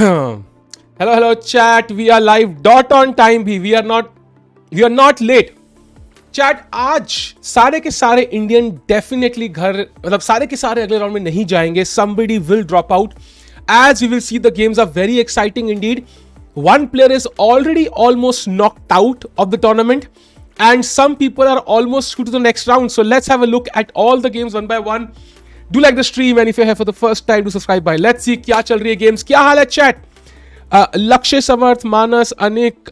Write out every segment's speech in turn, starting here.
Hello chat. We are live. Dot on time भी. We are not late. Chat आज सारे के सारे इंडियन डेफिनेटली घर मतलब सारे के सारे अगले राउंड में नहीं जाएंगे. Somebody will drop out. As you will see, the games are very exciting indeed. One player is already almost knocked out of the tournament, and some people are almost through to the next round. So let's have a look at all the games one by one. Do like the stream, and if you're here for the first time, do subscribe. By let's see क्या चल रही है games. क्या हाल है chat? लक्ष्य समर्थ मानस अनिक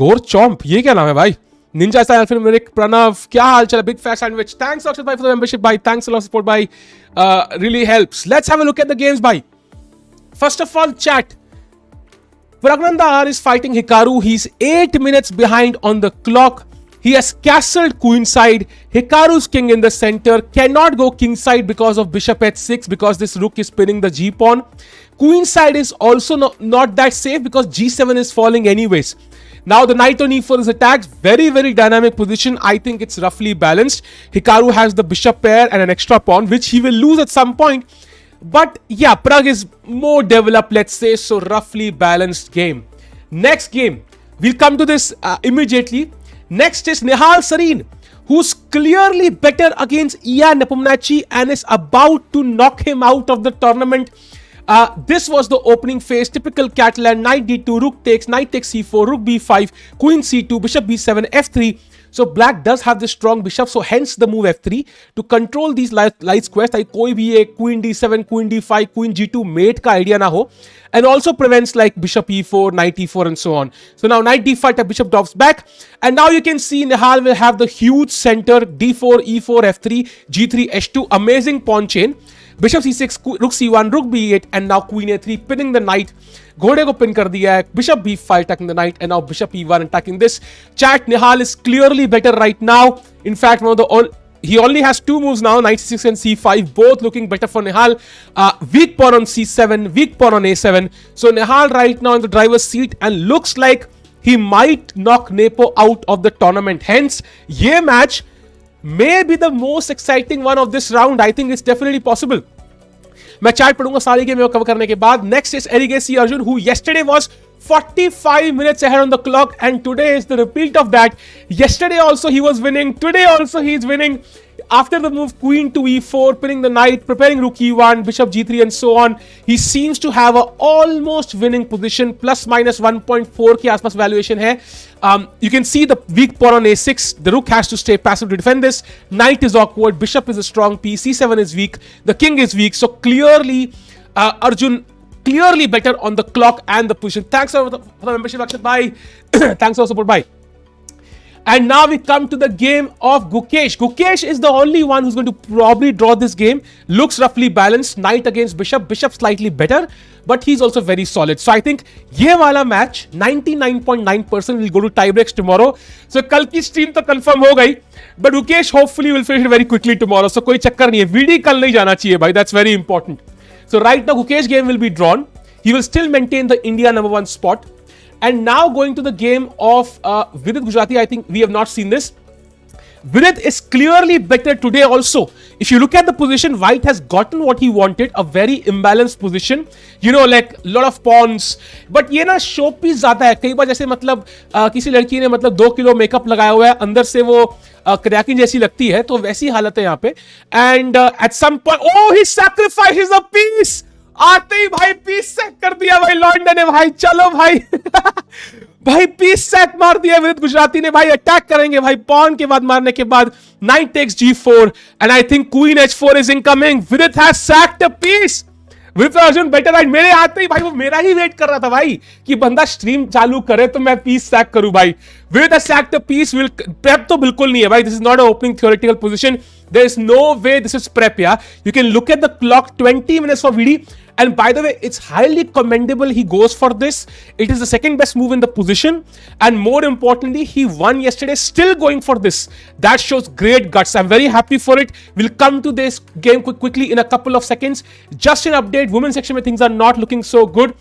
घोर चौंप ये क्या नाम है भाई? Ninja Style Alfred Mirik Pranav क्या हाल चल? Big fat sandwich. Thanks Akshat bhai for the membership bhai. Thanks a lot of support bhai. Really helps. Let's have a look at the games bhai. First of all, chat. Pragg is fighting Hikaru. He's 8 minutes behind on the clock. He has castled queenside. Hikaru's king in the center. Cannot go kingside because of bishop h6 because this rook is pinning the g pawn. Queenside is also not that safe because g7 is falling anyways. Now the knight on e4 is attacked. Very, very dynamic position. I think it's roughly balanced. Hikaru has the bishop pair and an extra pawn, which he will lose at some point. But yeah, Pragg is more developed, let's say, so roughly balanced game. Next game, we'll come to this immediately. Next is Nihal Sareen, who's clearly better against Ian Nepomniachtchi and is about to knock him out of the tournament. This was the opening phase, typical Catalan, knight d2, rook takes, knight takes c4, rook b5, queen c2, bishop b7, f3. So black does have this strong bishop, so hence the move f3 to control these light squares. Like कोई भी एक queen d7, queen d5, queen g2 mate का idea ना हो, and also prevents like bishop e4, knight e4 and so on. So now knight d5, bishop drops back, and now you can see Nihal will have the huge center d4, e4, f3, g3, h2, amazing pawn chain. Bishop c6, rook c1, rook b8, and now queen a3, pinning the knight. घोड़े को pin कर दिया है. Bishop b5 attacking the knight, and now bishop e1 attacking this. Chat, Nihal is clearly better right now. In fact, he only has two moves now, knight c6 and c5, both looking better for Nihal. Weak pawn on c7, weak pawn on a7. So Nihal right now in the driver's seat and looks like he might knock Nepo out of the tournament. Hence, ये match may be the most exciting one of this round. I think it's definitely possible. मैं chat पढ़ूंगा सारी game cover करने के बाद. Next is Arjun, who yesterday was 45 minutes ahead on the clock, and today is the repeat of that. Yesterday also he was winning. Today also he is winning. After the move queen to e4, pinning the knight, preparing rook e1, bishop g3, and so on, he seems to have a almost winning position. Plus minus 1.4 के आसपास valuation है. You can see the weak pawn on a6. The rook has to stay passive to defend this. Knight is awkward. Bishop is a strong piece. c7 is weak. The king is weak. So clearly, Arjun clearly better on the clock and the position. Thanks for the membership, Akshat. Bye. Thanks for the support. Bye. And now we come to the game of Gukesh. Gukesh is the only one who's going to probably draw this game. Looks roughly balanced. Knight against bishop. Bishop slightly better, but he's also very solid. So I think ये वाला match 99.9% will go to tiebreaks tomorrow. So कल की stream तो confirm हो गई, but Gukesh hopefully will finish it very quickly tomorrow. So कोई चक्कर नहीं है. VD कल नहीं जाना चाहिए भाई. That's very important. So right now Gukesh game will be drawn. He will still maintain the India #1 spot. And now going to the game of Vidit Gujarati, I think we have not seen this. Vidit is clearly better today also. If you look at the position, White has gotten what he wanted, a very imbalanced position. You know, like a lot of pawns. But ये ना showpiece ज़्यादा है. कई बार जैसे मतलब किसी लड़की ने मतलब 2 किलो मेकअप लगाया हुआ है, अंदर से वो क्रैकिंग जैसी लगती है, तो वैसी हालत है यहाँ पे. And at some point, oh, he sacrifices a piece. आते ही भाई पीस सैक कर दिया भाई लॉन्डन ने भाई. चलो भाई भाई पीस सैक मार दिया विदित गुजराती ने भाई. अटैक करेंगे भाई पॉन के बाद मारने के बाद. Knight takes g4 and I think queen h4 is incoming. Vidit has sacked a piece. Vidit Arjun better right. मेरे आते ही भाई वो मेरा ही वेट कर रहा था भाई कि बंदा स्ट्रीम चालू करे तो मैं पीस सैक करूं भाई. Vidit has sacked a piece. Will prep तो बिल्कुल नहीं है भाई. This is not a opening theoretical position. There is no way this is prep, yeah. You can look at the clock, 20 minutes for VD. And by the way, it's highly commendable he goes for this. It is the second best move in the position. And more importantly, he won yesterday still going for this. That shows great guts. I'm very happy for it. We'll come to this game quickly in a couple of seconds. Just an update, women's section where things are not looking so good.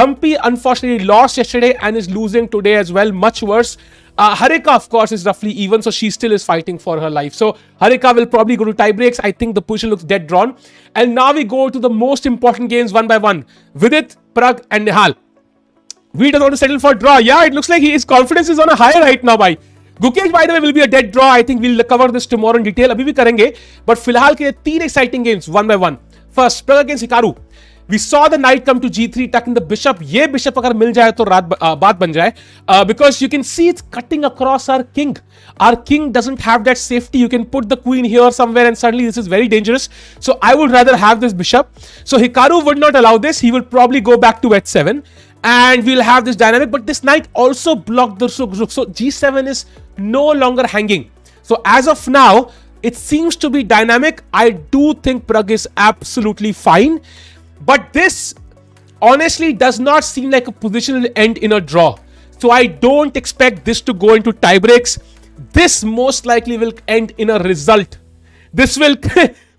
Humpy unfortunately lost yesterday and is losing today as well. Much worse. Harika, of course, is roughly even, so she still is fighting for her life. So Harika will probably go to tie breaks. I think the position looks dead drawn. And now we go to the most important games one by one. Vidit, Pragg, and Nihal. We don't want to settle for draw. Yeah, it looks like his confidence is on a high right now, bhai. Gukesh, by the way, will be a dead draw. I think we'll cover this tomorrow in detail. Abhi bhi karenge. But फिलहाल के 3 exciting games, one by one. First, Pragg against Hikaru. We saw the knight come to g3, tucking the bishop. ये bishop अगर मिल जाए तो बात बन जाए. Because you can see it's cutting across our king. Our king doesn't have that safety. You can put the queen here somewhere and suddenly this is very dangerous. So I would rather have this bishop. So Hikaru would not allow this. He will probably go back to h7. And we'll have this dynamic. But this knight also blocked the rook. So g7 is no longer hanging. So as of now, it seems to be dynamic. I do think Pragg is absolutely fine. But this honestly does not seem like a positional end in a draw. So I don't expect this to go into tie breaks. This most likely will end in a result. This will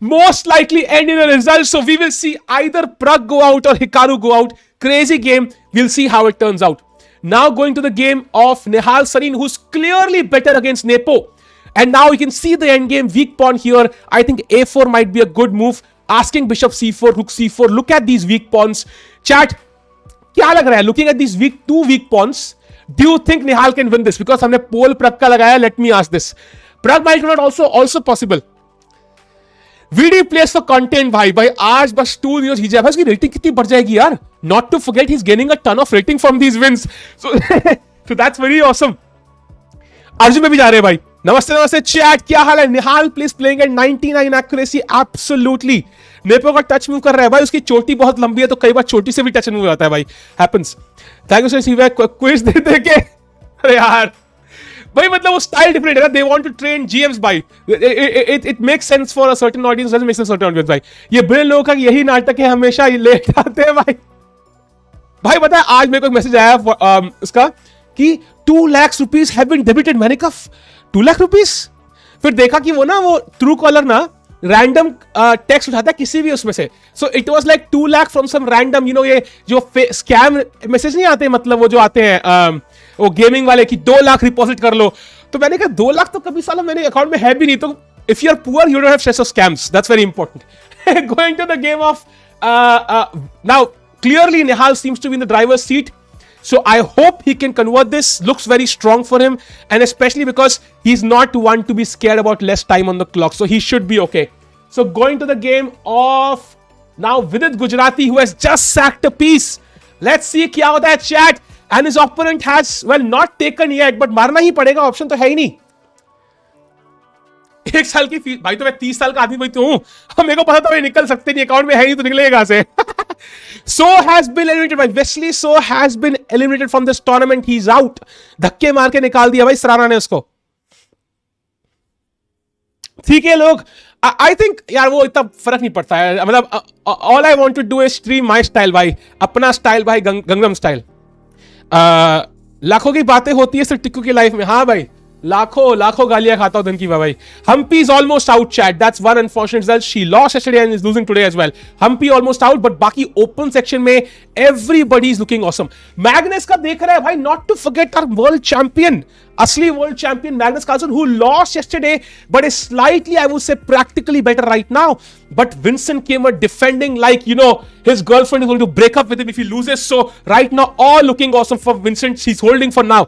most likely end in a result. So we will see either Pragg go out or Hikaru go out. Crazy game. We'll see how it turns out. Now going to the game of Nihal Sarin, who's clearly better against Nepo. And now you can see the endgame weak pawn here. I think a4 might be a good move. Asking bishop c4, rook c4. Look at these weak pawns. Chat, क्या लग रहा है? Looking at these two weak pawns, do you think Nihal can win this? Because हमने poll Pragg का लगाया. Let me ask this. Pragg might not also possible. VD plays for content भाई आज बस 2 news ही जाए. भाई उसकी rating कितनी बढ़ जाएगी यार? Not to forget, he's gaining a ton of rating from these wins. So that's very awesome. Arjun में भी जा रहे हैं भाई. नमस्ते चैट, क्या हाल है? Nihal please playing at 99 accuracy. Absolutely. Nepo का टच मूव कर रहा है भाई. उसकी चोटी बहुत लंबी है तो कई बार चोटी से भी टच मूव आता है भाई. हैपेंस. थैंक यू सर सीवे क्विज दे के. अरे यार भाई, मतलब वो स्टाइल डिफरेंट है ना. दे वांट टू ट्रेन जीएम्स भाई. It makes sense for a certain audience, doesn't make sense for certain audience भाई. ये बड़े लोगों का यही नाटक है, हमेशा ये लेट आते हैं भाई. भाई पता है आज मेरे को एक मैसेज आया उसका कि 2 lakh rupees have been debited. मैंने कहा 2 लाख रुपीस. फिर देखा कि वो ट्रू कॉलर रैंडम टेक्स्ट उठाता है किसी भी उसमें से. So it was like 2 lakh from some random, ये जो स्कैम मैसेज नहीं आते, मतलब वो जो आते हैं वो गेमिंग वाले कि 2 लाख डिपॉजिट कर लो. तो मैंने कहा 2 लाख तो कभी साला मेरे अकाउंट में है भी नहीं. तो if you are poor you don't have stress of scams. That's very important. Going to the game of now, clearly Nihal seems to be in the driver's seat. So I hope he can convert this. Looks very strong for him, and especially because he's not one to be scared about less time on the clock. So he should be okay. So going to the game of now Vidit Gujarati, who has just sacked a piece. Let's see kya hota hai chat. And his opponent has, well, not taken yet, but मारना ही पड़ेगा. Option तो है ही नहीं. 1 साल की fees भाई, तो मैं 30 साल का आदमी भाई तो हूं. मेरे को पता था भाई निकल सकते नहीं, अकाउंट में है नहीं तो निकलेगा से. So has been eliminated by Wesley. So has been eliminated from this tournament. He's out. धक्के मार के निकाल दिया भाई सराना ने उसको. ठीक है लोग, I think यार वो इतना फर्क नहीं पड़ता है. मतलब all I want to do is stream my style भाई, अपना स्टाइल भाई, गंगम स्टाइल. लाखों की बातें होती है सिर्फ टिक्कू की लाइफ में. हाँ भाई, लाखों गालियां खाता हूं दिन की भाई. Humpy is almost out chat. That's one unfortunate result. She lost yesterday and is losing today as well. Humpy almost out, but बाकी open section में everybody is looking awesome. Magnus का देख रहा है भाई. Not to forget our world champion, असली world champion Magnus Carlsen, who lost yesterday but is slightly, I would say, practically better right now. But Vincent came out defending like, his girlfriend is going to break up with him if he loses. So right now all looking awesome for Vincent. She's holding for now.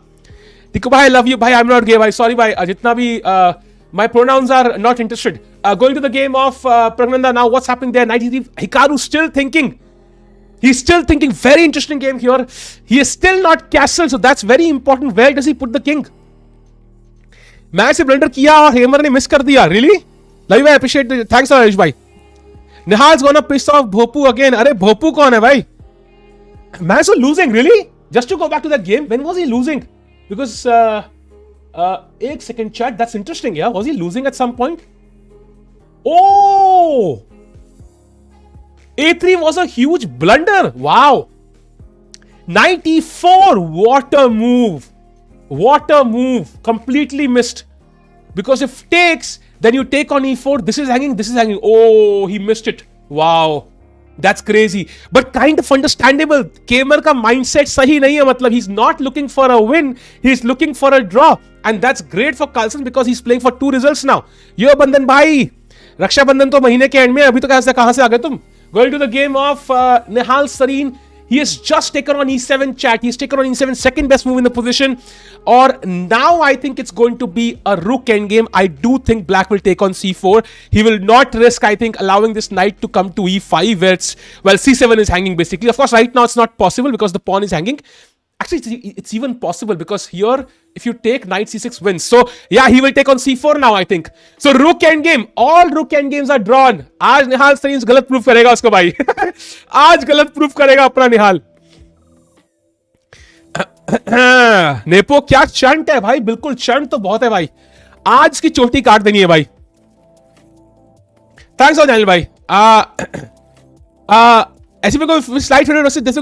Dikko bhai, I love you bhai, I'm not gay bhai, sorry bhai, jitna bhi my pronouns are not interested. Going to the game of Pragnanda now. What's happening there? 93. Hikaru still thinking. He's still thinking. Very interesting game here. He is still not castled, so that's very important. Where does he put the king? मैं से blunder किया और hammer ने miss कर दिया. Really? Love, I appreciate it. Thanks Rajesh bhai. Nihal's gonna piss off Bhopu again. अरे Bhopu कौन है भाई? मैं so losing, really? Just to go back to that game, when was he losing? Because एक second chat, that's interesting. Yeah, was he losing at some point? Oh, A3 was a huge blunder. Wow. 94. What a move. Completely missed. Because if takes, then you take on E4. This is hanging. Oh, he missed it. Wow. That's crazy, but kind of understandable. Gamer का mindset सही नहीं है, मतलब he's not looking for a win, he's looking for a draw, and that's great for Carlson because he's playing for 2 results now. यो बंधन भाई, रक्षाबंधन तो महीने के एंड में, अभी तो कहां से आ गए तुम? Going to the game of Nihal Serene. He has just taken on E7 chat. He's taken on E7, second best move in the position. Or now I think it's going to be a rook endgame. I do think black will take on C4. He will not risk, I think, allowing this knight to come to E5 where it's, well, C7 is hanging basically. Of course, right now it's not possible because the pawn is hanging. Actually, it's even possible because here, if you take knight c6 wins. So, yeah, he will take on c4 now, I think. So, rook endgame. All rook endgames are drawn. आज निहाल सरीन गलत proof करेगा उसको भाई. आज गलत proof करेगा अपना निहाल. Nepo क्या चंट है भाई, बिल्कुल चंट तो बहुत है भाई. आज की चोटी काट देनी है भाई. थैंक्स फॉर डैनियल भाई. ऐसी पे कोई स्लाइड छोटे,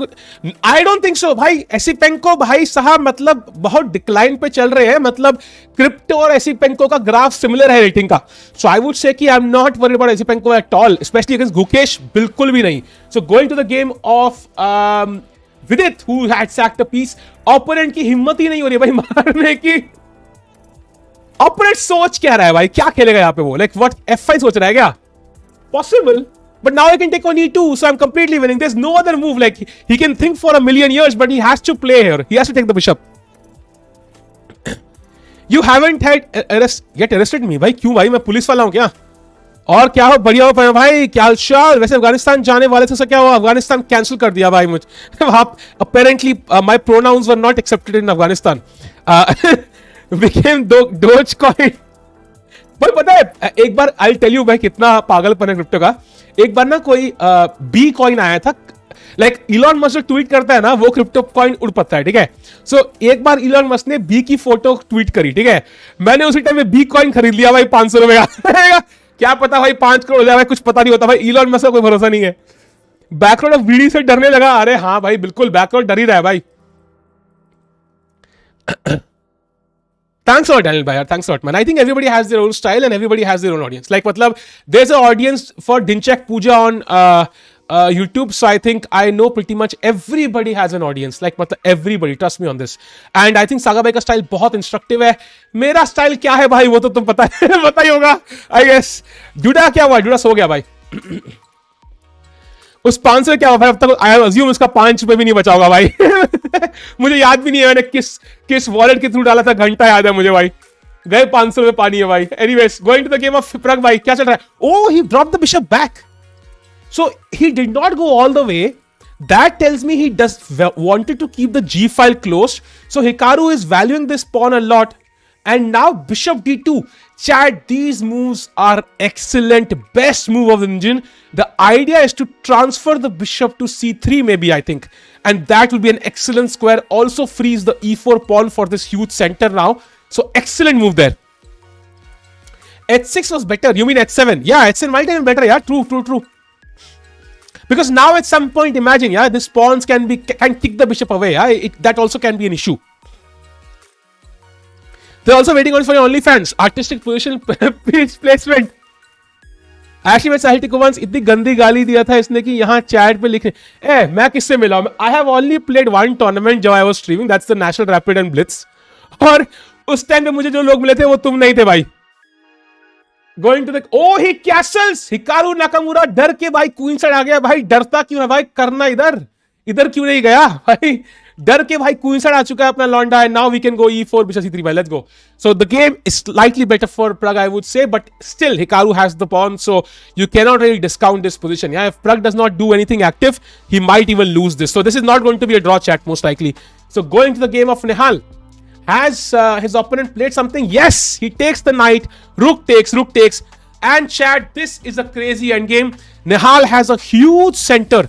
आई डोंट थिंक सो भाई. ऐसी पेंको भाई साहब मतलब बहुत डिक्लाइन पे चल रहे हैं, मतलब क्रिप्टो और ऐसी पेंको का ग्राफ सिमिलर है रेटिंग का. सो आई वुड से कि I am not worried about ऐसी पेंको at all, specially against Gukesh, बिल्कुल भी नहीं. So going to the game of Vidit who had sacked a piece. Opponent की हिम्मत ही नहीं हो रही भाई मारने की. ओपोनेंट सोच क्या रहा है भाई, क्या खेलेगा यहां पे वो, लाइक व्हाट F5 सोच रहा है क्या? Possible. But now I can take on E2, so I'm completely winning. There's no other move. Like, he can think for a million years, but he has to play here. He has to take the bishop. You haven't had get arrested me, भाई. क्यों भाई, मैं police वाला हूं क्या? और क्या हो, बढ़िया हो भाई, क्या हालचाल? वैसे अफगानिस्तान जाने वाले थे, क्या हुआ? अफगानिस्तान कैंसिल कर दिया भाई मुझे. Apparently, my pronouns were not accepted in Afghanistan. Became Dogecoin. भाई पता है, एक बार आई टेल यू भाई कितना पागलपन है क्रिप्टो का. एक बार ना कोई बी कॉइन आया था, लाइक इलॉन मस्क ट्वीट करता है ना, वो क्रिप्टो कॉइन उड़ पड़ता है, ठीक है. सो एक बार इलॉन मस्क ने बी की फोटो ट्वीट करी, ठीक है. मैंने उसी टाइम में बी कॉइन खरीद लिया भाई 500 रुपए का. क्या पता भाई 5 करोड़ हो जाए भाई, कुछ पता नहीं होता भाई. इलॉन मस्क का कोई भरोसा नहीं है. बैकवर्ड ऑफ वीडी से डरने लगा. अरे हाँ भाई बिल्कुल बैकवर्ड डर ही रहा है भाई. Thanks a lot, Daniel Bayer. Thanks a lot, man. I think everybody has their own style and everybody has their own audience. Like, matlab, there's an audience for Dinchak Puja on YouTube. So I think I know pretty much everybody has an audience. Like, matlab, everybody. Trust me on this. And I think Saga Bhai का style बहुत instructive है. मेरा style क्या है भाई, वो तो तुम पता ही होगा. I guess. डूडा क्या हुआ? डूडा सो गया भाई. उस 500 क्या हुआ भाई, अब तक आई अज्यूम उसका 5 रुपए भी नहीं बचा होगा भाई. मुझे याद भी नहीं है मैंने किस वॉलेट के थ्रू डाला था, घंटा याद है मुझे भाई. गए 500 रुपए पानी है भाई. Anyways, going to the game of Pragg भाई, क्या चल रहा है? Oh, he dropped the bishop back, so he did not go all the way. That tells me he wanted to keep the G file closed. So Hikaru is valuing this pawn a lot. And now bishop d2. Chat, these moves are excellent. Best move of the engine. The idea is to transfer the bishop to c3 maybe, I think. And that will be an excellent square. Also frees the e4 pawn for this huge center now. So excellent move there. h6 was better. You mean h7? Yeah, h7 might have been better. Yeah, true. Because now at some point, imagine, yeah, this pawns can kick the bishop away. Yeah, that also can be an issue. They're also waiting on for your OnlyFans. Artistic position placement. Actually, मैं साहित्य को once इतनी गंदी गाली दिया था इसने कि यहाँ चैट पे लिखने. मैं किससे मिला हूँ? I have only played one tournament जब I was streaming. That's the National Rapid and Blitz. और उस टाइम पे मुझे जो लोग मिले थे वो तुम नहीं थे भाई. Going to the he castles. Hikaru Nakamura डर के भाई क्वीन साइड आ गया भाई. डरता क्यों है भाई? करना इधर क्यों नहीं गया भाई? डर के भाई क्वीन साइड आ चुका है अपना लौंडा. And now we can go e4 bishop c3 भाई. Let's go. So the game is slightly better for Pragg, I would say, but still Hikaru has the pawn, so you cannot really discount this position. Yeah, if Pragg does not do anything active, he might even lose this. So this is not going to be a draw, chat, most likely. So going to the game of Nihal. Has his opponent played something? Yes, he takes the knight. Rook takes. And chat, this is a crazy endgame. Nihal has a huge center.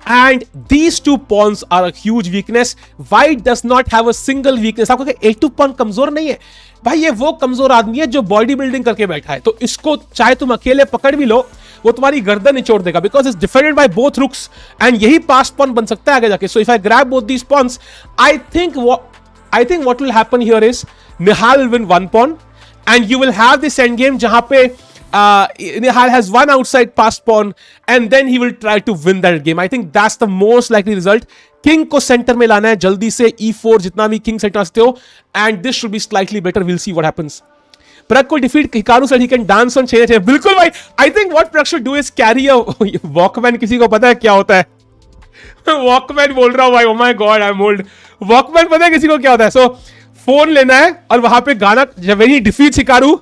And these two pawns are a huge weakness. White does not have a single weakness. आपको क्या A2 pawn कमजोर नहीं है भाई? ये वो कमजोर आदमी है जो बॉडी बिल्डिंग करके बैठा है. तो इसको चाहे तुम अकेले पकड़ भी लो, वो तुम्हारी गर्दन निचोड़ देगा. Because it's defended by both rooks and यही पास पॉन बन सकता है आगे जाके. So if I grab both these pawns, I think what will happen here is Nihal will win one pawn and you will have this end game जहां पे Nihal has one outside passed pawn, and then he will try to win that game. I think that's the most likely result. King को center में लाना है जल्दी से, e4 जितना भी king center सकते हो, and this should be slightly better. We'll see what happens. Pragg को defeat Hikaru said he can dance on chair. बिल्कुल भाई. I think what Pragg should do is carry a Walkman. किसी को पता है क्या होता है? Walkman बोल रहा हूँ भाई. Oh my God, I'm old. Walkman पता है किसी को क्या होता है? So फोन लेना है और वहां पे गाना, when he defeats Hikaru,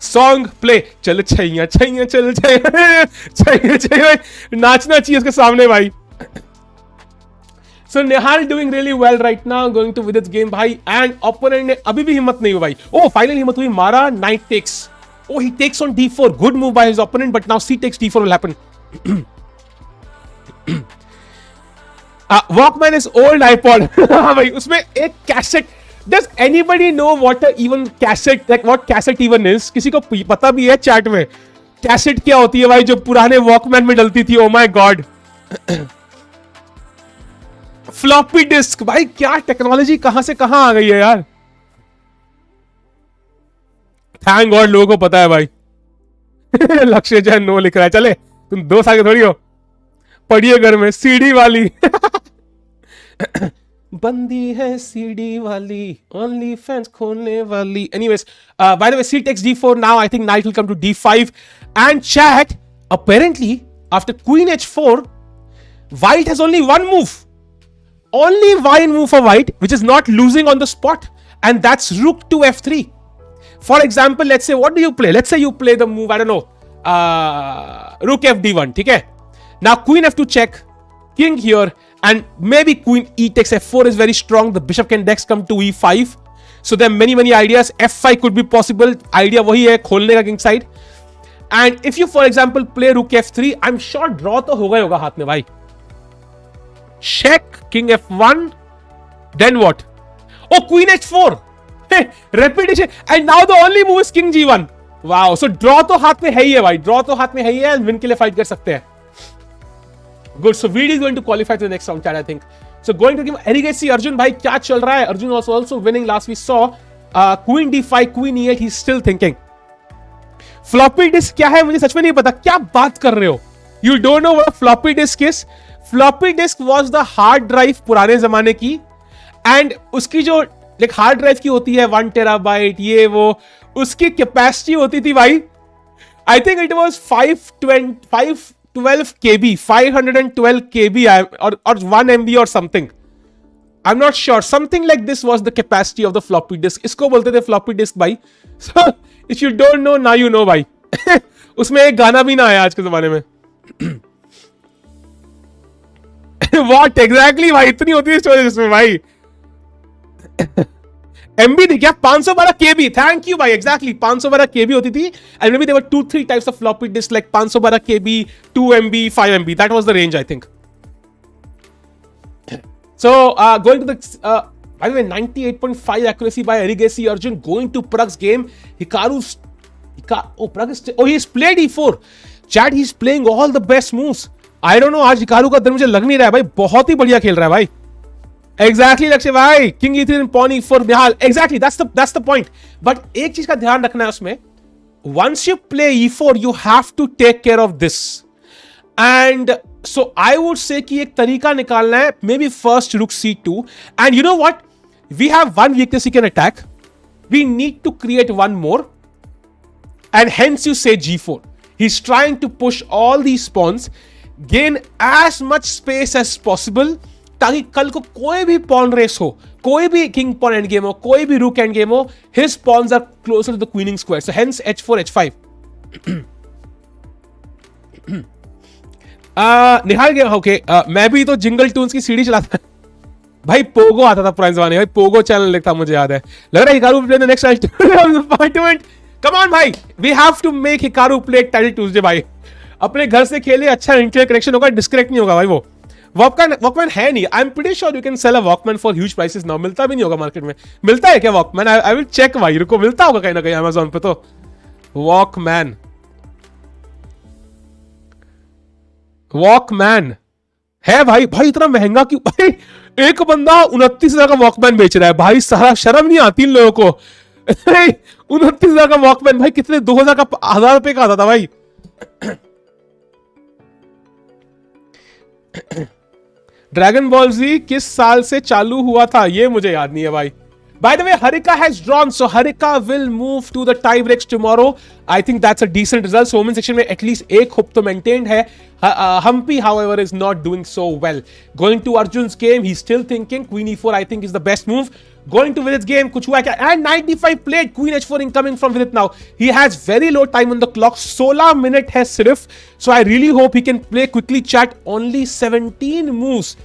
song play. चल छैया छैया चल छैया छैया छैया, नाचना चाहिए उसके सामने भाई. So Nihal doing really well right now, going to Vidit's game भाई, and opponent ने अभी भी हिम्मत नहीं हुई भाई. Oh, finally हिम्मत हुई, मारा, knight takes. Oh, he takes on d4. Good move by his opponent, but now c takes d4 will happen. Walkman is old iPod. भाई उसमें एक cassette. Does anybody know what even cassette, like what cassette even is? किसी को पता भी है chat में cassette क्या होती है भाई, जो पुराने वॉकमैन में डलती थी? Oh my God. Floppy disk भाई, क्या टेक्नोलॉजी कहां से कहां आ गई है यार. थैंक गॉड लोगों को पता है भाई. लक्ष्य जैन नो लिख रहा है. चले तुम 2 साल के थोड़ी हो, पढ़िए घर में सीडी वाली. बंदी है सीडी वाली, ओनली फैंस खोलने वाली. Anyways, by the way, c takes d4. Now I think knight will come to d5, and chat, apparently after queen h4, white has only one move. Only one move for white, which is not losing on the spot, and that's rook to f3. For example, let's say, what do you play? Let's say you play the move, I don't know, rook fd1, ठीक है? Now queen f2 check, king here, and maybe queen e takes f4 is very strong. The bishop can next come to e5. So there are many ideas. f5 could be possible. Idea वही है, खोलने का king side. And if you, for example, play rook f3, I'm sure draw तो होगा हाथ में भाई. Check, king f1, then what? Oh, queen h4. Repetition. And now the only move is king g1. Wow. So draw तो हाथ में है ही है भाई. Draw तो हाथ में है ही है, and win के लिए fight कर सकते हैं. Good. So Vidit is going to qualify to the next round, chat, I think. So going to give Arjun. Arjun भाई क्या चल रहा है? Arjun also winning. Last we saw queen d5, queen e8. He's still thinking. Floppy disk क्या है मुझे सच में नहीं पता. क्या बात कर रहे हो? You don't know what a floppy disk is? Floppy disk was the hard drive पुराने जमाने की, and उसकी जो like hard drive की होती है 1 terabyte, ये वो, उसकी कैपेसिटी होती थी भाई, I think it was 512 KB, 512 KB or 1 MB or something. I'm not sure. Something like this was the capacity of the floppy disk. इसको बोलते थे floppy disk भाई. So if you don't know, now you know भाई. उसमें एक गाना भी ना आया आज के जमाने में. What exactly भाई, इतनी होती है स्टोरेज इसमें भाई. MB थी क्या? 512 KB. थैंक यू भाई. एग्जैक्टली 512 KB होती थी. And maybe there were 2-3 types of floppy disk, like 512 KB, 2 MB, 5 MB. That was the range, I think. So going to the by the way, 98.5 accuracy by Arjun. Going to Pragg's game. Pragg is he's played e4. Chat, he's playing all the best moves. I don't know, आज Hikaru का दर मुझे लग नहीं रहा है भाई. बहुत ही बढ़िया खेल रहा है भाई. Exactly लक्ष्य भाई. King e3 and pawn e4 Nihal. Exactly, that's the point. But एक चीज का ध्यान रखना है उसमें. Once you play e4, you have to take care of this. And so I would say कि एक तरीका निकालना है. Maybe first rook c2. And you know what? We have one weakness he can attack. We need to create one more. And hence you say g4. He's trying to push all these pawns, gain as much space as possible, ताकि कल को कोई भी pawn race हो, कोई भी king pawn end game हो, कोई भी rook end game हो, his pawns are closer to the queening square. So hence h4, h5. निहाल गया. ओके, मैं भी तो जिंगल टून्स की सीडी चलाता भाई. पोगो आता था पुराने जमाने में भाई. पोगो चैनल लिखता मुझे याद है. लग रहा है Hikaru play the next title. Come on भाई, we have to make Hikaru play title Tuesday भाई. अपने घर से खेले, अच्छा इंटरनेट कनेक्शन होगा, डिस्कनेक्ट नहीं होगा भाई. वो वॉकमैन है नहीं. I am pretty sure you can sell a Walkman for huge prices now. मिलता भी नहीं होगा मार्केट में. मिलता है क्या वॉकमैन? आई विल चेक भाई. रुको, मिलता होगा कहीं ना कहीं अमेजोन पे. तो वॉकमैन है भाई. भाई इतना महंगा क्यों भाई? एक बंदा 29,000 का वॉकमैन बेच रहा है भाई. सारा शर्म नहीं आती इन लोगों को. 29,000 का वॉकमैन भाई, कितने 2,000 का, 1,000 रुपए का आता था भाई। ड्रैगन बॉल जी किस साल से चालू हुआ था, ये मुझे याद नहीं है भाई। By the way, Harika has drawn, so Harika will move to the tie breaks tomorrow. I think that's a decent result. So women's section में at least एक hope तो maintained है. Humpy, however, is not doing so well. Going to Arjun's game, he's still thinking Queen E4 I think is the best move. Going to Vidit's game, कुछ हुआ क्या? And 95 played, Queen H4 incoming from Vidit now. He has very low time on the clock, 16 minutes है सिर्फ. So I really hope he can play quickly. Chat, only 17 moves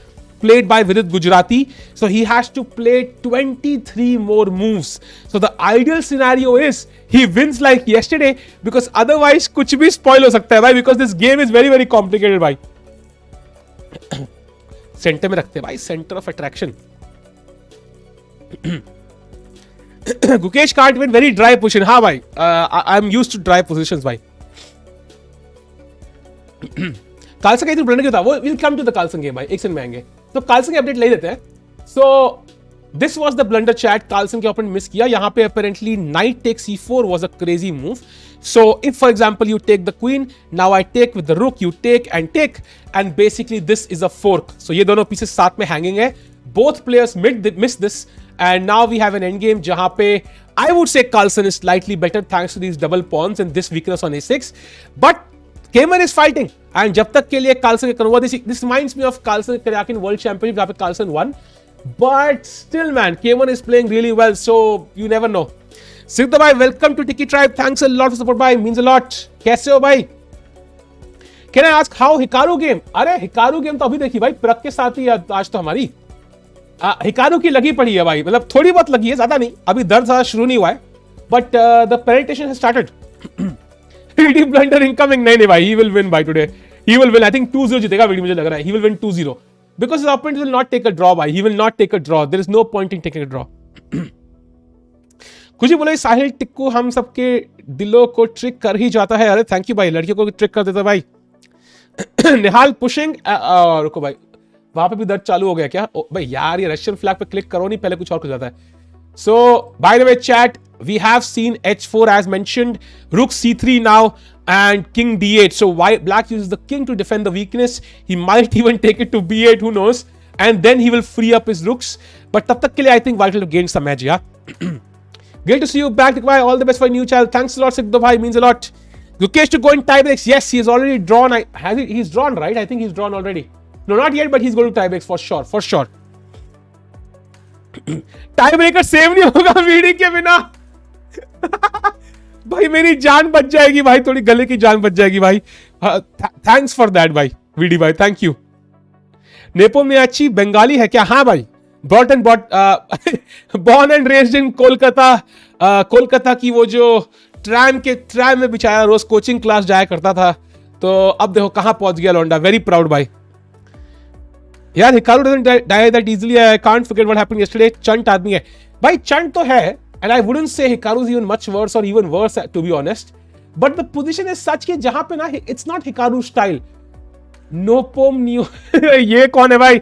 played by Vidit Gujarati, so he has to play 23 more moves. So the ideal scenario is he wins like yesterday, because otherwise कुछ भी spoil हो सकता है भाई, because this game is very very complicated भाई. Center में रखते हैं भाई, center of attraction. Gukesh can't win very dry position. हाँ भाई, I'm used to dry positions भाई. कालसन का इधर ब्लंडर क्यों था, वो will come to the Carlsen game भाई, एक सेकंड में आएंगे। तो कालसन की अपडेट ले लेते हैं। So this was the blunder chat, Carlsen के ओपोनेंट मिस किया यहाँ पे। Apparently knight take C4 was a crazy move. So if for example you take the queen, now I take with the rook, you take and basically this is a fork. So ये दोनों pieces साथ में hanging है। Both players miss this and now we have an end game जहां पे I would से Carlsen is slightly better thanks to these double pawns and this weakness on A6, but Cayman is fighting, and जब तक के लिए Carlsen के convert, this reminds me of Carlson Karakin World Championship जहाँ पे Carlsen won, but still man, Cayman is playing really well, so you never know. सिद्ध भाई, welcome to Tiki Tribe, thanks a lot for support भाई, means a lot. कैसे हो भाई? Can I ask how Hikaru game? अरे Hikaru game तो अभी देखी भाई, प्रग के साथ ही आज तो हमारी Hikaru की लगी पड़ी है भाई, मतलब थोड़ी बहुत लगी है, ज्यादा नहीं, अभी दर्द ज्यादा शुरू नहीं हुआ है, but the penetration has started. 3D blunder incoming, नहीं भाई, he will win by today. He will win. I think 2-0 जीतेगा वीडियो, मुझे लग रहा है he will win 2-0 because his opponent will not take a draw भाई, he will not take a draw. There is no point in taking a draw. कुछ ही बोले साहिल टिक्कू हम सबके दिलों को ट्रिक कर ही जाता है। अरे थैंक यू भाई, लड़कियों को ट्रिक कर देता भाई। निहाल पुशिंग, रुको भाई, वहां पे भी दर्द चालू हो गया क्या? भाई यार, ये रशियन फ्लैग पे क्लिक करो नहीं, पहले कुछ और हो जाता है। So, by the way, chat, we have seen H4 as mentioned, Rook C3 now, and King D8. So, why Black uses the King to defend the weakness. He might even take it to B8, who knows? And then he will free up his rooks. But tab tak ke liye, I think Vital to gain some edge, yeah? Great to see you back, Bhai. All the best for your new child. Thanks a lot, Sikdo Bhai. Means a lot. Gukesh to go in tiebreaks. Yes, he has already drawn. He's drawn, right? I think he's drawn already. No, not yet, but he's going to tiebreaks for sure. For sure. Tie breaker save नहीं होगा VD के बिना। भाई मेरी जान बच जाएगी भाई, थोड़ी गले की जान बच जाएगी भाई। थैंक्स फॉर दैट भाई, वीडी भाई, थैंक यू। नेपो में अच्छी बंगाली है क्या? हाँ भाई, born and raised in Kolkata. Kolkata की वो जो ट्रैम में बेचारा रोज कोचिंग क्लास जाया करता था, तो अब देखो कहां पहुंच गया लौंडा। वेरी प्राउड भाई। यार Hikaru doesn't die that easily. I can't forget what happened yesterday. चंट आदमी है भाई, चंट तो है, and I wouldn't say Hikaru is even much worse or even worse to be honest. But the position is such कि जहां पे ना it's not Hikaru style. No pom new. ये कौन है भाई?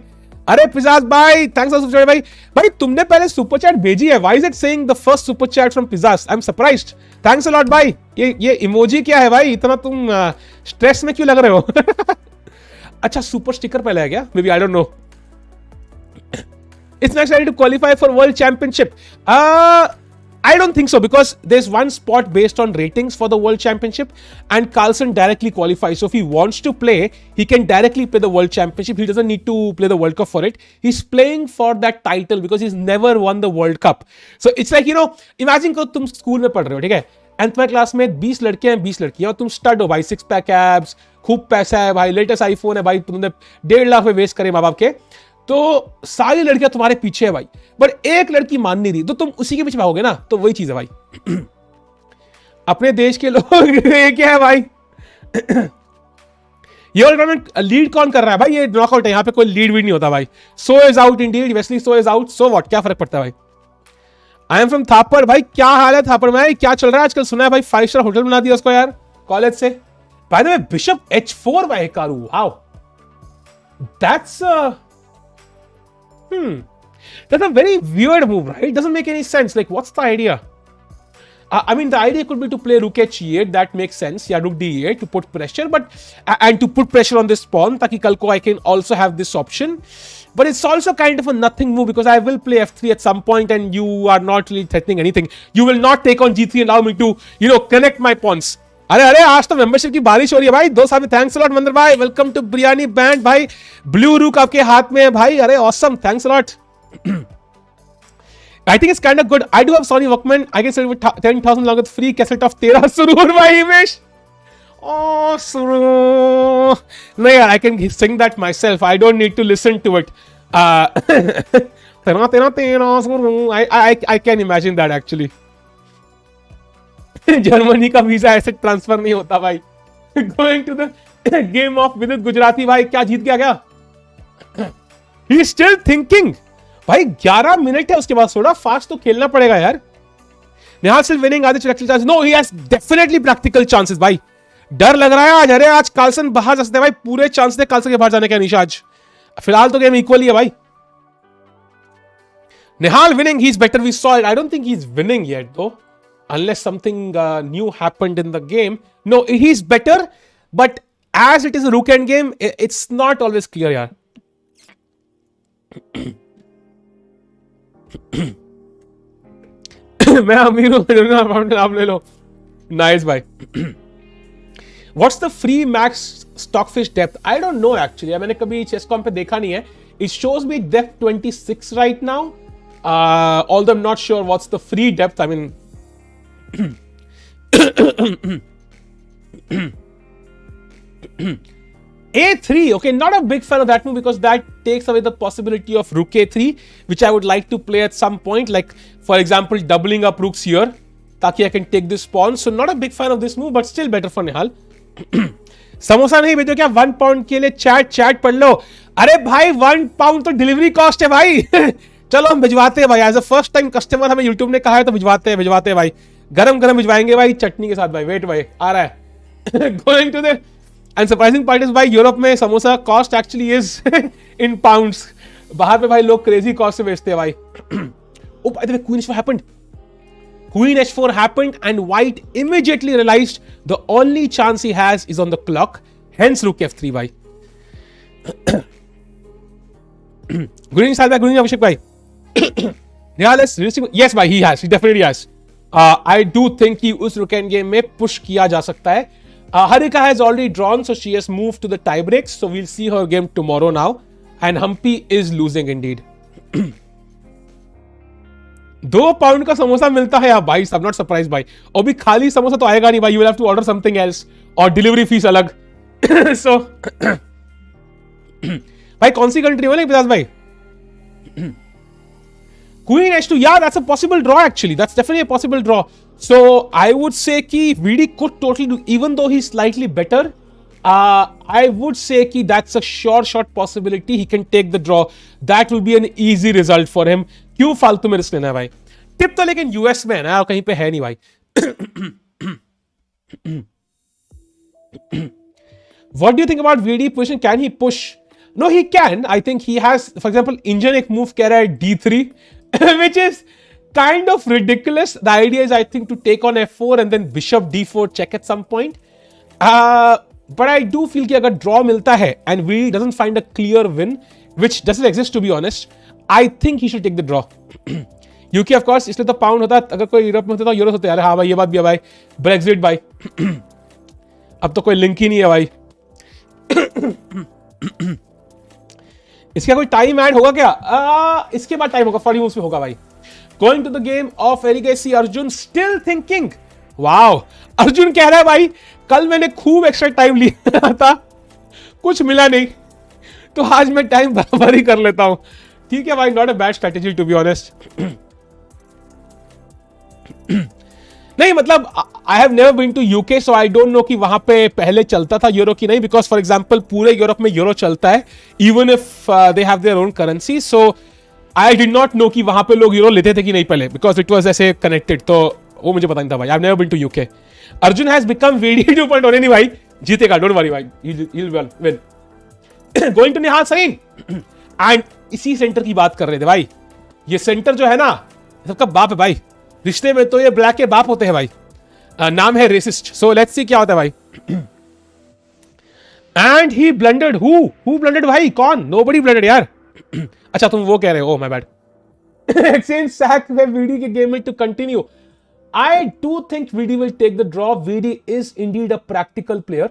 अरे पिजाज भाई, थैंक्स फॉर सुपर भाई। भाई तुमने पहले सुपर चैट भेजी है, why is it saying the first super chat from पिजाज? I'm surprised. Thanks a lot भाई। ये इमोजी क्या है भाई? इतना तुम स्ट्रेस में क्यों लग रहे हो? अच्छा, सुपर स्टिकर पहले आ गया, may be, I don't no. It's next ready to qualify for World Championship. I don't think so, because there's one spot based on ratings for the World Championship, and Carlson directly qualifies. So if he wants to play, he can directly play the World Championship. He doesn't need to play the World Cup for it. He's playing for that title because he's never won the World Cup. So it's like, imagine को तुम school में पढ़ रहे हो, ठीक है, and तुम्हारे class में 20 लड़के हैं, 20 लड़कियां, और तुम स्टड हो भाई, 6 पैक एब्स, खूब पैसा है भाई, लेटेस्ट आईफोन है भाई, तुमने 1.5 लाख में वेस्ट करे माँ बाप के, तो सारी लड़कियां तुम्हारे पीछे है भाई, बट एक लड़की मान नहीं रही, तो तुम उसी के पीछे भागोगे ना। तो वही चीज है भाई। अपने देश के लोग ये क्या है भाई? ये टूर्नामेंट लीड कौन कर रहा है भाई? ये नॉकआउट है, यहाँ पे कोई लीड वीड नहीं होता भाई। So is out Indeed, Wesley so is out, so what, क्या फर्क पड़ता है भाई? आई एम फ्रॉम थापर भाई, क्या हाल है थापर में? क्या चल रहा है आजकल? सुना है भाई 5 स्टार होटल बना दिया उसको यार कॉलेज से। By the way, bishop H4 by Hikaru, how that's a very weird move, right? It doesn't make any sense. Like, what's the idea? I mean, the idea could be to play rook h8. That makes sense. Yeah, rook d8 to put pressure, but and to put pressure on this pawn, ताकि कल को I can also have this option. But it's also kind of a nothing move because I will play f3 at some point, and you are not really threatening anything. You will not take on g3 and allow me to, connect my pawns. अरे आज तो membership की बारिश हो रही है भाई. 2 साल में थैंक्स अ लॉट मंदर भाई. वेलकम टू बिरयानी बैंड भाई. ब्लू रूक आपके हाथ में है भाई. अरे awesome, thanks a lot. I think it's kind of good. I do have Sony Walkman. I can sell it with 10,000 along with free cassette of Tera Surur by Himesh. Oh, Surur. No, yeah, I can sing that myself. I don't need to listen to it. Tera, Tera, Tera, Surur. I can imagine that actually. Germany का visa ऐसे transfer नहीं होता भाई. Going to the game of विदित गुजराती भाई. क्या जीत गया क्या? He is still thinking. भाई 11 मिनट है उसके बाद. थोड़ा फास्ट तो खेलना पड़ेगा यार. निहाल सिर्फ विनिंग आधे practical chances. No, he has definitely practical chances भाई. डर लग रहा है आज. अरे आज कार्लसन बाहर जा सकते हैं भाई. पूरे चांस थे कार्लसन के बाहर जाने का निशा आज. फिलहाल तो गेम इक्वल ही है भाई. Nihal winning, he is better. We saw it. I don't think he is winning yet though, unless something new happened in the game. No, he's better, but as it is a rook end game, it's not always clear yaar. मैं अमीर हूं, आप ले लो. Nice भाई. What's the free max stockfish depth? I don't know actually. मैंने कभी chess.com पे देखा नहीं है. It shows me depth 26 right now. Although I'm not sure what's the free depth. I mean, a3, okay, not a big fan of that move because that takes away the possibility of rook a3, which I would like to play at some point, like for example doubling up rooks here ताकि I can take this pawn. So not a big fan of this move, but still better for Nihal. Samosa नहीं भेजो क्या 1 pound के लिए? Chat पढ़ लो. अरे भाई 1 pound तो डिलीवरी कॉस्ट है भाई. चलो हम भिजवाते हैं भाई. As a first time customer हमें यूट्यूब ने कहा है तो भिजवाते हैं भाई. गरम भिजवाएंगे भाई चटनी के साथ भाई. वेट भाई आ रहा है. Going to the end surprising part is भाई यूरोप में samosa cost actually is in pounds. बाहर पे भाई लोग क्रेजी कॉस्ट से बेचते हैं भाई. Oh, by the way, Queen H4 happened. Queen H4 happened and White immediately realized the only chance he has is on the clock. Hence Rook F3 भाई. Good evening Salva, good evening Abhishek भाई. Nihal is realistic. Yes भाई, he has. He definitely has. I do think कि उस Rook End game में push किया जा सकता है. Harika has already drawn, so she has moved to the tie breaks. So we'll see her game tomorrow now. And Humpy is losing indeed. 2 pound का समोसा मिलता है यार भाई. I'm not surprised भाई. और भी खाली समोसा तो आएगा नहीं भाई. You will have to order something else और डिलीवरी फीस अलग. So भाई कौन सी कंट्री वाले पिताज भाई? Queen H2, yeah, that's a possible draw actually. That's definitely a possible draw. So I would say कि VD could totally do, even though he's slightly better. I would say कि that's a sure shot possibility. He can take the draw. That will be an easy result for him. क्यों फालतू में risk लेना है भाई? Tip तो लेकिन US में है ना, कहीं पे है नहीं भाई. What do you think about VD position? Can he push? No, he can. I think he has, for example, Indian एक move कह रहा है D3, which is kind of ridiculous. The idea is, I think, to take on F4 and then Bishop D4 check at some point. But I do feel कि अगर draw मिलता है and VD doesn't find a clear win, which doesn't exist to be honest, I think he should take the draw. UK of course, इसलिए तो pound होता. अगर कोई Europe में होता तो यूरो होते. अरे हाँ भाई, ये बात भी है भाई. ब्रेक्सिट भाई. अब तो कोई लिंक ही नहीं है भाई. इसका कोई टाइम ऐड होगा क्या? इसके बाद टाइम होगा. फॉर यूज में होगा भाई. Going to the game of Erigaisi. Arjun still thinking. Wow, Arjun कह रहा है भाई कल मैंने खूब एक्स्ट्रा टाइम लिया था, कुछ मिला नहीं, तो आज मैं टाइम बराबर ही कर लेता हूं. ठीक है भाई, not a bad strategy to be honest. नहीं मतलब I have never been to UK, so I don't know कि वहां पे पहले चलता था यूरो की नहीं. बिकॉज फॉर एग्जांपल पूरे यूरोप में यूरो चलता है even if they have their own currency. So I did not know कि वहां पे लोग यूरो लेते थे कि नहीं पहले, बिकॉज इट वाज ऐसे कनेक्टेड. तो वो मुझे पता नहीं था भाई. I have never been to UK. Arjun has become VD 2.0. नहीं भाई, जीतेगा, डोंट वरी भाई, he will win. Going to Nihal Sarin. And इसी सेंटर की बात कर रहे थे भाई. ये सेंटर जो है ना, सबका बाप है भाई. रिश्ते में तो ये ब्लैक के बाप होते हैं भाई. नाम है रेसिस्ट. सो लेट्स सी क्या होता है भाई. And he ब्लंडर्ड. हु ब्लंडर्ड भाई? कौन? नोबडी ब्लंडर्ड यार. अच्छा तुम वो कह रहे हो. Oh my bad. Exchange sac में वीडी के गेम में to continue. I do think Vidi will take the draw. Vidi is indeed a practical player.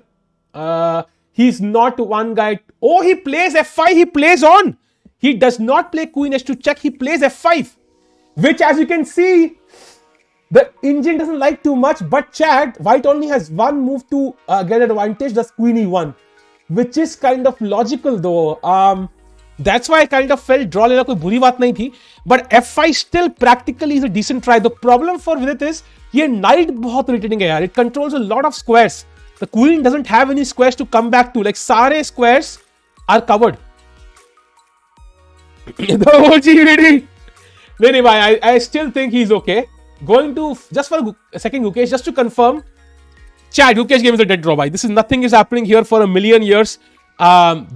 He's not one guy. Oh, he plays F5. He plays on. He does not play Queen H2 check. He plays F5. Which, as you can see, the engine doesn't like too much. But Chad, White only has one move to get advantage. That's Queen E1. Which is kind of logical though. That's why I kind of felt draw लेना कोई बुरी बात नहीं थी. But F5 still practically is a decent try. The problem for Vidit is ये knight बहुत irritating है यार. It controls a lot of squares. The queen doesn't have any squares to come back to. Like सारे squares are covered. The OG Vidit. नहीं भाई. I still think he's okay. Going to just for a second Gukesh just to confirm. Chat, Gukesh game is a dead draw. Bhai. This is nothing is happening here for a million years.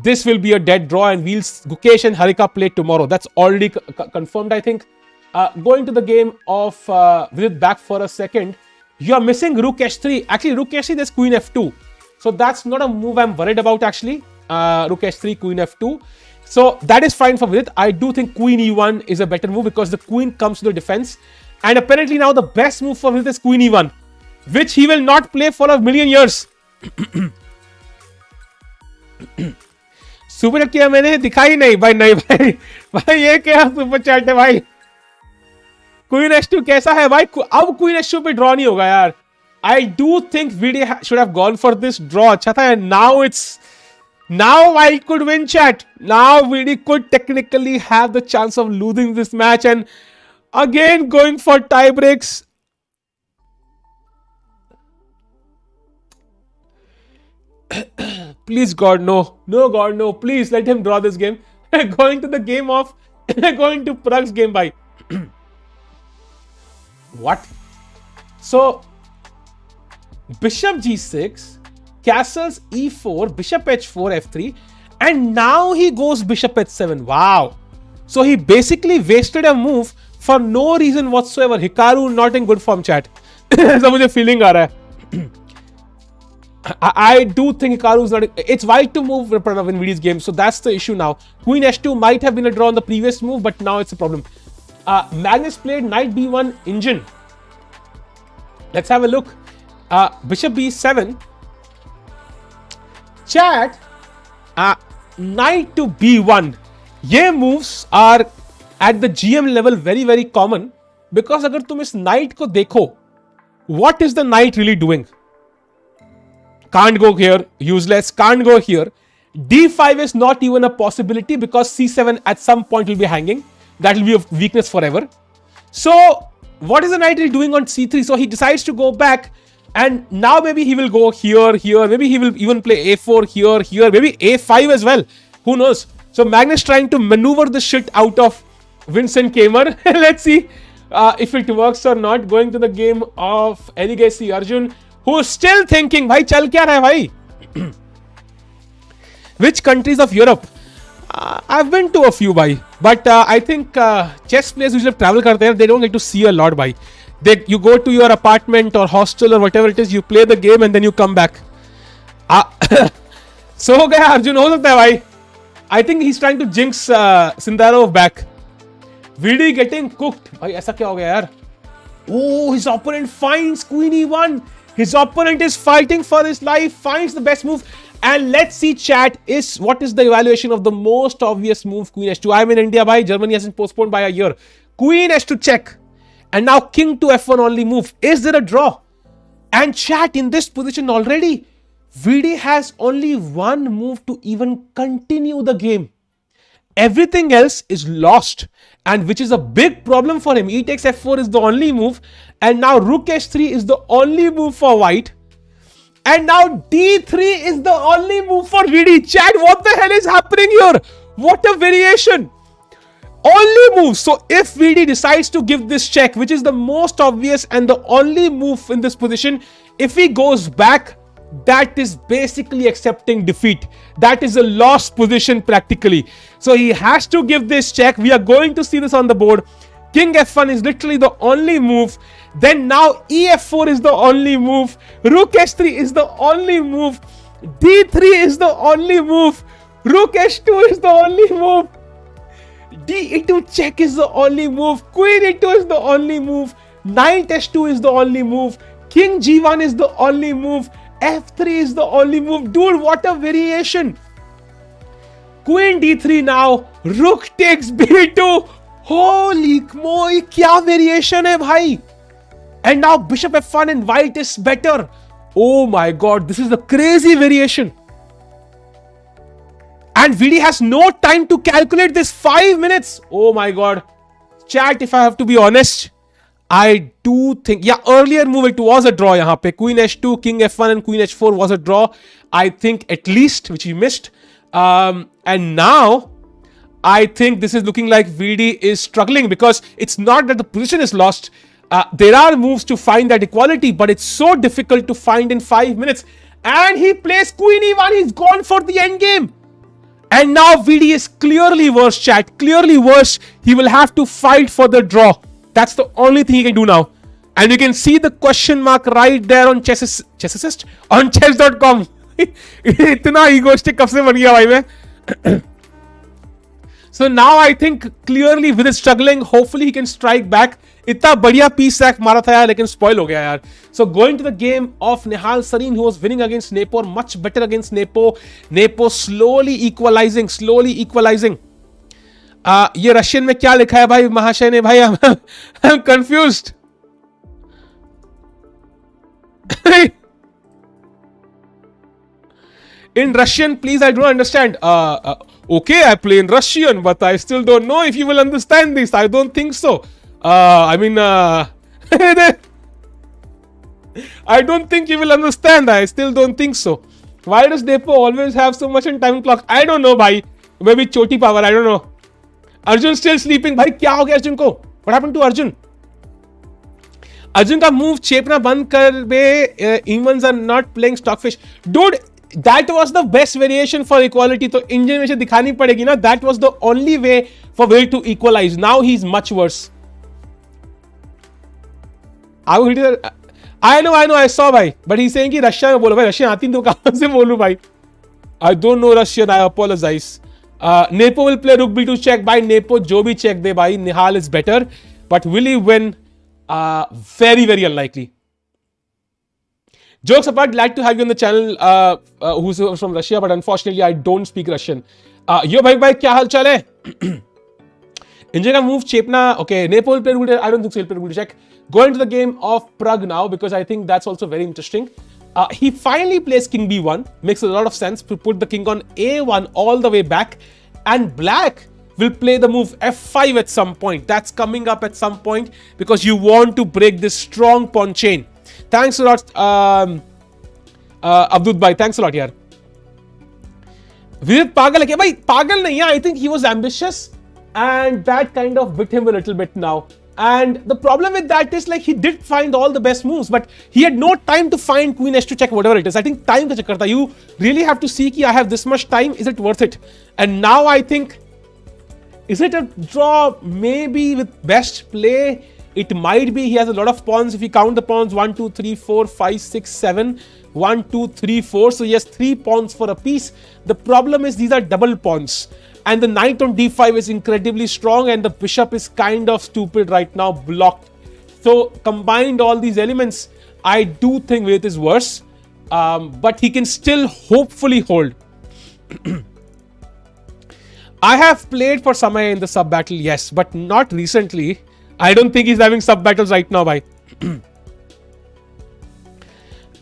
This will be a dead draw and we'll Gukesh and Harika play tomorrow. That's already confirmed, I think. Going to the game of Vidit back for a second. You are missing Rook H3. Actually, Rook H3, there's Queen F2. So that's not a move I'm worried about actually. Rook H3, Queen F2. So that is fine for Vidit. I do think Queen E1 is a better move because the Queen comes to the defense. And apparently now the best move for Vidit is Queen E1. Which he will not play for a million years. Super chat किया मैंने, दिखाई नहीं भाई. नहीं भाई. भाई ये क्या सुपर चैट है भाई. क्वीन H2 कैसा है भाई? अब क्वीन H2 पे ड्रॉ नहीं होगा यार. I do think Vidi should have gone for this draw. अच्छा था. And now White could win chat. Now Vidi could technically have the chance of losing this match and again going for tie breaks. Please God, no. No God, no. Please let him draw this game. Going to the game of going to Pragg's game by. What? So Bishop G6, castles E4, Bishop H4, F3, and now he goes Bishop H7. Wow. So he basically wasted a move for no reason whatsoever. Hikaru not in good form chat. ऐसा मुझे feeling आ रहा है. I do think Hikaru is not. It's White to move in Vidi's game, so that's the issue now. Queen H2 might have been a draw on the previous move, but now it's a problem. Magnus played Knight B1 engine. Let's have a look. Bishop B7. Chat. Knight to B1. ये moves are at the GM level very very common because अगर तुम इस knight को देखो, what is the knight really doing? Can't go here, useless, can't go here. D5 is not even a possibility because C7 at some point will be hanging. That will be a weakness forever. So, what is the knight really doing on C3? So, he decides to go back and now maybe he will go here, here. Maybe he will even play A4 here, here. Maybe A5 as well. Who knows? So, Magnus trying to maneuver the shit out of Vincent Kamer. Let's see if it works or not. Going to the game of Legacy Arjun. Who is still thinking, भाई चल क्या रहा है भाई? Which countries of Europe? I've been to a few, भाई. But I think chess players usually travel करते हैं. They don't get to see a lot, भाई. You go to your apartment or hostel or whatever it is. You play the game and then you come back. So हो गया अर्जुन, हो सकता है भाई. I think he's trying to jinx Sindarov back. Vidi getting cooked. भाई ऐसा क्या हो गया यार? Oh, his opponent finds Queen E1. His opponent is fighting for his life, finds the best move. And let's see chat, what is the evaluation of the most obvious move, Queen H2. I'm in India, bhai. Germany hasn't postponed by a year. Queen H2 check. And now King to F1 only move. Is there a draw? And chat, in this position already, Vidi has only one move to even continue the game. Everything else is lost, and which is a big problem for him. E takes F4 is the only move, and now Rook H3 is the only move for White, and now D3 is the only move for Vidi. Chat, what the hell is happening here? What a variation! Only move. So if Vidi decides to give this check, which is the most obvious and the only move in this position, if he goes back, that is basically accepting defeat. That is a lost position practically. So he has to give this check. We are going to see this on the board. King f1 is literally the only move. Then now ef4 is the only move. Rook h3 is the only move. d3 is the only move. Rook h2 is the only move. D e2 check is the only move. Queen e2 is the only move. Knight h2 is the only move. King g1 is the only move. f3 is the only move. Dude, what a variation. Queen d3 now. Rook takes b2. Holy moly, kya variation hai bhai. And now bishop f1 and white is better. Oh my god, this is a crazy variation. And Vidit has no time to calculate this. 5 minutes. Oh my god. Chat, if I have to be honest, I do think, yeah, earlier move it was a draw yahan pe. Queen h2, king f1 and queen h4 was a draw. I think at least, which he missed. And now, I think this is looking like Vidit is struggling because it's not that the position is lost. There are moves to find that equality, but it's so difficult to find in 5 minutes. And he plays queen e1. He's gone for the end game. And now Vidit is clearly worse, chat. Clearly worse. He will have to fight for the draw. That's the only thing he can do now. And you can see the question mark right there on chess assist on chess.com. Itna egoistic kab se ban gaya bhai main. So now I think clearly with his struggling, hopefully he can strike back. इतना बढ़िया piece rack मारा था यार, लेकिन spoil हो गया यार. So going to the game of Nihal Sareen, who was winning against Nepo, much better against Nepo. Nepo slowly equalizing. ये रशियन में क्या लिखा है भाई महाशय ने भाई? I'm confused. In Russian, please, I don't understand. Okay, I play in Russian, but I still don't know if you will understand this. I don't think so. I mean, I don't think you will understand. I still don't think so. Why does Nepo always have so much in time clock? I don't know, bhai. Maybe choti power. I don't know. Arjun still sleeping. Bhai, kya ho gaya Arjun ko? What happened to Arjun? Arjun ka move chepna band kar be. Humans are not playing stockfish. Dude, that was the best variation for equality. So Indian में से दिखानी पड़ेगी ना. That was the only way for Will to equalize. Now he's much worse. I know, I saw bhai. But he's saying कि Russia में बोलो भाई. Russian आती तो कहाँ से बोलूँ भाई? I don't know Russian. I apologize. Nepo will play rook b2 check. By Nepo जो भी check दे भाई. Nihal is better. But will he win? Very, very unlikely. Jokes apart, glad to have you on the channel who's from Russia, but unfortunately I don't speak Russian. Yo bhai, kya hal chal hai? India ka move chepna. Okay, Nepo will play rook. I don't think so he'll play rook check. Going to the game of Pragg now, because I think that's also very interesting. He finally plays king b1. Makes a lot of sense to put the king on a1 all the way back. And black will play the move f5 at some point. That's coming up at some point because you want to break this strong pawn chain. Thanks a lot, Abdul bhai. Thanks a lot, yaar. Vidit pagal hai kya? Bhai, pagal nahi hai. I think he was ambitious and that kind of bit him a little bit now. And the problem with that is like he did find all the best moves, but he had no time to find queen h2 check, whatever it is. I think time ka chakkar tha. You really have to see ki I have this much time. Is it worth it? And now I think, is it a draw? Maybe with best play. It might be. He has a lot of pawns. If you count the pawns, 1, 2, 3, 4, 5, 6, 7. 1, 2, 3, 4. So he has 3 pawns for a piece. The problem is these are double pawns. And the knight on d5 is incredibly strong. And the bishop is kind of stupid right now, blocked. So combined all these elements, I do think Vidit is worse. But he can still hopefully hold. I have played for Samay in the sub battle, yes. But not recently. I don't think he's having sub battles right now, bhai.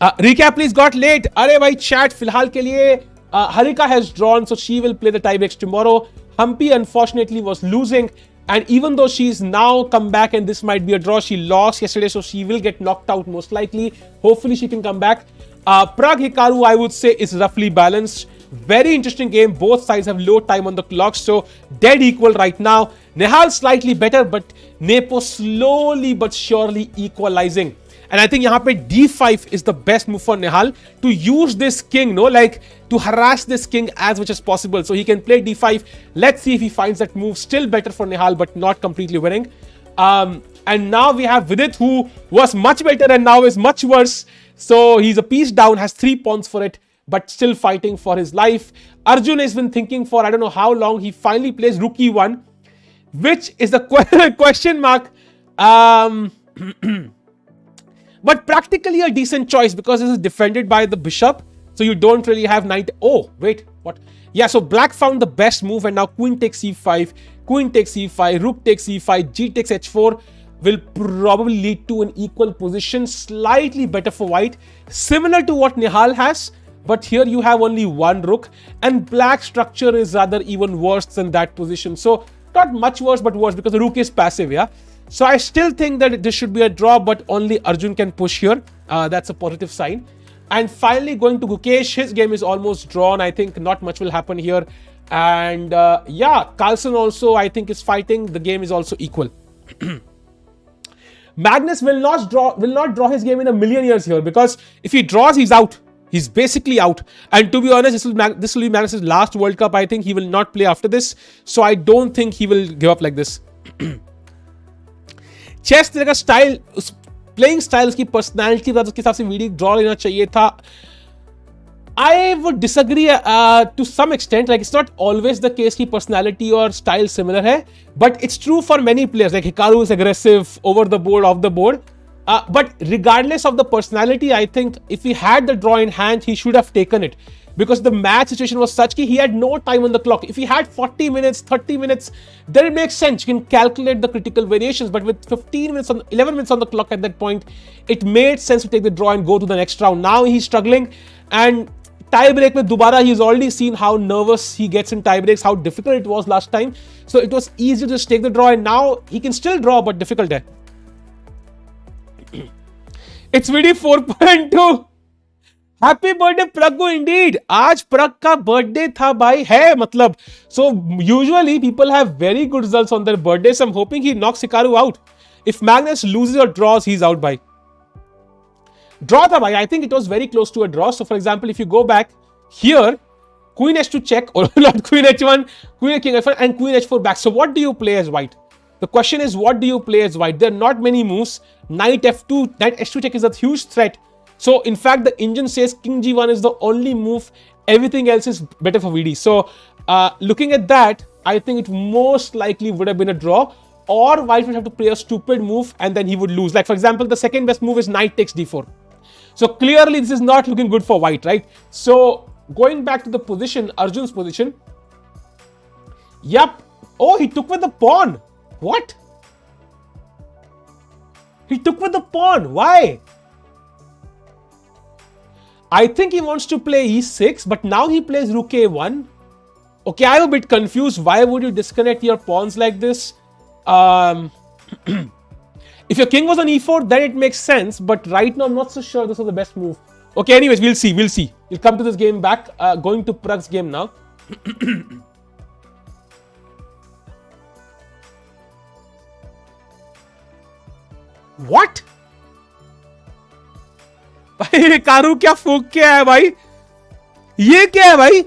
Recap please, got late. Arey bhai, chat filhal ke liye Harika has drawn, so she will play the tiebreaks tomorrow. Humpy unfortunately was losing, and even though she's now come back and this might be a draw, she lost yesterday, so she will get knocked out most likely. Hopefully she can come back. Pragg Hikaru, I would say, is roughly balanced. Very interesting game. Both sides have low time on the clock, so dead equal right now. Nihal slightly better, but Nepo slowly but surely equalizing. And I think yahan pe d5 is the best move for Nihal to use this king, like to harass this king as much as possible. So he can play d5. Let's see if he finds that move. Still better for Nihal, but not completely winning. And now we have Vidit, who was much better and now is much worse. So he's a piece down, has 3 pawns for it, but still fighting for his life. Arjun has been thinking for I don't know how long. He finally plays rook e1, which is the question mark. But practically a decent choice because this is defended by the bishop. So you don't really have knight. Oh, wait, what? Yeah, so black found the best move and now queen takes e5, queen takes e5, rook takes e5, g takes h4 will probably lead to an equal position, slightly better for white, similar to what Nihal has. But here you have only one rook and black structure is rather even worse than that position. So not much worse, but worse because the rook is passive, yeah. So I still think that this should be a draw, but only Arjun can push here. That's a positive sign. And finally going to Gukesh, his game is almost drawn. I think not much will happen here. And yeah, Carlsen also I think is fighting. The game is also equal. Magnus will not draw his game in a million years here because if he draws, he's out. He's basically out. And to be honest, this will be Magnus's last World Cup. I think he will not play after this. So I don't think he will give up like this. Chess तेरे का style, playing style, उसकी personality उसके हिसाब से video draw लेना चाहिए था. I would disagree to some extent. Like it's not always the case कि personality or style similar है, but it's true for many players. Like Hikaru is aggressive over the board, off the board. But regardless of the personality, I think if he had the draw in hand, he should have taken it. Because the match situation was such that he had no time on the clock. If he had 40 minutes, 30 minutes, then it makes sense. You can calculate the critical variations. But with 11 minutes on the clock at that point, it made sense to take the draw and go to the next round. Now he's struggling. And tie break with Dubara, he's already seen how nervous he gets in tie breaks, how difficult it was last time. So it was easy to just take the draw. And now he can still draw, but difficult है. It's Vidit 4.2. Happy birthday प्रग को Indeed. आज प्रग का birthday था भाई, है मतलब. So usually people have very good results on their birthday. So I am hoping he knocks Hikaru out. If Magnus loses और draws, he is out भाई. Draw था भाई. I think it was very close to a draw. So for example if you go back here, queen h2 check or not, queen h1, queen king f1 and queen h4 back. So what do you play as white? The question is, what do you play as white? There are not many moves. Knight f2, knight h2 check is a huge threat. So in fact, the engine says king g1 is the only move. Everything else is better for VD. So looking at that, I think it most likely would have been a draw, or white would have to play a stupid move and then he would lose. Like for example, the second best move is knight takes d4. So clearly this is not looking good for white, right? So going back to the position, Arjun's position. Yup. Oh, he took with the pawn. What? He took with the pawn. Why? I think he wants to play e6, but now he plays rook a1. Okay, I'm a bit confused. Why would you disconnect your pawns like this? If your king was on e4, then it makes sense. But right now, I'm not so sure this was the best move. Okay, anyways, we'll see. We'll see. We'll come to this game back. Going to Pragg's game now. What? भाई Hikaru क्या फूक के है भाई? ये क्या है भाई?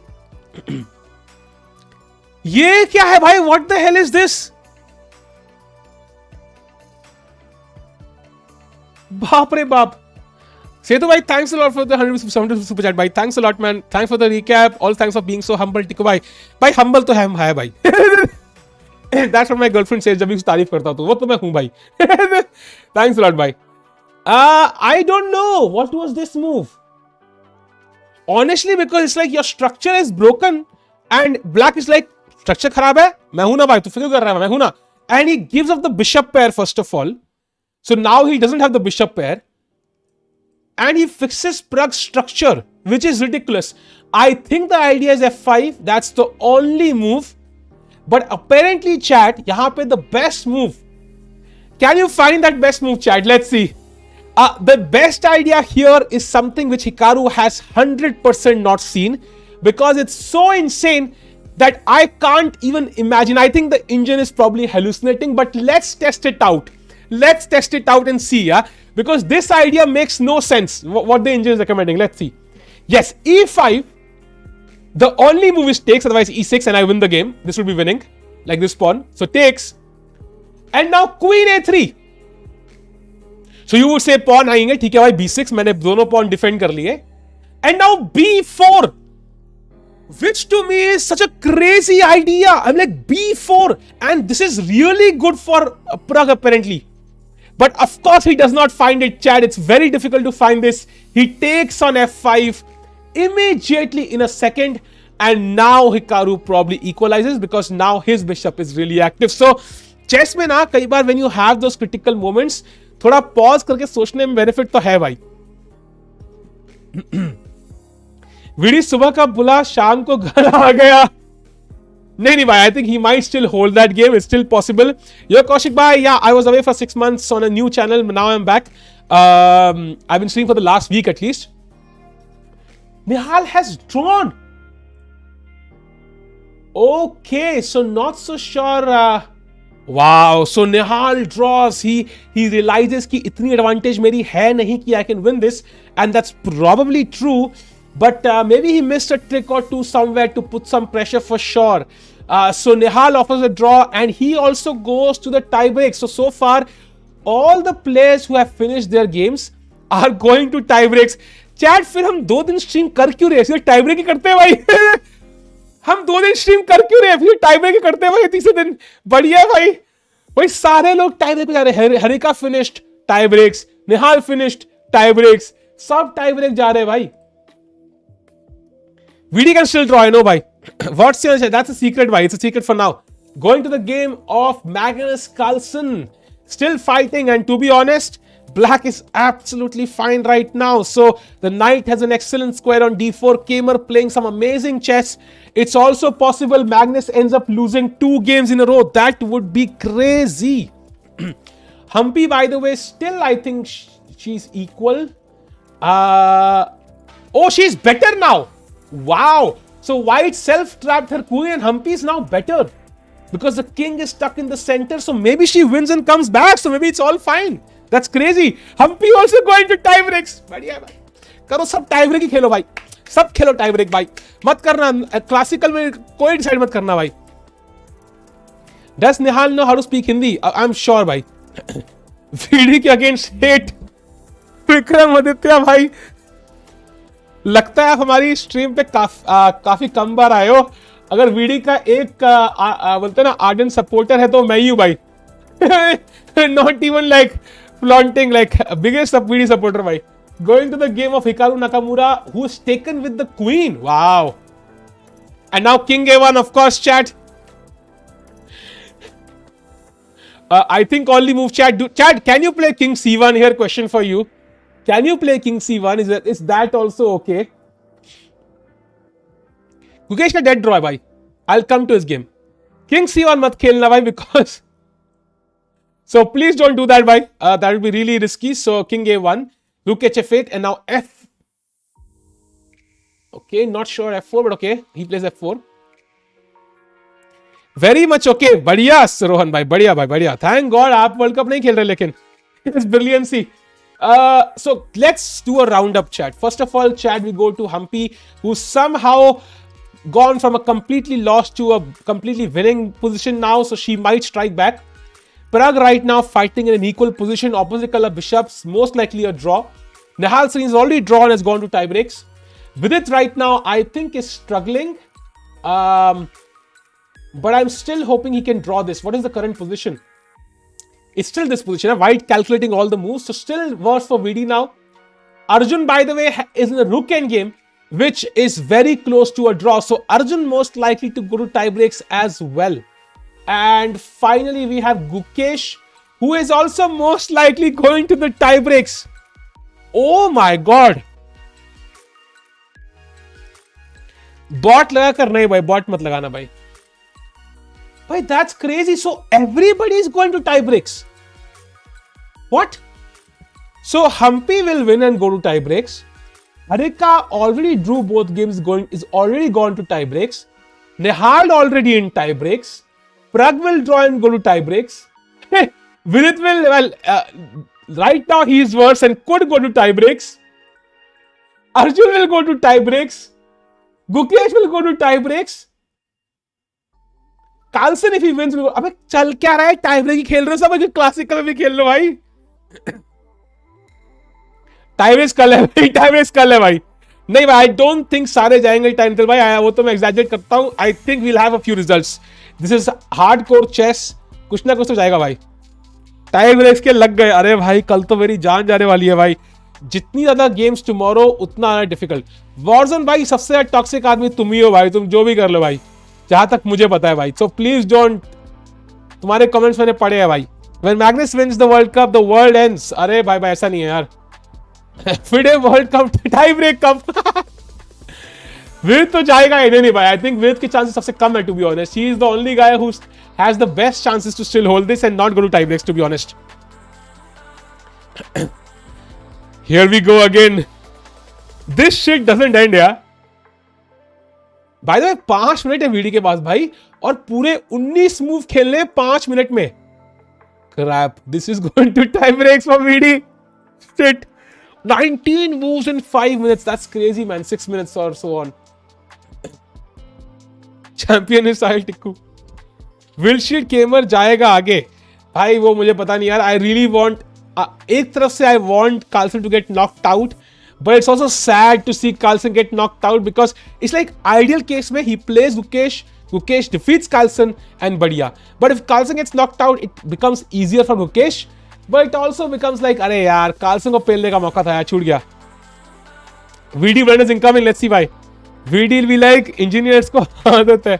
ये क्या है भाई? What the hell is this? बाप रे बाप. Say to bhai, thanks a lot for the 170 super chat bhai. Thanks a lot man. Thanks for the recap. All thanks for being so humble. टिको भाई. भाई humble तो हम है भाई. That's what my girlfriend says जब भी उसकी तारीफ करता हूँ तो वो तो मैं हूँ भाई. Thanks a lot bhai. I don't know. What was this move? Honestly, because it's like your structure is broken and black is like, structure खराब है? मैं हूँ ना भाई, तू फिक्र कर रहा है, मैं हूँ ना. And he gives up the bishop pair first of all. So now he doesn't have the bishop pair. And he fixes Pragg's structure, which is ridiculous. I think the idea is f5. That's the only move. But apparently, chat, यहाँ पे the best move. Can you find that best move, chat? Let's see. The best idea here is something which Hikaru has 100% not seen, because it's so insane that I can't even imagine. I think the engine is probably hallucinating, but let's test it out. Let's test it out and see, yeah? Because this idea makes no sense, what the engine is recommending. Let's see. Yes, e5. The only move is takes, otherwise e6 and I win the game. This will be winning, like this pawn. So takes. And now queen a3. So you would say pawn आएंगे, ठीक है भाई, b6, मैंने दोनों pawn defend कर लिए. And now b4, which to me is such a crazy idea. I'm like, b4, and this is really good for Pragg apparently. But of course he does not find it, Chad. It's very difficult to find this. He takes on f5 immediately in a second, and now Hikaru probably equalizes because now his bishop is really active. So chess में ना कई बार when you have those critical moments, थोड़ा pause करके सोचने में benefit तो है भाई. विडी सुबह का बुला शाम को घर आ गया. नहीं भाई, I think he might still hold that game. It's still possible. Yo, Kaushik bhai, yeah, I was away for 6 months on a new channel. Now I'm back. I've been streaming for the last week at least. Nihal has drawn. Okay, so not so sure. Wow, so Nihal draws. He realizes कि इतनी advantage मेरी है नहीं कि I can win this, and that's probably true. But maybe he missed a trick or two somewhere to put some pressure for sure. So Nihal offers a draw, and he also goes to the tie break. So far, all the players who have finished their games are going to tie breaks. Chat, फिर हम 2 दिन stream कर क्यों रहे हैं? Tie break ही करते हैं भाई. हम 2 दिन स्ट्रीम कर क्यों रहे हैं? फिर टाई ब्रेक ही करते हैं भाई तीसरे दिन. बढ़िया है भाई. भाई सारे लोग टाई ब्रेक पे जा रहे हैं. हरिका फिनिश्ड टाई ब्रेक्स, निहाल फिनिश्ड टाई ब्रेक्स, सब टाई ब्रेक जा रहे हैं भाई. VD can still draw, I know, bhai. What's your answer? That's a secret, bhai. It's a secret for now. Going to the game of Magnus Carlsen. Still fighting, and to be honest, black is absolutely fine right now. So the knight has an excellent square on d4. Kamer playing some amazing chess. It's also possible Magnus ends up losing 2 games in a row. That would be crazy. Humpy, by the way, still I think she's equal. Oh, she's better now. Wow. So white self-trapped her queen, and Humpy is now better because the king is stuck in the center. So maybe she wins and comes back. So maybe it's all fine. That's crazy. Humpy also going to tie breaks. बढ़िया भाई. करो सब tie break ही खेलो भाई. सब खेलो tie break भाई. मत करना classical में कोई डिसाइड मत करना भाई. Does Nihal know how to speak Hindi? I'm sure भाई. VD के against hate. विक्रम आदित्य भाई. लगता है आप हमारी स्ट्रीम पे काफी कम बार आए हो. अगर वीडी का एक बोलते ना आर्जन सपोर्टर है तो मैं ही हूं भाई. Not even like flaunting, like biggest VD supporter भाई. Going to the game of Hikaru Nakamura, who is taken with the queen. Wow. And now king a1, of course. Chat, I think only move. Chat, can you play king c1 here? Question for you. Can you play king c1? Is that also okay? Gukesh का dead draw है भाई. I'll come to his game. King c1 मत खेलना भाई, because so please don't do that भाई. That will be really risky. So king a1, rook hf8, and now f. Okay, not sure f4, but okay, he plays f4. Very much okay. बढ़िया रोहन भाई, बढ़िया भाई, बढ़िया. Thank God आप world cup नहीं खेल रहे, लेकिन it's brilliancy. So let's do a roundup, chat. First of all, chat, we go to Humpy, who's somehow gone from a completely lost to a completely winning position now, so she might strike back. Pragg right now fighting in an equal position, opposite color bishops, most likely a draw. Nihal Singh is already drawn, has gone to tie breaks. Vidit right now, I think, is struggling. But I'm still hoping he can draw this. What is the current position? It's still this position. White calculating all the moves. So still worse for VD now. Arjun, by the way, is in a rook endgame, which is very close to a draw. So Arjun most likely to go to tie breaks as well. And finally, we have Gukesh, who is also most likely going to the tie breaks. Oh my God. Bot लगा कर नहीं भाई. Bot मत लगाना भाई. But that's crazy. So everybody is going to tie breaks. What? So Humpy will win and go to tie breaks. Harika already drew both games, is already gone to tie breaks. Nihal already in tie breaks. Pragg will draw and go to tie breaks. Vidit will, well, right now he is worse and could go to tie breaks. Arjun will go to tie breaks. Gukesh will go to tie breaks. Carlsen if he wins, अबे चल क्या रहा है, tie break ही खेल रहे हो सब, classical भी खेल लो भाई। टाई ब्रेक कल है भाई, टाई ब्रेक कल है भाई। नहीं भाई, आई डोंट थिंक सारे जाएंगे टाइम टेल भाई, वो तो मैं एग्जैजरेट करता हूं। I think we'll have a few results. This is hardcore chess, कुछ ना कुछ तो जाएगा भाई। टाई ब्रेक्स के लग गए, अरे भाई कल तो मेरी जान जाने वाली है भाई। जितनी ज्यादा गेम्स टुमारो उतना ज्यादा डिफिकल्ट। वॉरजोन भाई सबसे ज्यादा टॉक्सिक आदमी तुम ही हो भाई, तुम जो भी कर लो भाई, जहां तक मुझे पता है भाई। सो प्लीज डोंट, तुम्हारे कमेंट्स मैंने पढ़े हैं भाई। When Magnus wins the World Cup, the world ends। अरे भाई भाई ऐसा नहीं है यार। FIDE world cup tie break cup. Vidit तो जाएगा ही नहीं भाई। आई थिंक विदित के चांसेस सबसे कम है to be honest. He is the only guy who has the best chances to still hold this and not go to tie breaks to be honest. Here we go again, this shit doesn't end यार। भाई तो 5 minute है VD के पास भाई, और पूरे 19 move खेलने 5 minute में। Crap, this is going to time breaks for VD. Shit, 19 moves in 5 minutes. That's crazy, man. 6 minutes or so on. Champion is Sahil Tikku. Wilshield Gamer जाएगा आगे भाई, वो मुझे पता नहीं यार। I really want, एक तरफ से I want Carlsen to get knocked out, but it's also sad to see Carlsen get knocked out because it's like ideal case में he plays Gukesh defeats Carlsen and बढ़िया. But if Carlsen gets knocked out, it becomes easier for Gukesh. But it also becomes like, अरे यार Carlsen को पेलने का मौका था यार, छूट गया। VD brand is incoming, let's see भाई। VD will be like engineers को आदत है,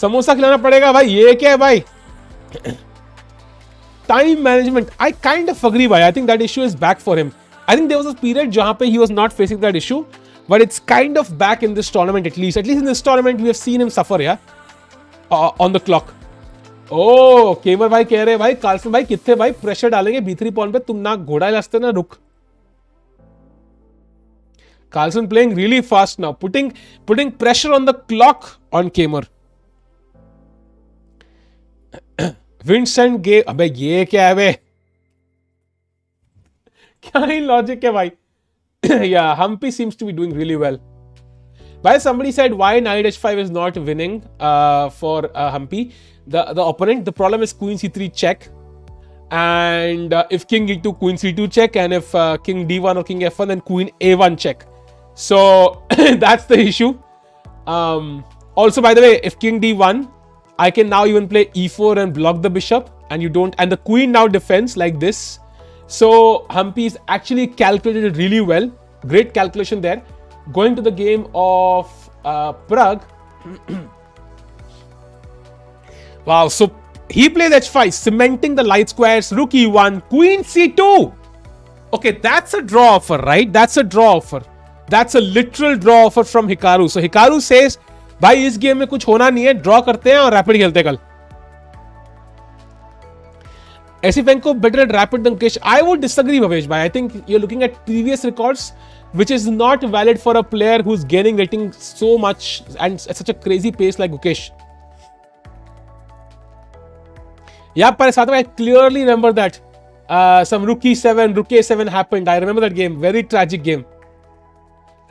समोसा खिलाना पड़ेगा भाई। ये क्या है भाई, time management. I kind of agree भाई, I think that issue is back for him. I think there was a period जहां पे he was not facing that issue, but it's kind of back in this tournament. At least in this tournament we have seen him suffer यार on the clock. Oh Keymer भाई कह रहे भाई Carlsen भाई कितने भाई प्रेशर डालेंगे B3 पॉन पे, तुम ना घोड़ा हिलाते ना रुक। Carlsen playing really fast now, putting pressure on the clock on Keymer. Vincent गे, अबे ये क्या है बे, क्या ही लॉजिक है भाई। या Hampi seems to be doing really well. But somebody said why knight h5 is not winning for Humpy. The opponent, the problem is queen c3 check, and if king e2, queen c2 check, and if king d1 or king f1, then queen a1 check. So that's the issue. Also, by the way, if king d1, I can now even play e4 and block the bishop, and you don't, and the queen now defends like this. So Humpy is actually calculated it really well. Great calculation there. Going to the game of Pragg. Wow, so he plays h5, cementing the light squares, rook e1, queen c2. Okay, that's a draw offer, right? That's a draw offer. That's a literal draw offer from Hikaru. So Hikaru says, भाई इस game में कुछ होना नहीं है, draw करते हैं और रैपिड खेलते हैं कल। ऐसी बैंक को better at rapid than Gukesh. I would disagree, Bhavesh bhai. I think you're looking at previous records, which is not valid for a player who's gaining rating so much and at such a crazy pace like Gukesh. Yeah, but I clearly remember that some rook e7, rook a7 happened. I remember that game. Very tragic game.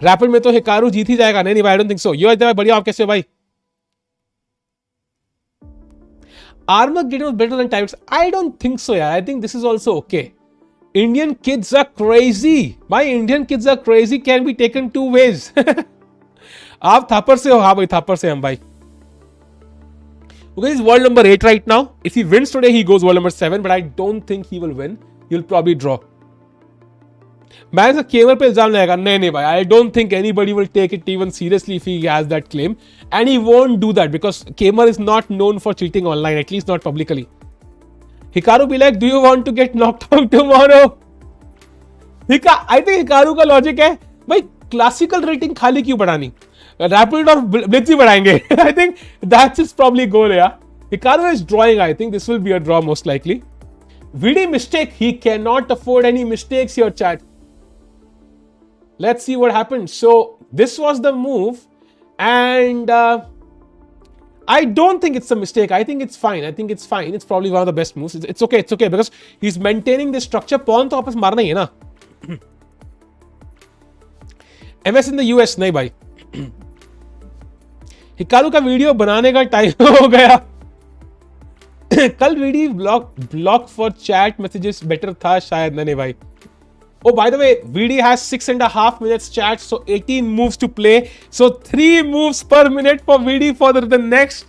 Rapid में तो Hikaru जीत ही जाएगा। नहीं भाई, I don't think so. यो बढ़िया, आप कैसे हो भाई? Armageddon was better than Times. I don't think so, yeah. I think this is also okay. Indian kids are crazy. My Indian kids are crazy can be taken 2 ways. आप थापर से हो? हाँ भाई, थापर से हम भाई। Because he's world number 8 right now. If he wins today, he goes world number 7. But I don't think he will win. He'll probably draw. मैं ऐसा केमर पे इल्जाम लगाएगा, नहीं भाई, I don't think anybody will take it even seriously if he has that claim, and he won't do that because Kemer is not known for cheating online, at least not publicly. Hikaru be like, do you want to get knocked out tomorrow? I think Hikaru का logic है भाई, classical rating खाली क्यों बढ़ानी, rapid और blitz ही बढ़ाएंगे। I think that's his probably goal, yeah. Hikaru is drawing. I think this will be a draw most likely. Vidi mistake, he cannot afford any mistakes here, chat. Let's see what happens. So this was the move, and I don't think it's a mistake. I think it's fine. It's probably one of the best moves. It's okay because he's maintaining this structure. Pawn तो वापस मारना ही है ना। MS in the US नहीं भाई। Hikaru का video बनाने का टाइम हो गया। कल VD block for chat messages better था शायद। नहीं भाई। Oh, by the way, VD has 6.5 minutes chat, so 18 moves to play. So 3 moves per minute for VD for the next,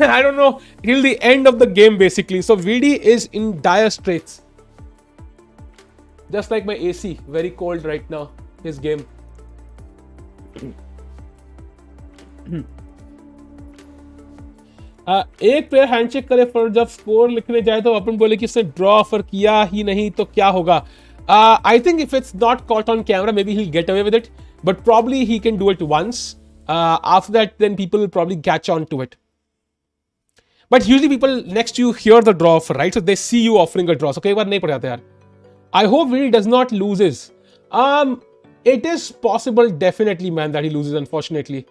I don't know, till the end of the game basically. So VD is in dire straits. Just like my AC, very cold right now, his game. एक player handshake करे for जब score लिखने जाए तो अपन बोले कि उसने draw offer किया ही नहीं तो क्या होगा? I think if it's not caught on camera, maybe he'll get away with it. But probably he can do it once. After that, then people will probably catch on to it. But usually people next to you hear the draw offer, right? So they see you offering a draw. So कई बार नहीं पड़ जाता यार. I hope he does not loses. It is possible definitely, man, that he loses, unfortunately.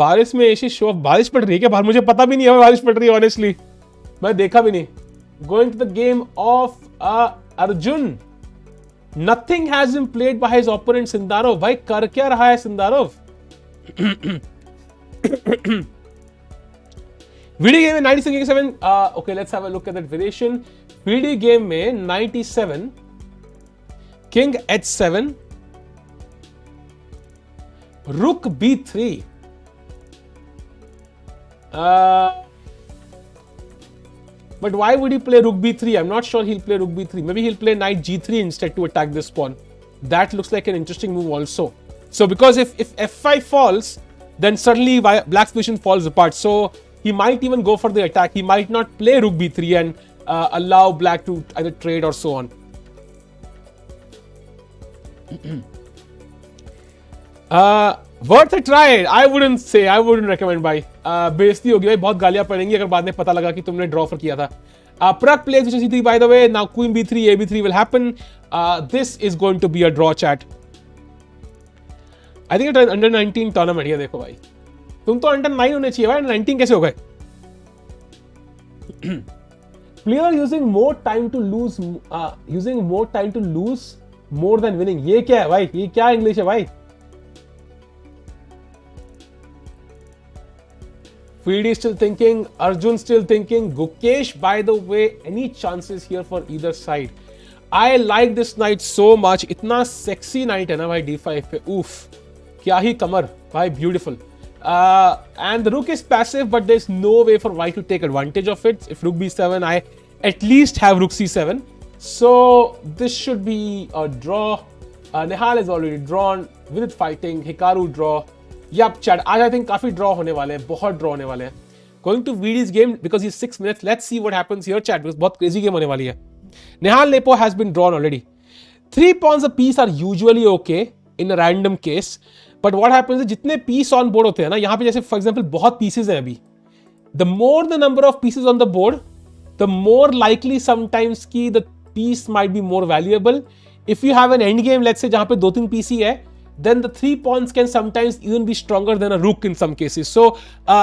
बारिश में ऐसी show बारिश पड़ रही है क्या बाहर? मुझे पता भी नहीं है बारिश पड़ रही है, honestly. मैं देखा भी नहीं. Going to the game of Arjun. Nothing has been played by his opponent Sindarov. भाई कर क्या रहा है Sindarov? वीडियो गेम में 97 okay, let's have a look at that variation. Video game में 97 King H7 Rook B3 But why would he play Rook B3? I'm not sure he'll play Rook B3. Maybe he'll play Knight G3 instead to attack this pawn. That looks like an interesting move also. So because if F5 falls, then suddenly Black's position falls apart. So he might even go for the attack. He might not play Rook B3 and allow Black to either trade or so on. Worth a try. I wouldn't recommend भाई. बेइज्जती होगी भाई, बहुत गालियां पड़ेंगी अगर बाद में पता लगा कि तुमने ड्रॉ ऑफर किया था. Pragg plays bishop c3 by the way. Now queen b3, ab3 will happen. This is going to be a draw chat. I think it's under 19 tournament. ये देखो भाई, तुम तो अंडर 9 होने चाहिए भाई, 19 कैसे हो गए? Player using more time to lose more than winning. ये क्या है भाई? ये क्या इंग्लिश है भाई? Fide still thinking, Arjun still thinking. Gukesh, by the way, any chances here for either side? I like this knight so much. इतना sexy knight है ना भाई d5 पे. Oof, क्या ही कमर भाई, beautiful. And the rook is passive, but there's no way for white to take advantage of it. If rook b7, I at least have rook c7. So this should be a draw. Nihal is already drawn. Vidit fighting. Hikaru draw. Yup, chat. आज I think काफी draw होने वाले हैं, बहुत draw होने वाले हैं. Going to VD's game because he's 6 minutes. Let's see what happens here, chat. Because बहुत crazy game होने वाली है. Nihal Nepo has been drawn already. 3 pawns a piece are usually okay in a random case. But what happens is जितने piece on board होते हैं ना, यहाँ पे जैसे for example बहुत pieces हैं अभी. The more the number of pieces on the board, the more likely sometimes कि the piece might be more valuable. If you have an end game, let's say जहाँ पे 2-3 piece ही है, then the 3 pawns can sometimes even be stronger than a rook in some cases. So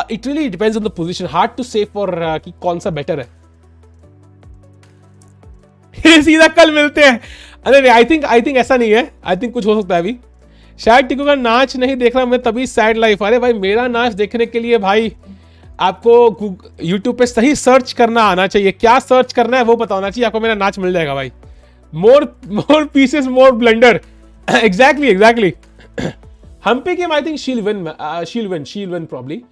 it really depends on the position. Hard to say for कि कौन सा better है. सीधा कल मिलते हैं. अरे I think ऐसा नहीं है. I think कुछ हो सकता है अभी. शायद टिकू का नाच नहीं देख रहा मैं तभी सैड लाइफ. अरे भाई, मेरा नाच देखने के लिए भाई आपको YouTube पे सही सर्च करना आना चाहिए. क्या सर्च करना है वो पता होना चाहिए आपको. मेरा नाच मिल जाएगा भाई. More pieces, more blunder. Exactly. Humpy game, I think she'll win probably.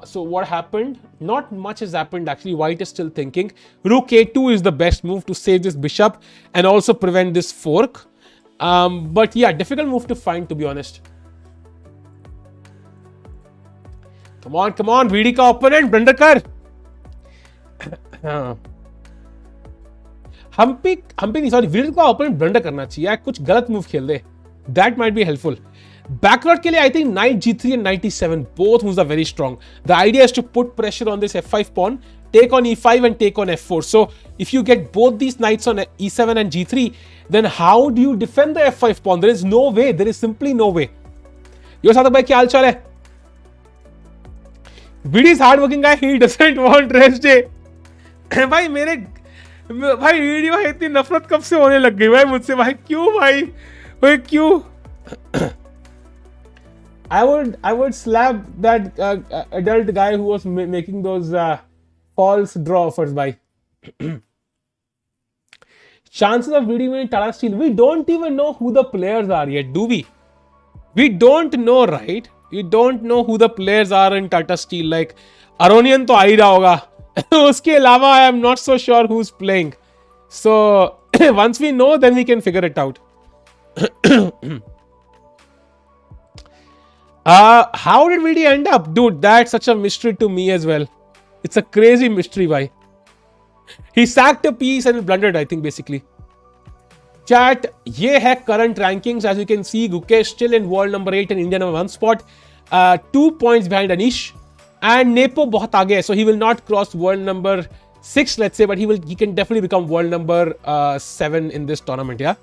So what happened? Not much has happened actually. White is still thinking. Rook a2 is the best move to save this bishop and also prevent this fork. But yeah, difficult move to find, to be honest. Come on, VD का opponent blunder कर. हम्पी नहीं, sorry, विदित का opponent blunder करना चाहिए. कुछ गलत move खेल दे. That might be helpful. Backward के लिए I think knight g3 and knight e7, both moves are very strong. The idea is to put pressure on this f5 pawn, take on e5 and take on f4. So if you get both these knights on e7 and g3, then how do you defend the f5 pawn? There is no way. There is simply no way. Yo साथक भाई, क्या हाल चाल है? VD is hardworking guy. He doesn't want rest day. भाई video भाई इतनी नफरत कब से होने लग गई भाई मुझसे भाई? क्यों भाई क्यों? I would slap that adult guy who was making those false draw offers by. Chances of Vidit winning Tata Steel. We don't even know who the players are yet, do we? We don't know, right? We don't know who the players are in Tata Steel. Like, Aronian to aa hi raha hoga. Uske alawa, I am not so sure who's playing. So, once we know, then we can figure it out. How did Vidit end up? Dude, that's such a mystery to me as well. It's a crazy mystery, bhai. He sacked a piece and blundered, I think, basically. Chat, ये है current rankings. As you can see, Gukesh still in world number 8 and India number 1 spot. 2 points behind Anish. And Nepo बहुत आगे है. So he will not cross world number 6, let's say, but he can definitely become world number 7 in this tournament, yeah.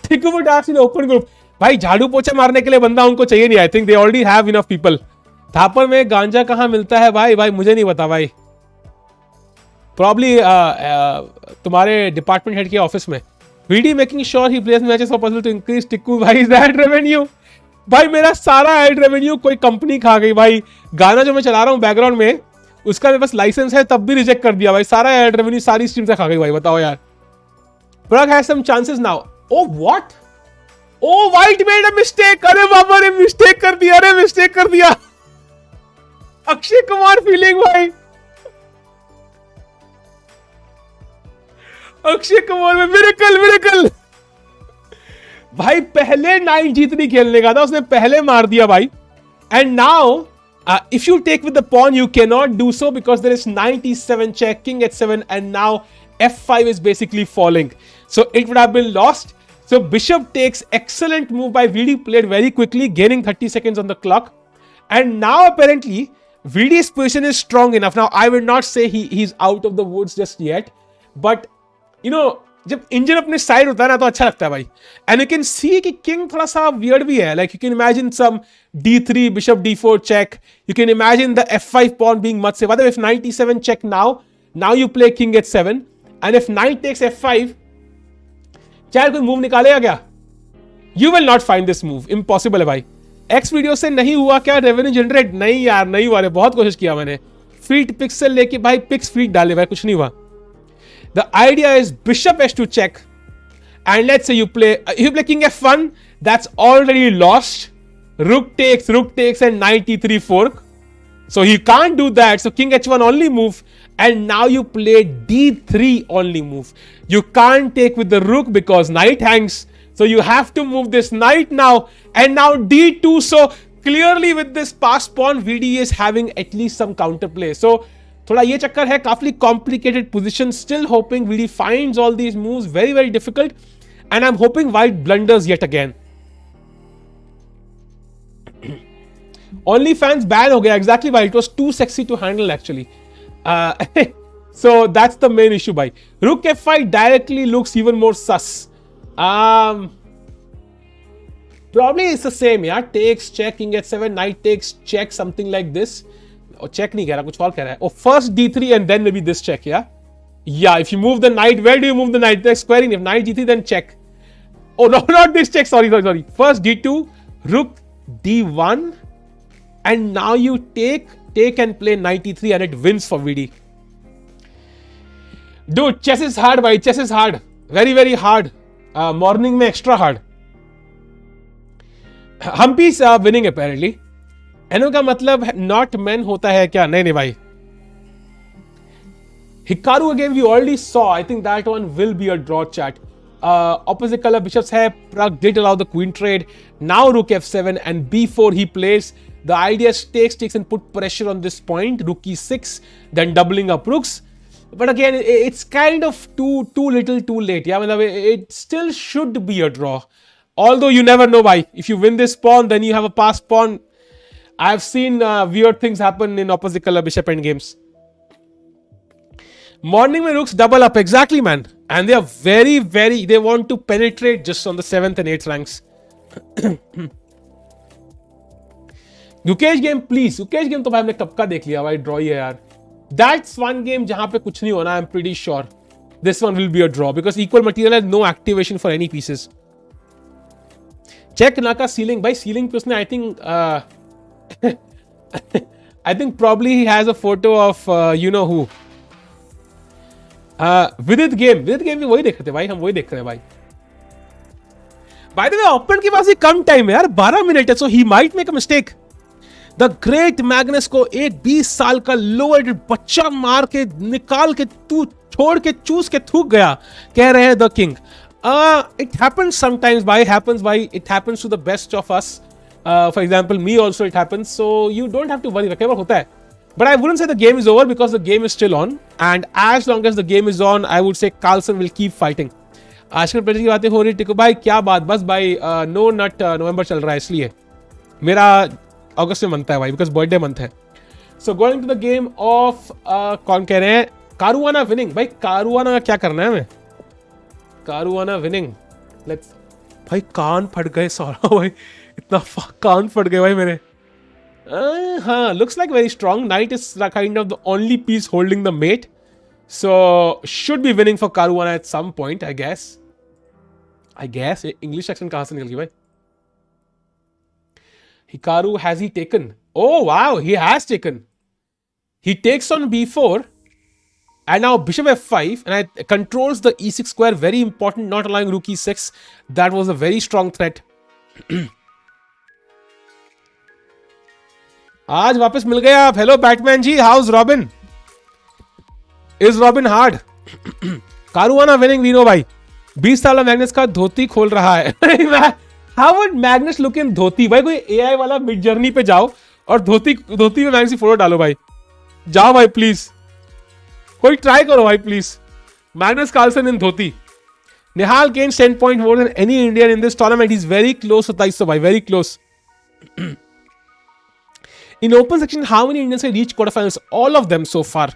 Think about us in open group. भाई झाड़ू पोछा मारने के लिए बंदा उनको चाहिए नहीं. I think they already have enough people. Thapar में गांजा कहाँ मिलता है भाई मुझे नहीं पता भाई. Probably तुम्हारे डिपार्टमेंट हेड के ऑफिस में. Vidit making sure he plays matches for possible to increase Tikku भाई ad revenue. भाई मेरा सारा एड रेवेन्यू कोई कंपनी खा गई भाई. गाना जो मैं चला रहा हूँ बैकग्राउंड में उसका मेरे पास लाइसेंस है तब भी रिजेक्ट कर दिया भाई. सारा एड रेवेन्यू सारी स्ट्रीम से खा गई भाई. बताओ यार. Pragg has some chances now. Oh what? Oh White made a mistake. अरे बाबा ने मिस्टेक कर दिया. अरे मिस्टेक कर दिया. अक्षय कुमार फीलिंग भाई. अक्षय कुमार में मिरेकल भाई. पहले नाइट जीतनी खेलने का था उसने पहले मार दिया भाई. And now if you take with the pawn you cannot do so because there is 97 check, king h7, and now f5 is basically falling, so it would have been lost. So bishop takes, excellent move by Vidit, played very quickly, gaining 30 seconds on the clock. And now apparently Vidit's position is strong enough. Now I will not say he's out of the woods just yet, but you know जब engine अपने side होता है ना तो अच्छा लगता है भाई. एंड यू कैन सी कि किंग थोड़ा सा वियर्ड भी है. Like you can imagine some d3 bishop d4 check. You can imagine the f5 pawn being much safer. If knight e7 check now you play king h7, and if knight takes f5, चाहे कोई move निकालेगा क्या? You will not find this move. Impossible है भाई. X video से नहीं हुआ क्या रेवेन्यू जनरेट? नहीं यार नहीं हुआ रे. बहुत कोशिश किया मैंने. फीट पिक्सल लेके भाई पिक्स फीट डाले भाई कुछ नहीं हुआ. The idea is bishop h2 check, and let's say you play king f1, that's already lost. Rook takes, and knight e3 fork. So he can't do that. So king h1 only move, and now you play d3 only move. You can't take with the rook because knight hangs. So you have to move this knight now, and now d2. So clearly with this passed pawn, Vidit is having at least some counterplay. So थोड़ा ये चक्कर है. काफी complicated position. Still hoping Vidit finds all these moves very very difficult, and I'm hoping White blunders yet again. OnlyFans ban हो गया. Exactly why. It was too sexy to handle actually. So that's the main issue by. Rook f5 directly looks even more sus. Probably it's the same, yeah. Takes check, king h7, knight takes check, something like this. और check नहीं कह रहा कुछ और कह रहा है. First d3 and then maybe this check, yeah. If you move the knight, where do you move the knight? The squaring. If knight g3 then check. Oh no, not this check. Sorry. First d2, rook d1, and now you take and play knight e3, and it wins for Vidit. Dude, chess is hard, bhai. Chess is hard. Very very hard. Morning में extra hard. Humpy's winning apparently. एनो का मतलब not man होता है क्या? नहीं भाई. Hikaru again we already saw. I think that one will be a draw chat. Opposite color bishops hai. Pragg did allow the queen trade. Now rook f7 and b4 he plays. The idea is takes and put pressure on this point. Rook e6, then doubling up rooks. But again, it's kind of too little too late. Yeah, it still should be a draw. Although you never know why. If you win this pawn, then you have a passed pawn. I've seen weird things happen in opposite color bishop endgames. Morning mein rooks double up. Exactly, man. And they are very, very... They want to penetrate just on the 7th and 8th ranks. Gukesh game, please. Gukesh game तो भाई हमने कब का देख लिया भाई. Draw ही है यार. That's one game जहाँ पे कुछ नहीं होना. I'm pretty sure. This one will be a draw because equal material has no activation for any pieces. Check ना का सीलिंग भाई, सीलिंग पे उसने I think probably he has a photo of you know who. विदित game भी वही देख रहे थे भाई, हम वही देख रहे हैं भाई. बाय द वे ओपन के पास ही कम टाइम है यार, 12 मिनट है, so he might make a mistake. The great Magnus को एक 20 साल का लोअर बच्चा मार के निकाल के तू छोड़ के चूस के थूक गया, कह रहे हैं the king. It happens sometimes भाई, it happens to the best of us. For example, me also it happens, so you don't have to worry. कई बार होता है, but I wouldn't say the game is over because the game is still on, and as long as the game is on, I would say Carlson will keep fighting. आजकल player की बातें हो रही टिको भाई, क्या बात, बस भाई नो नट नवंबर चल रहा है इसलिए मेरा अगस्त में मनता है भाई, बिकॉज बर्थडे मंथ है. So going to the game of कौन कह रहे हैं कारुआना विनिंग. भाई कारुआना का क्या करना है हमें, कारुआना विनिंग. लेट्स भाई कान फट गए सारा भाई, इतना कान फट गए भाई मेरे. हाँ, looks like very strong. Knight is kind of the only piece holding the mate, so should be winning for Caruana at some point I guess. English accent कहां से निकल गई भाई. Hikaru, has he taken? Oh wow, he has taken. He takes on b4 and now bishop f5 and I controls the e6 square, very important, not allowing rook e6. That was a very strong threat. आज वापस मिल गए आप. Hello Batman ji, how's Robin? Is Robin hard? Caruana winning वीनो भाई. 20 साल Magnus का धोती खोल रहा है. How would Magnus look in धोती भाई? कोई AI वाला मिड जर्नी पे जाओ और धोती में मैग्नस की फोटो डालो भाई. जाओ भाई प्लीज, कोई ट्राई करो भाई please. Magnus Carlsen in dhoti. Nihal gains 10 points more than any Indian in this tournament. He's very close to Taiso bhai, very close. In open section, how many Indians have reached quarterfinals? All of them so far,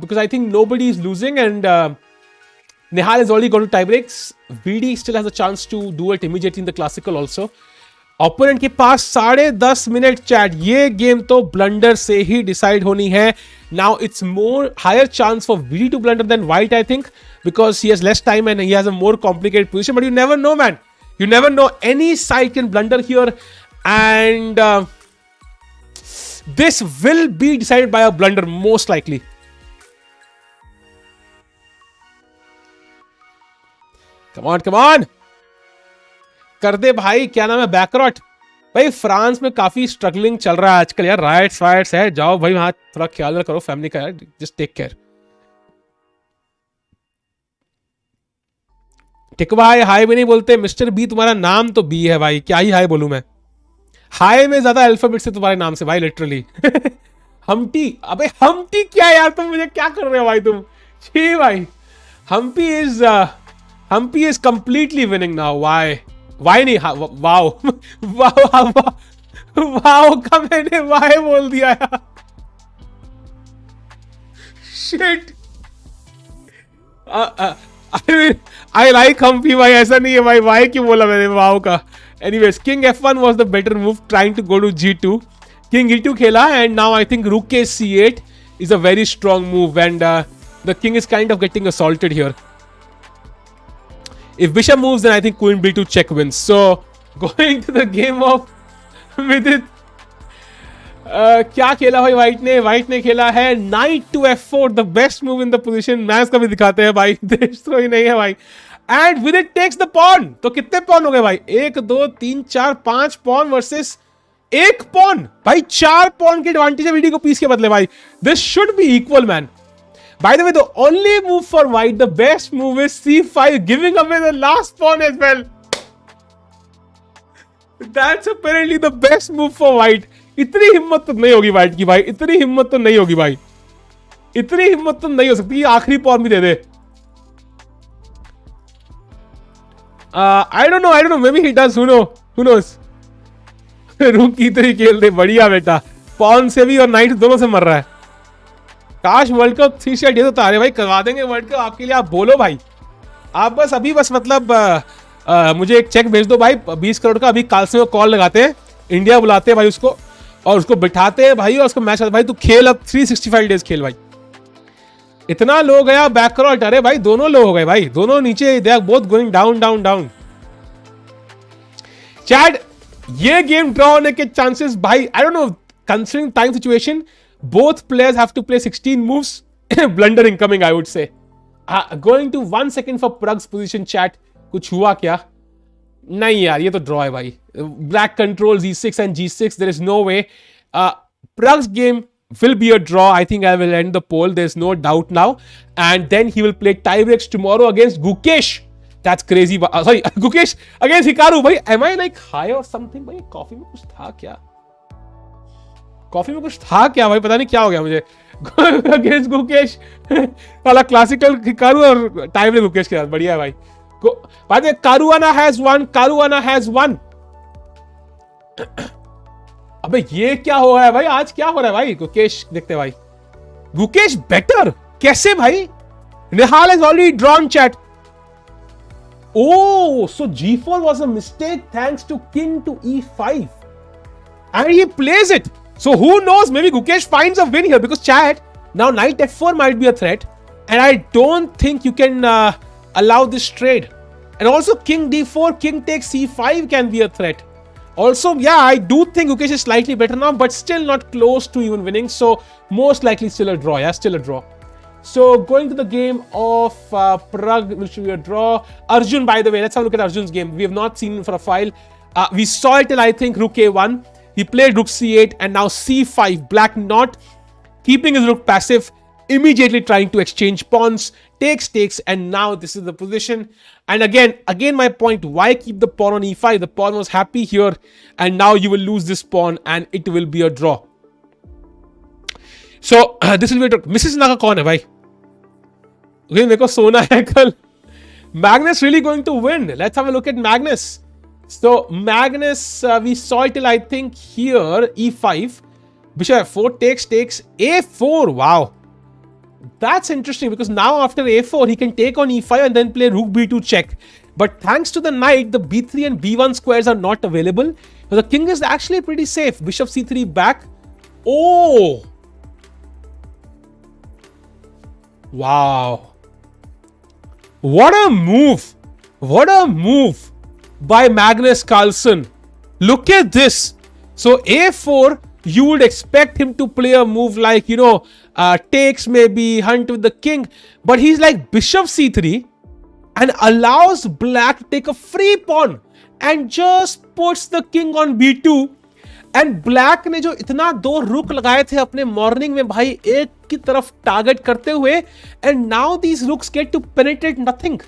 because I think nobody is losing, and Nihal has already gone to tiebreaks. Vidit still has a chance to do it immediately in the classical also. Opponent के पास 10.5 minute chat. ये game तो blunder से ही decide होनी है. Now it's more higher chance for Vidit to blunder than White, I think, because he has less time and he has a more complicated position. But you never know, man. You never know. Any side can blunder here, and this will be decided by a blunder most likely. Come on. कर दे भाई. क्या नाम है, बैकरॉट भाई. France में काफी struggling चल रहा है आजकल यार. राइट्स है. जाओ भाई वहां थोड़ा ख्याल करो फैमिली का यार. Just take care. टिक भाई हाय भी नहीं बोलते. मिस्टर बी तुम्हारा नाम तो बी है भाई, क्या ही हाय बोलूं मैं. हाय में ज्यादा अल्फाबेट से तुम्हारे नाम से भाई, लिटरली. हमटी. अबे हमटी क्या यार, तुम मुझे क्या कर रहे हो भाई तुम. छी भाई. Humpy is completely winning now. Why नहीं? Wow का मैंने why बोल दिया यार. Shit. I like Humpy भाई, ऐसा नहीं है भाई. Why क्यों बोला मैंने wow का. Anyways, King F1 was the better move, trying to go to G2. King E2 खेला, and now I think Rook C8 is a very strong move, and the king is kind of getting assaulted here. If bishop moves, then I think queen b2 check wins. So going to the game of Vidit. क्या खेला भाई white ने खेला है knight to f4, the best move in the position. Match का भी दिखाते हैं भाई, देशद्रोही नहीं है भाई. And Vidit takes the pawn. तो कितने पॉन हो गए भाई? 1 2 3 4 5 पॉन वर्सेस 1 पॉन भाई. 4 पॉन की एडवांटेज है Vidit को पीस के बदले भाई. This should be equal, man. By the way, the only move for White, the best move is c5, giving away the last pawn as well. That's apparently the best move for White. इतनी हिम्मत तो नहीं होगी White की भाई, इतनी हिम्मत तो नहीं होगी भाई, इतनी हिम्मत तो नहीं हो सकती. आखिरी पॉन भी दे दे. I don't know. Maybe he does. Who knows? रूक की तरह खेल दे. बढ़िया बेटा. पॉन से भी और नाइट दोनों से मर रहा है. काश वर्ल्ड कप 3 सेट ये तो तारे भाई करवा देंगे वर्ल्ड कप आपके लिए. आप बोलो भाई, आप बस अभी मतलब मुझे एक चेक भेज दो भाई 20 करोड़ का. अभी काल से कॉल लगाते हैं, इंडिया बुलाते हैं भाई उसको, और उसको बिठाते हैं भाई, और उसको मैच भाई तू खेल अब 365 डेज खेल भाई. इतना लो गया बैकरॉट. अरे भाई दोनों लो हो गए भाई, दोनों नीचे. They are both going down. Chad, ये गेम ड्रॉ होने के चांसेस भाई, I don't know, considering time situation, both players have to play 16 moves. Blunder incoming, I would say. Going to 1 second for Pragg's position, chat. कुछ हुआ क्या? नहीं यार, ये तो ड्रॉ है भाई. Black controls E6 and G6. There is no way. Pragg's game will be a draw. I think I will end the poll. There's no doubt now. And then he will play tiebreaks tomorrow against Gukesh. That's crazy. Sorry, Gukesh against Hikaru. Bhai, am I like high or something? Bhai, coffee में कुछ था क्या? Coffee में कुछ था क्या भाई? पता नहीं क्या हो गया मुझे. Against Gukesh. वाला क्लासिकल Hikaru और टाइम गुकेश के साथ. बढ़िया है भाई. By the way, Caruana has won. Caruana has won. अबे ये क्या हो रहा है भाई? आज क्या हो रहा है भाई? गुकेश देखते भाई. गुकेश बेटर कैसे भाई? Nihal has already drawn, chat. Oh, so G4 was a mistake thanks to king to E5. And he plays it. So who knows? Maybe Gukesh finds a win here because chat, now knight F4 might be a threat. And I don't think you can allow this trade. And also king D4, king takes C5 can be a threat. Also, yeah, I do think Gukesh is slightly better now, but still not close to even winning. So most likely still a draw. Yeah, still a draw. So going to the game of Pragg, which will be a draw. Arjun, by the way, let's have a look at Arjun's game. We have not seen him for a while. We saw it till I think rook A1. He played rook C8 and now C5. Black not keeping his rook passive, immediately trying to exchange pawns, takes, and now this is the position. And again my point, why keep the pawn on E5? The pawn was happy here and now you will lose this pawn and it will be a draw. So this will be a draw. Mrs. Naga कौन है भाई? Okay, मेरे को सोना है कल. Magnus really going to win. Let's have a look at Magnus. So Magnus, we saw it till I think here E5. Bishop F4 takes A4. Wow, that's interesting because now after A4 he can take on E5 and then play rook B2 check. But thanks to the knight, the B3 and B1 squares are not available. So the king is actually pretty safe. Bishop C3 back. Oh, wow. What a move. What a move by Magnus Carlsen. Look at this. So A4, you would expect him to play a move like, you know, takes maybe, hunt with the king. But he's like Bishop C3 and allows Black to take a free pawn and just puts the king on B2. And Black ने जो इतना दो रुक लगाए थे अपने morning में भाई एक की तरफ टारगेट करते हुए, and now these rooks get to penetrate nothing.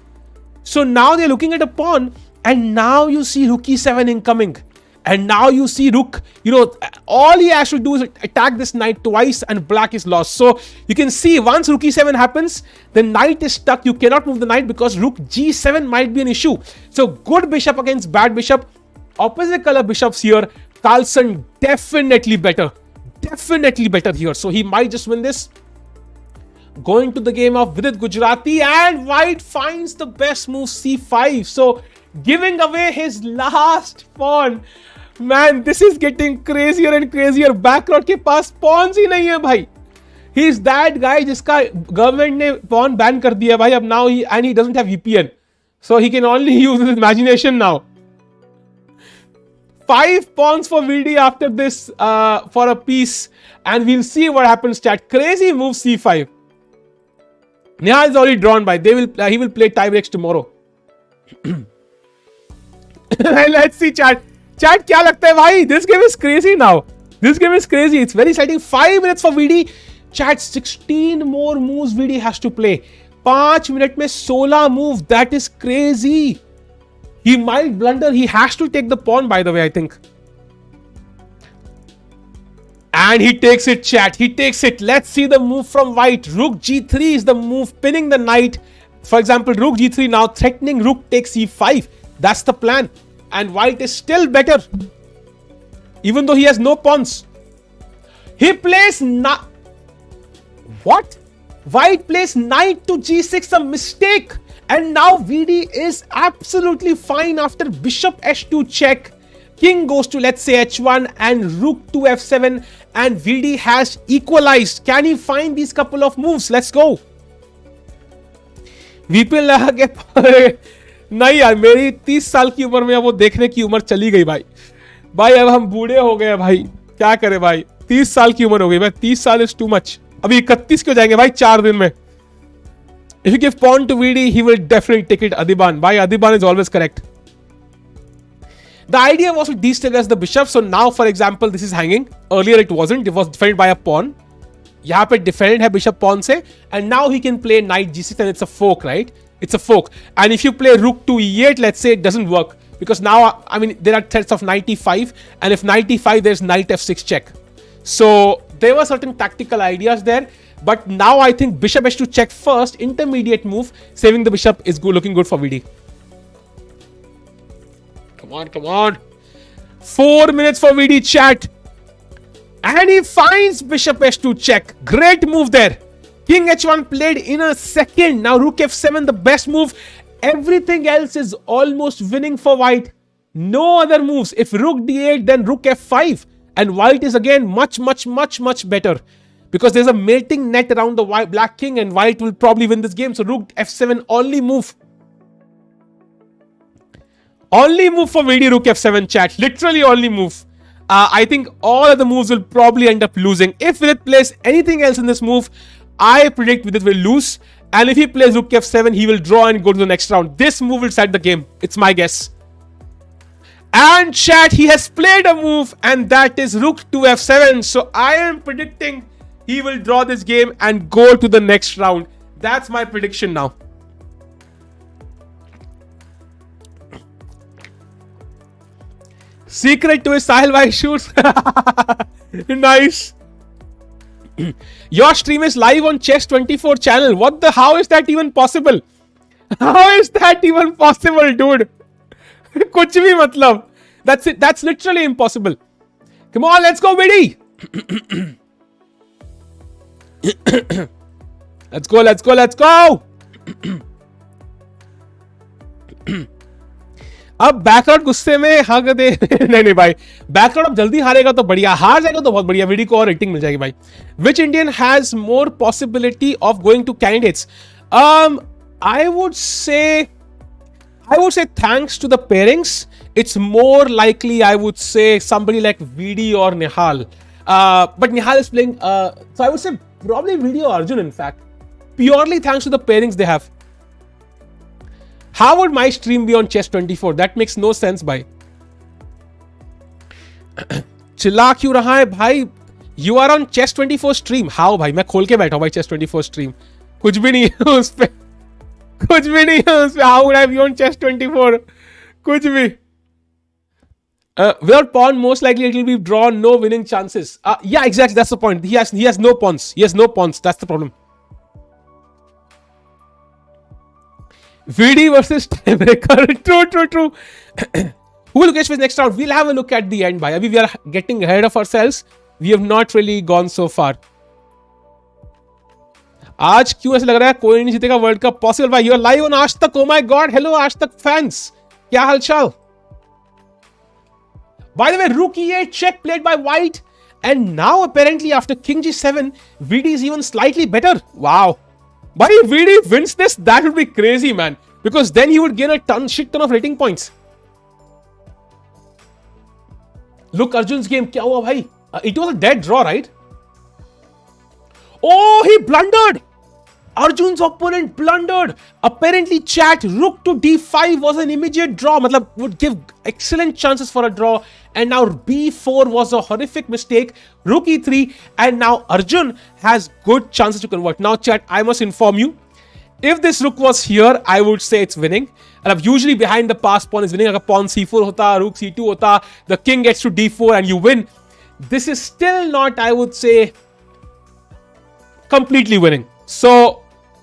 So now they're looking at a pawn and now you see rook E7 incoming. And now you see rook, you know, all he has to do is attack this knight twice and Black is lost. So you can see once rook E7 happens, the knight is stuck. You cannot move the knight because rook G7 might be an issue. So good bishop against bad bishop. Opposite color bishops here. Carlsen definitely better. Definitely better here. So he might just win this. Going to the game of Vidit Gujarati, and white finds the best move C5. So giving away his last pawn. Man, this is getting crazier and crazier. Backrot के पास pawns ही नहीं है भाई. He is that guy जिसका government ने pawn ban कर दिया भाई. अब now he doesn't have VPN. So he can only use his imagination now. 5 pawns for VD after this for a piece, and we'll see what happens, chat. Crazy move C5. Nihal is already drawn by. He will play tiebreaks tomorrow. Let's see, chat. Chat, क्या लगता है भाई? This game is crazy now. This game is crazy. It's very exciting. 5 minutes for VD. Chat, 16 more moves VD has to play. 5 minutes में 16 move. That is crazy. He might blunder. He has to take the pawn, by the way, I think. And he takes it, chat. He takes it. Let's see the move from white. Rook G3 is the move, pinning the knight. For example, rook G3 now threatening rook takes E5. That's the plan. And white is still better, even though he has no pawns. He plays what? White plays knight to G6, a mistake. And now VD is absolutely fine after bishop H2 check. King goes to, let's say, H1 and rook to F7, and VD has equalized. Can he find these couple of moves? Let's go. VP नहीं यार, मेरी 30 साल की उम्र में अब वो देखने की उम्र चली गई भाई। भाई अब हम बूढ़े हो गए भाई, क्या करें भाई, 30 साल की उम्र हो गई भाई, 30 साल इज टू मच। अभी 31 क्यों जाएंगे भाई 4 दिन में। If you give pawn to VD, he will definitely take it Adiban. Bhai, Adiban is always correct. The idea was to destabilize the bishop. So now, for example, this is hanging. Earlier it wasn't. It was defended by a pawn. यहाँ पे defended है bishop pawn से. And now he can play knight g6 and it's a fork, right? It's a fork. And if you play rook to e8, let's say it doesn't work. Because now, I mean, there are threats of knight e5. And if knight e5, there's knight f6 check. So there were certain tactical ideas there. But now I think bishop h2 check first, intermediate move, saving the bishop is good, looking good for VD. Come on, come on. 4 minutes for VD chat. And he finds bishop h2 check. Great move there. King h1 played in a second. Now rook f7, the best move. Everything else is almost winning for white. No other moves. If rook d8, then rook f5. And white is again much better. Because there's a mating net around the white black king and white will probably win this game. So rook f7 only move. Only move for VD rook f7 chat. Literally only move. I think all of the moves will probably end up losing. If Vidit plays anything else in this move, I predict Vidit will lose. And if he plays rook f7, he will draw and go to the next round. This move will set the game. It's my guess. And chat, he has played a move and that is rook to f7. So I am predicting he will draw this game and go to the next round. That's my prediction now. Secret to his Sahil Bhai shoots. Nice. Your stream is live on Chess24 channel. What the? How is that even possible? How is that even possible, dude? Kuch bhi matlab. That's it. That's literally impossible. Come on, let's go, Vidit. Let's go, let's go, let's go. अब backout गुस्से में हक दे। नहीं भाई, backout अब जल्दी हारेगा तो बढ़िया, हार जाएगा तो बहुत बढ़िया, वीडियो को और रेटिंग मिल जाएगी भाई। Which Indian has more possibility of going to candidates? I would say thanks to the pairings, it's more likely I would say somebody like VD or Nihal. But Nihal is playing, so I would say probably VD or Arjun, in fact. Purely thanks to the pairings they have. How would my stream be on Chess24? That makes no sense, bhai. चिल्ला क्यों रहा है भाई? You are on Chess24 stream. How भाई? मैं खोल के बैठा हूँ भाई Chess24 stream. कुछ भी नहीं है उस पे. कुछ भी नहीं है उस पे. How would I be on Chess24? कुछ भी. Without pawn, most likely it will be drawn. No winning chances. Yeah, exactly. That's the point. He has no pawns. He has no pawns. That's the problem. VD versus tiebreaker. True. Who will Gukesh face next round? We'll have a look at the end, bhai. Abhi we are getting ahead of ourselves. We have not really gone so far. आज क्यों ऐसे लग रहा है कोई नहीं जीतेगा world cup? Possible भाई. यू आर लाइव ऑन आज तक. Oh my God. हेलो आज तक फैंस, क्या हालचाल? By the way, rook e8 check played by white, and now apparently after king g7, VD is even slightly better. Wow. But if VD wins this, that would be crazy, man. Because then he would gain a shit ton of rating points. Look, Arjun's game. Kya hua, bhai? It was a dead draw, right? Oh, he blundered. Arjun's opponent blundered. Apparently, chat, rook to d5 was an immediate draw. Matlab, would give excellent chances for a draw. And now b4 was a horrific mistake. Rook e3. And now Arjun has good chances to convert. Now, chat, I must inform you. If this rook was here, I would say it's winning. And usually behind the pass pawn is winning. Agar pawn c4 hota, rook c2 hota, the king gets to d4 and you win. This is still not, I would say, completely winning. So,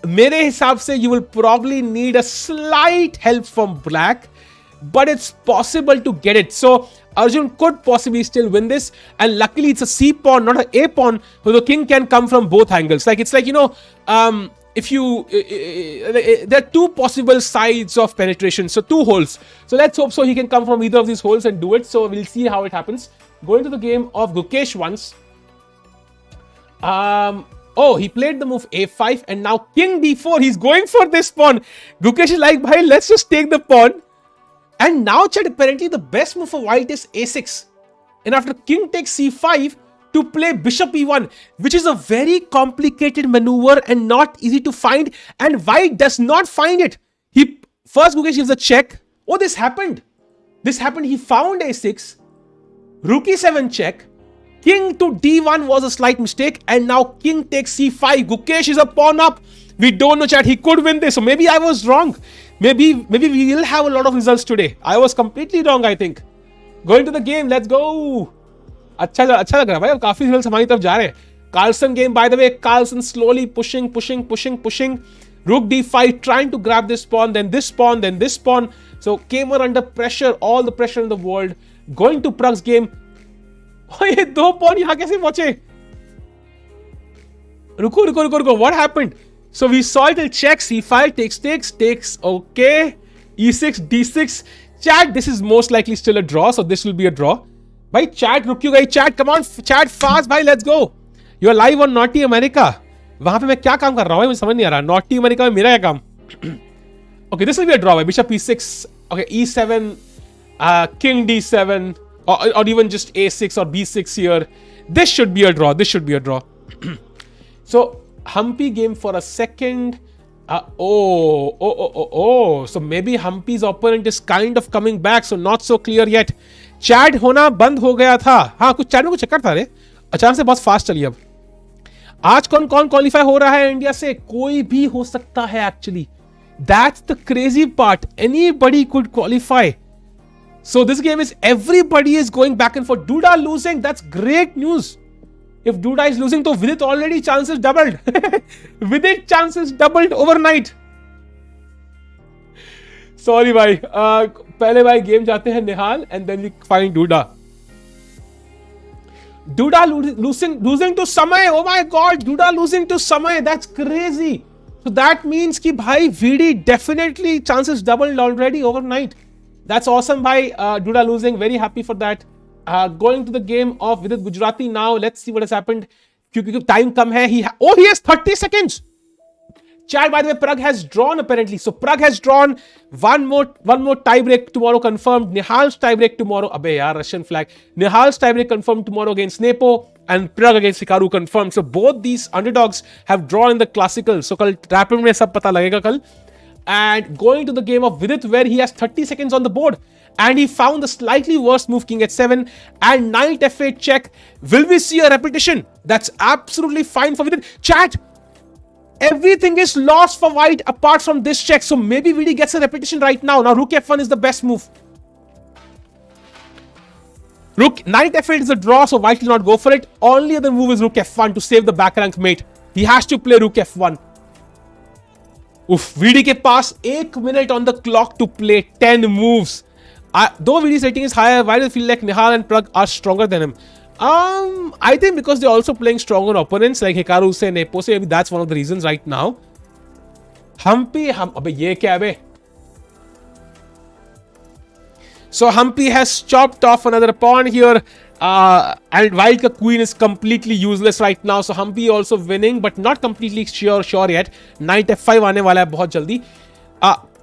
मेरे हिसाब से you will probably need a slight help from black, but it's possible to get it. So Arjun could possibly still win this, and luckily it's a C pawn, not an A pawn, so the king can come from both angles. Like it's like, you know, if you there are two possible sides of penetration, so two holes. So let's hope so he can come from either of these holes and do it. So we'll see how it happens. Going to the game of Gukesh once. Oh, he played the move a5 and now king d4. He's going for this pawn. Gukesh is like, bhai, let's just take the pawn. And now, chat, apparently the best move for white is a6. And after king takes c5 to play bishop e1, which is a very complicated maneuver and not easy to find. And white does not find it. First Gukesh gives a check. Oh, this happened. He found a6. Rook e7 check. King to d1 was a slight mistake. And now king takes c5. Gukesh is a pawn up. We don't know, chat. He could win this. So maybe I was wrong. Maybe we will have a lot of results today. I was completely wrong, I think. Going to the game. Let's go. अच्छा लग रहा है भाई. अब काफी results हमारी तरफ जा रहे हैं. Carlsen game, by the way. Carlsen slowly pushing. Rook d5, trying to grab this pawn, then this pawn, then this pawn. So came under pressure, all the pressure in the world. Going to Pragg's game. Oh, ये दो pawn यहाँ कैसे पहुंचे? रुको. What happened? So we saw it. Check. c5 takes. Okay. e6, d6. Chat. This is most likely still a draw. So this will be a draw. Bhai, chat. रुक क्यों गई? Chat. Come on. Chat fast. Bhai, let's go. You are live on Naughty America. वहां पे मैं क्या काम कर रहा हूँ मुझे समझ नहीं आ रहा. Naughty America में मेरा क्या काम? Okay, this will be a draw. Bishop e6. Okay, e7, king d7, or even just a6 or b6 here. This should be a draw. So Humpy game for a second. So maybe Humpy's opponent is kind of coming back. So not so clear yet. Chat होना बंद हो गया था. हाँ, कुछ chat में कुछ चक्कर था रे. अचानक से बहुत फास्ट चली अब. आज कौन क्वालिफाई हो रहा है इंडिया से? कोई भी हो सकता है actually. That's the crazy part. Anybody could qualify. So this game is everybody is going back and forth. Duda losing. That's great news. If Duda is losing, तो Vidit already chances doubled. Vidit chances doubled overnight. Sorry भाई. पहले भाई game जाते हैं निहाल and then we find Duda. Duda losing to Samay. Oh my god, Duda losing to Samay. That's crazy. So that means ki bhai Vidit definitely chances doubled already overnight. That's awesome bhai. Duda losing. Very happy for that. Going to the game of Vidit Gujarati now. Let's see what has happened. Kyunki time kam hai. He has 30 seconds. Chat, by the way, Pragg has drawn apparently. So Pragg has drawn one more tie break tomorrow confirmed. Nihal's tie break tomorrow. Abey yaar, Russian flag. Nihal's tie break confirmed tomorrow against Nepo and Pragg against Hikaru confirmed. So both these underdogs have drawn in the classical. So kal rapid mein sab pata lagega kal. And going to the game of Vidit where he has 30 seconds on the board. And he found the slightly worse move, king h7 and knight f8 check. Will we see a repetition? That's absolutely fine for Vidit. Chat. Everything is lost for white apart from this check. So maybe Vidit gets a repetition right now. Now rook f1 is the best move. Knight f8 is a draw, so white will not go for it. Only other move is rook f1 to save the back rank mate. He has to play rook f1. Vidit ke paas 1 minute on the clock to play 10 moves. Though Vidit's rating is higher, why does it feel like Nihal and Pragg are stronger than him? I think because they're also playing stronger opponents like Hikaru se, Nepo se. Maybe that's one of the reasons right now. Abbe ye kya hai? So Humpy has chopped off another pawn here. And white ka queen is completely useless right now. So Humpy also winning, but not completely sure yet. Knight f5 aane wala hai bahut jaldi.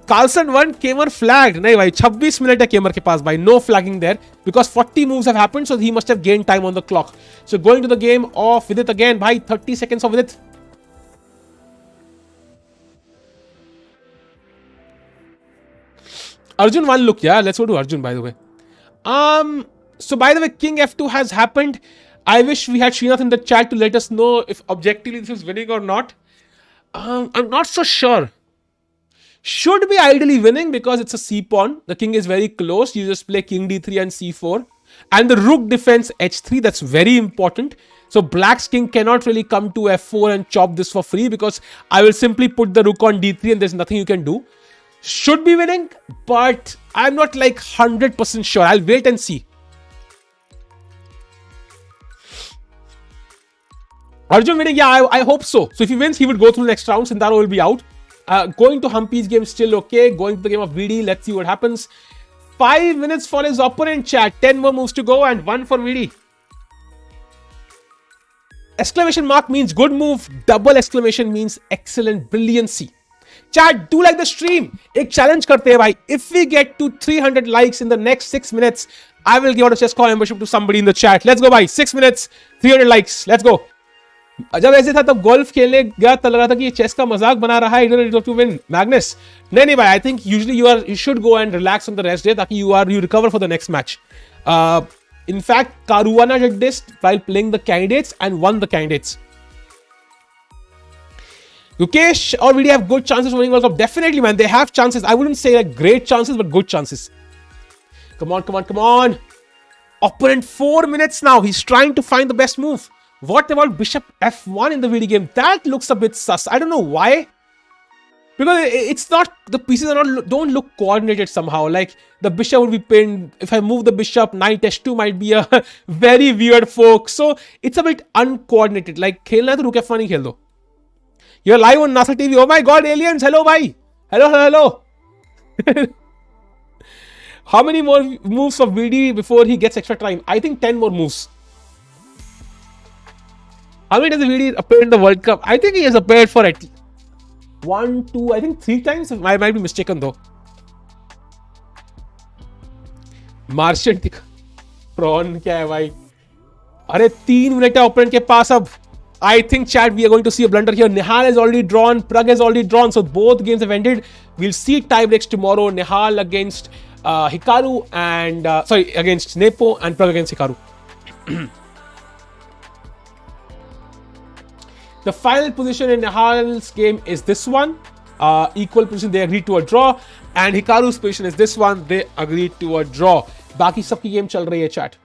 Carlsen won, Kamer flagged. नहीं भाई 26 minute है Kamer के पास भाई. No flagging there because 40 moves have happened, so he must have gained time on the clock. So going to the game of Vidit again भाई. 30 seconds of Vidit. Arjun one look, yeah. Let's go to Arjun by the way. So by the way, King f2 has happened. I wish we had Srinath in the chat to let us know if objectively this is winning or not. I'm not so sure. Should be ideally winning because it's a c pawn. The king is very close. You just play king d3 and c4. And the rook defends h3. That's very important. So black's king cannot really come to f4 and chop this for free because I will simply put the rook on d3 and there's nothing you can do. Should be winning, but I'm not like 100% sure. I'll wait and see. Arjun winning, yeah, I hope so. So if he wins, he would go through the next round. Sindaro will be out. Going to Humpy's game still okay. Going to the game of Vidit. Let's see what happens. 5 minutes for his opponent, chat. 10 more moves to go and 1 for Vidit. Exclamation mark means good move. Double exclamation means excellent brilliancy. Chat, do like the stream. एक challenge करते हैं भाई. If we get to 300 likes in the next 6 minutes, I will give out a chess call membership to somebody in the chat. Let's go भाई. 6 minutes, 300 likes. Let's go. जब ऐसे था तब golf खेलने गया तो लग रहा था कि ये चेस का मजाक बना रहा है टू विन मैग्नस. नहीं भाई, I think usually you should go and relax on the rest day ताकि you recover for the next match. In fact, Caruana did this while playing the candidates and won the candidates. Gukesh or Vidit have good chances of winning World Cup. Definitely, man. They have chances. I wouldn't say like great chances, but good chances. Come on. Opponent 4 minutes now. He's trying to find the best move. What about Bishop F1 in the video game? That looks a bit sus. I don't know why. Because it's not, the pieces don't look coordinated somehow. Like the bishop would be pinned. If I move the bishop, knight h2 might be a very weird fork. So it's a bit uncoordinated. Like खेलना है तो rook f1 ही खेल दो. You're live on NASA TV. Oh my God, aliens! Hello, bhai. Hello. How many more moves of VD before he gets extra time? I think 10 more moves. How many does VD appear in the World Cup? I think he has appeared for at 1, 2, I think 3 times. I might be mistaken though. Martian prawn क्या है भाई? अरे 3 minute है opponent के पास अब. I think chat we are going to see a blunder here. Nihal has already drawn, Pragg has already drawn, so both games have ended. We'll see tie breaks tomorrow. Nihal against Hikaru and against Nepo and Pragg against Hikaru. The final position in Nihal's game is this one. Equal position, they agreed to a draw. And Hikaru's position is this one. They agreed to a draw. बाकी सबकी game चल रही है chat.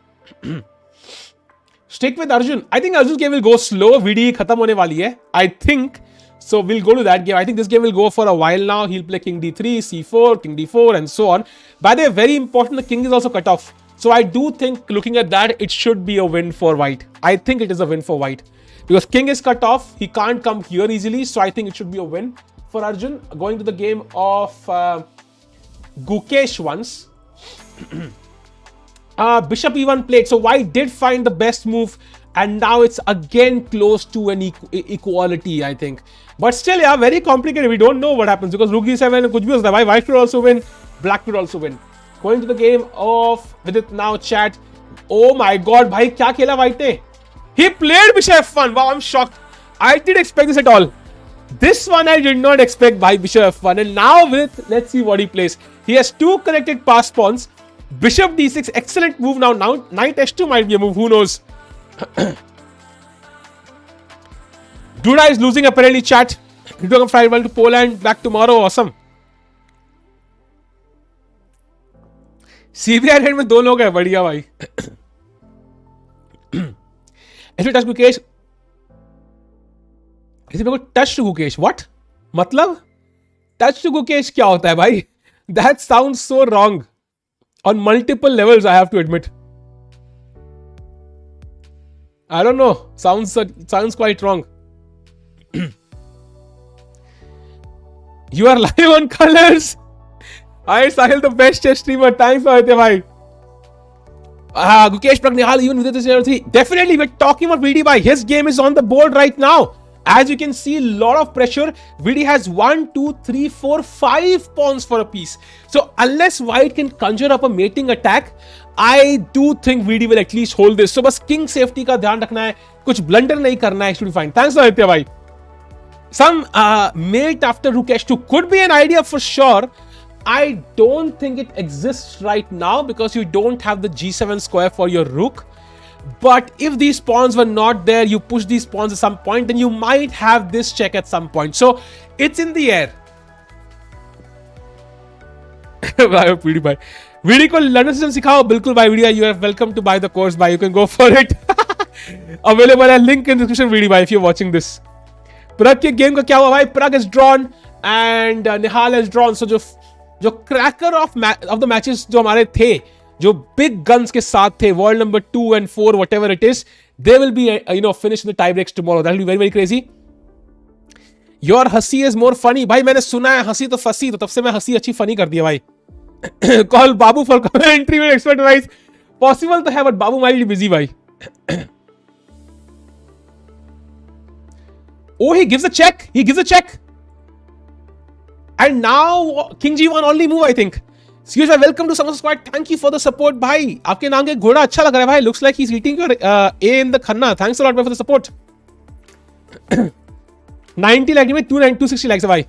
Stick with Arjun. I think Arjun's game will go slow. VD खत्म होने वाली है. I think. So we'll go to that game. I think this game will go for a while now. He'll play King D3, C4, King D4 and so on. By the way, very important, the King is also cut off. So I do think looking at that, it should be a win for White. I think it is a win for White. Because King is cut off, he can't come here easily, so I think it should be a win for Arjun. Going to the game of Gukesh once. Bishop E1 played, so White did find the best move, and now it's again close to an equality, I think. But still, yeah, very complicated. We don't know what happens because Rook E7 kuch bhi ho sakta hai. White could also win, Black could also win. Going to the game of Vidit now, chat. Oh my God, bhai, kya khela White ne? He played Bishop F1. Wow, I'm shocked. I didn't expect this at all. This one I did not expect by Bishop F1. And now let's see what he plays. He has 2 connected pass pawns. Bishop D6, excellent move now. Now Knight H2 might be a move. Who knows? Duda is losing apparently, chat. He took a flight well to Poland. Back tomorrow. Awesome. CBI red में 2 लोग हैं. बढ़िया भाई. If you touch Gukesh, किसी को touch to Gukesh, what? मतलब touch to Gukesh क्या होता है भाई? That sounds so wrong on multiple levels. I have to admit. I don't know. Sounds quite wrong. You are live on Colors. I Sahil, the best chess streamer. Thanks for it, bhai. Gukesh, Pragg, Nihal, even with this 3. Definitely, we're talking about VD by his game is on the board right now. As you can see, a lot of pressure. VD has 1, 2, 3, 4, 5 pawns for a piece. So unless White can conjure up a mating attack, I do think VD will at least hold this. So बस king safety का ध्यान रखना है, कुछ blunder नहीं करना है. Should be fine. Thanks for it, bhai. Some mate after Rook H2 could be an idea for sure. I don't think it exists right now because you don't have the G7 square for your rook. But if these pawns were not there, you push these pawns at some point, then you might have this check at some point. So it's in the air. भाई video को learner system सिखाओ. बिल्कुल भाई video, you are welcome to buy the course भाई. You can go for it. Available है link in description video भाई if you're watching this. Pragg के game का क्या हुआ भाई? Pragg is drawn and Nihal has drawn. So जो cracker of the matches जो हमारे थे, जो बिग गन्स के साथ थे, world number 2 and 4 whatever it is, they will be finished in the tie breaks tomorrow. That will be very very crazy. Your हंसी is more funny. भाई मैंने सुना है हंसी तो फंसी, तो तब से मैं हंसी अच्छी फनी कर दिया भाई. Call Babu for commentary with expert advice. Possible तो है, but Babu might be busy भाई. Oh, he gives a check. He gives a check. And now King G1 only move, I think. Excuse me, welcome to Summer Squad. Thank you for the support, bhai. आपके नाम के घोड़ा अच्छा लग रहा है भाई. Looks like he's eating your A in the khanna. Thanks a lot for the support. 90 likes में 260 likes है भाई.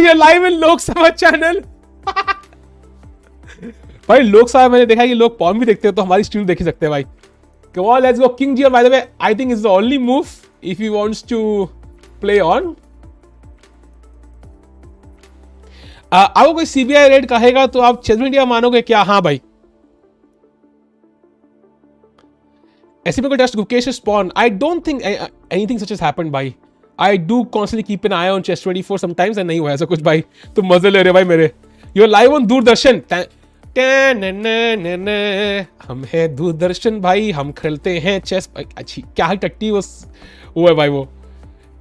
You're live in लोक सभा channel. भाई लोक सभा मैंने देखा है कि लोग पॉर्न भी देखते हैं तो हमारी स्ट्रीम देख ही सकते हैं भाई. Come on, let's go. King G1, by the way, I think is the only move if he wants to play on. आपको कोई सीबीआई रेड कहेगा तो आप चेस इंडिया मानोगे क्या? हाँ भाई. ऐसे में कोई trust Gukesh spawn. I don't think anything such has happened भाई. I do constantly keep an eye on chess 24 sometimes and नहीं हुआ ऐसा कुछ भाई. तो मजे ले रहे भाई मेरे. You are live on Doordarshan. हम है दूरदर्शन भाई. हम खेलते हैं चेस. अच्छी क्या टट्टी वो है भाई. वो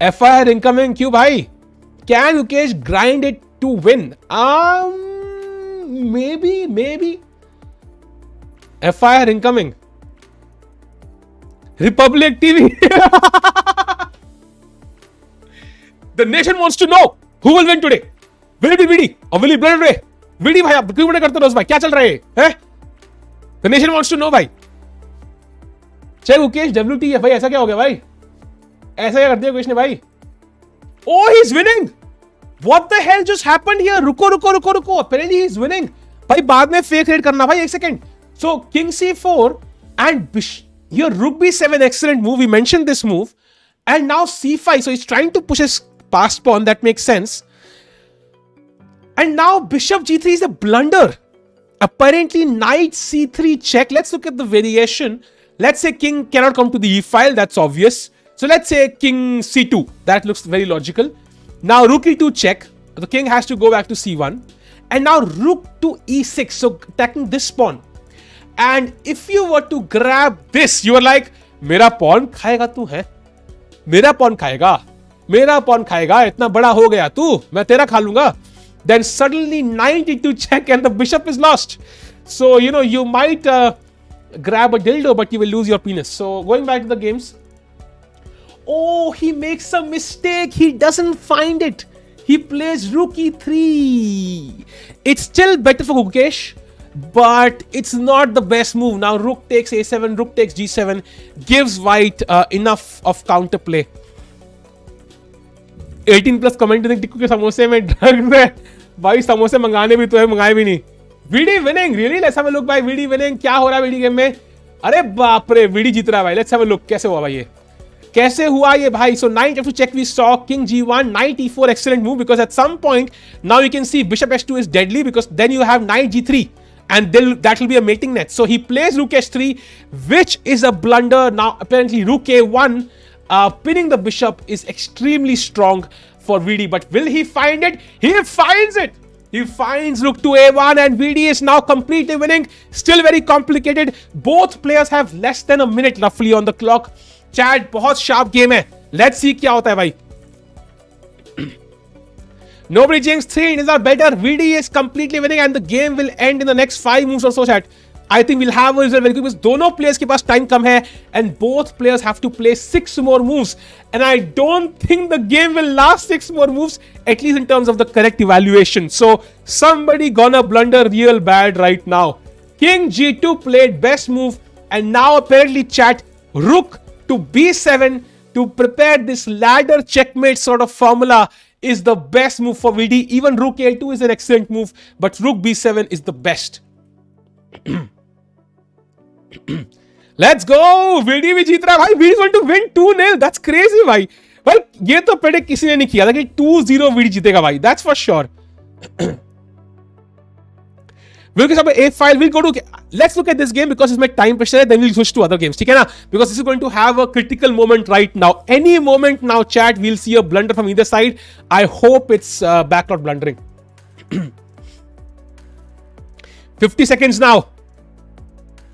एफआईआर इनकमिंग क्यों भाई? Can Gukesh grind it to win? Maybe. FIR incoming. Republic TV. The nation wants to know who will win today. Will it be Vidi or will it be Ray? Vidi भाई आप क्यों बड़े करते हो भाई? क्या चल रहा है? The nation wants to know भाई. चल गुकेश WT भाई ऐसा क्या हो गया भाई? ऐसा क्या कर दिया गुकेश ने भाई? Oh, he's winning. What the hell just happened here? रुको. Apparently he's winning. भाई बाद में फेक रेड करना भाई. एक second. So King C4 and here Rook B7, excellent move. We mentioned this move. And now C5. So he's trying to push his passed pawn. That makes sense. And now Bishop G3 is a blunder. Apparently Knight C3 check. Let's look at the variation. Let's say King cannot come to the E file. That's obvious. So let's say King C2. That looks very logical. Now Rook E2 check. The king has to go back to C1. And now Rook to E6. So attacking this pawn. And if you were to grab this, you are like, मेरा pawn खाएगा तू है? मेरा pawn खाएगा. इतना बड़ा हो गया तू. मैं तेरा खा लूंगा. Then suddenly knight E2 check and the bishop is lost. So you might grab a dildo, but you will lose your penis. So going back to the games. Oh, he makes a mistake. He doesn't find it. He plays Rook E3. It's still better for Gukesh, but it's not the best move. Now Rook takes A7, Rook takes G7, gives White enough of counterplay. 18 plus comment Tikku के समोसे में drugs है भाई. समोसे मंगाने भी तो है, मंगाए भी नहीं. Vidit winning really. Let's have a look भाई. वीडी विनिंग. क्या हो रहा है वीडी गेम में? अरे बाप रे, वीडी जीत रहा है भाई. Let's have a look. कैसे हुआ भाई ये? कैसे हुआ ये भाई? So knight f2 check we saw. King G1, knight E4, excellent move because at some point now you can see bishop S2 is deadly because then you have knight G3 and that will be a mating net. So he plays Rook S3, which is a blunder. Now apparently Rook A1 pinning the bishop is extremely strong for VD, but will he find it? He finds it. He finds Rook to A1 and VD is now completely winning. Still very complicated. Both players have less than a minute roughly on the clock. Chat, बहुत sharp game है. Let's see क्या होता है भाई. Nobody James 3 is our better. VD is completely winning and the game will end in the next 5 moves or so. Chat, I think we'll have a result very quick because दोनों players के पास time कम है and both players have to play 6 more moves and I don't think the game will last 6 more moves, at least in terms of the correct evaluation. So somebody gonna blunder real bad right now. King G2 played best move and now apparently chat Rook to B7 to prepare this ladder checkmate sort of formula is the best move for VD. Even Rook A2 is an excellent move, but Rook B7 is the best. Let's go! VD भी जीत रहा है भाई. VD is going to win 2-0. That's crazy भाई. भाई ये तो predict किसी ने नहीं किया था कि 2-0 VD जीतेगा भाई. That's for sure. We'll get a file. We'll go to. Let's look at this game because it's my time pressure. Then we'll switch to other games. ठीक है ना? Because this is going to have a critical moment right now. Any moment now, chat. We'll see a blunder from either side. I hope it's backlot blundering. 50 seconds now.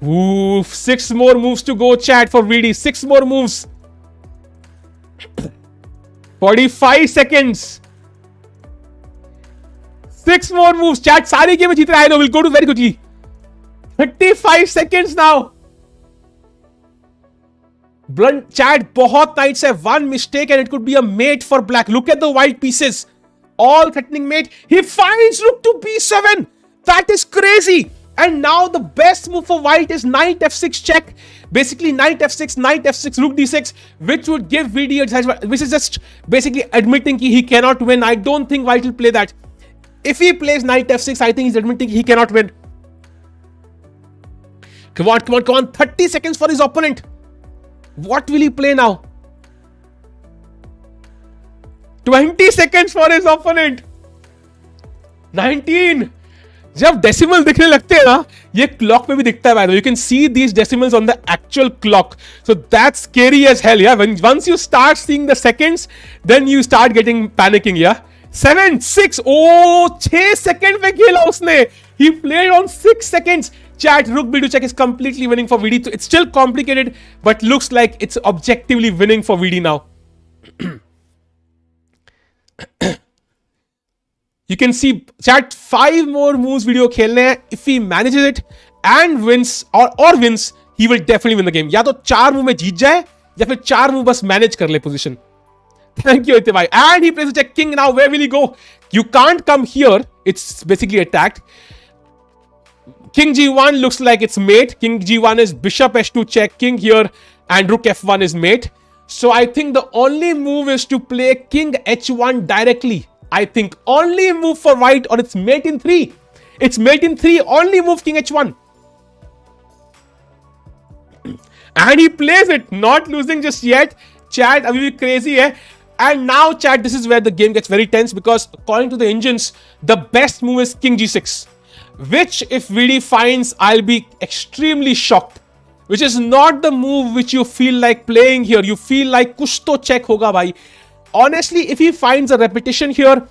Ooh, 6 more moves to go, chat, for VD. 6 more moves. 45 seconds. 6 more moves. Chat, सारी game जीत रहा है. I know. We'll go to very quickly. 35 seconds now. Blunt chat, बहुत knights है. One mistake and it could be a mate for black. Look at the white pieces. All threatening mate. He finds rook to b7. That is crazy. And now the best move for white is knight f6 check. Basically knight f6, rook d6, which would give Vidit, which is just basically admitting he cannot win. I don't think white will play that. If he plays knight f6, I think he's admitting he cannot win. Come on. 30 seconds for his opponent. What will he play now? 20 seconds for his opponent. 19. जब decimal दिखने लगते हैं ना, ये clock पे भी दिखता है. You can see these decimals on the actual clock. So that's scary as hell. Yeah, once you start seeing the seconds, then you start getting panicking. Yeah, 7, 6. Oh, 6 seconds पे खेला उसने. He played on 6 seconds. Chat, rook b2 check is completely winning for VD. It's still complicated, but looks like it's objectively winning for VD now. You can see, chat, 5 more moves video खेलने हैं. If he manages it and wins or wins, he will definitely win the game. या तो 4 move में जीत जाए या फिर 4 move बस manage कर ले position. Thank you, Ite bhai. And he plays a check king now. Where will he go? You can't come here. It's basically attacked. King g1 looks like it's mate. King g1 is bishop h2 check. King here and rook f1 is mate. So I think the only move is to play king h1 directly. I think only move for white, or it's mate in 3. It's mate in 3. Only move king h1. And he plays it. Not losing just yet. Chat, abhi bhi crazy hai. And now, chat, this is where the game gets very tense, because according to the engines, the best move is king g6. Which, if VD finds, I'll be extremely shocked. Which is not the move which you feel like playing here. You feel like kuch to check hoga bhai. Honestly, if he finds a repetition here,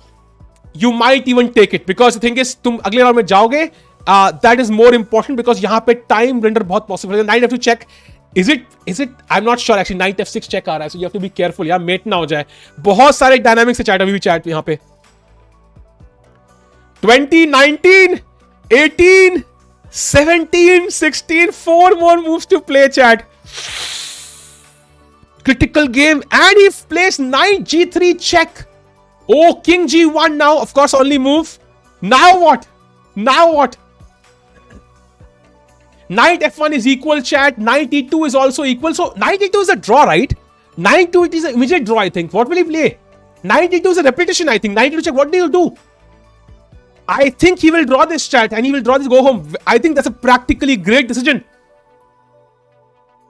you might even take it, because the thing is, तुम अगले round में जाओगे. That is more important, because यहाँ पे time render बहुत possible है. Knight f2 check. Is it? I'm not sure actually. Knight f6 check आ रहा है, so you have to be careful. यार mate ना हो जाए. बहुत सारे dynamics से chat अभी भी chat यहाँ पे. 20, 19, 18, 17, 16. 4 more moves to play, chat. Critical game, and he plays knight g3 check. Oh, king g1 now. Of course, only move. Now what? Knight f1 is equal, chat. Knight e2 is also equal. So knight e2 is a draw, right? Knight 2 it is an immediate draw, I think. What will he play? Knight e2 is a repetition, I think. Knight e2 check. What do you do? I think he will draw this, chat, and he will draw this go home. I think that's a practically great decision.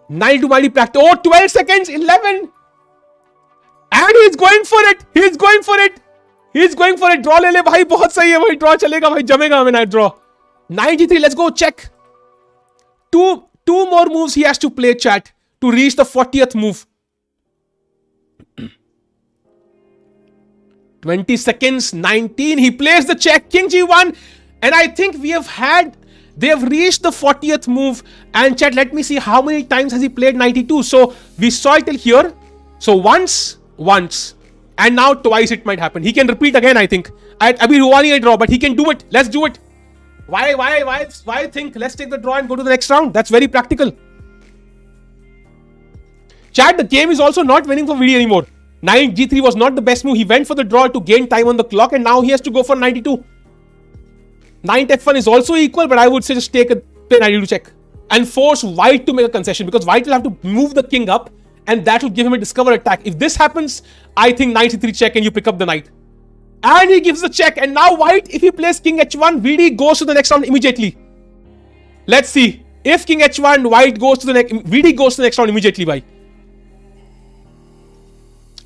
Knight to mighty practice. Oh, 12 seconds, 11. And he's going for it. Draw ले ले भाई, बहुत सही है भाई. Draw चलेगा भाई, जमेगा हमें knight draw. Knight g3, let's go, check. Two more moves he has to play, chat, to reach the 40th move. 20 seconds, 19. He plays the check, king g1. And I think they have reached the 40th move. And chat, let me see how many times has he played knight e2. So we saw it till here. So once. And now twice it might happen. He can repeat again, I think. Abhi Ruwani I draw, but he can do it. Let's do it. Why think? Let's take the draw and go to the next round. That's very practical. Chat, the game is also not winning for VD anymore. Knight g3 was not the best move. He went for the draw to gain time on the clock, and now he has to go for knight e2. Knight f1 is also equal, but I would say just play knight e2 check and force white to make a concession, because white will have to move the king up, and that will give him a discover attack. If this happens, I think knight e3 check and you pick up the knight. And he gives the check, and now white, if he plays king h1, VD goes to the next round immediately. Let's see. If king h1, white goes to the next, VD goes to the next round immediately, bhai.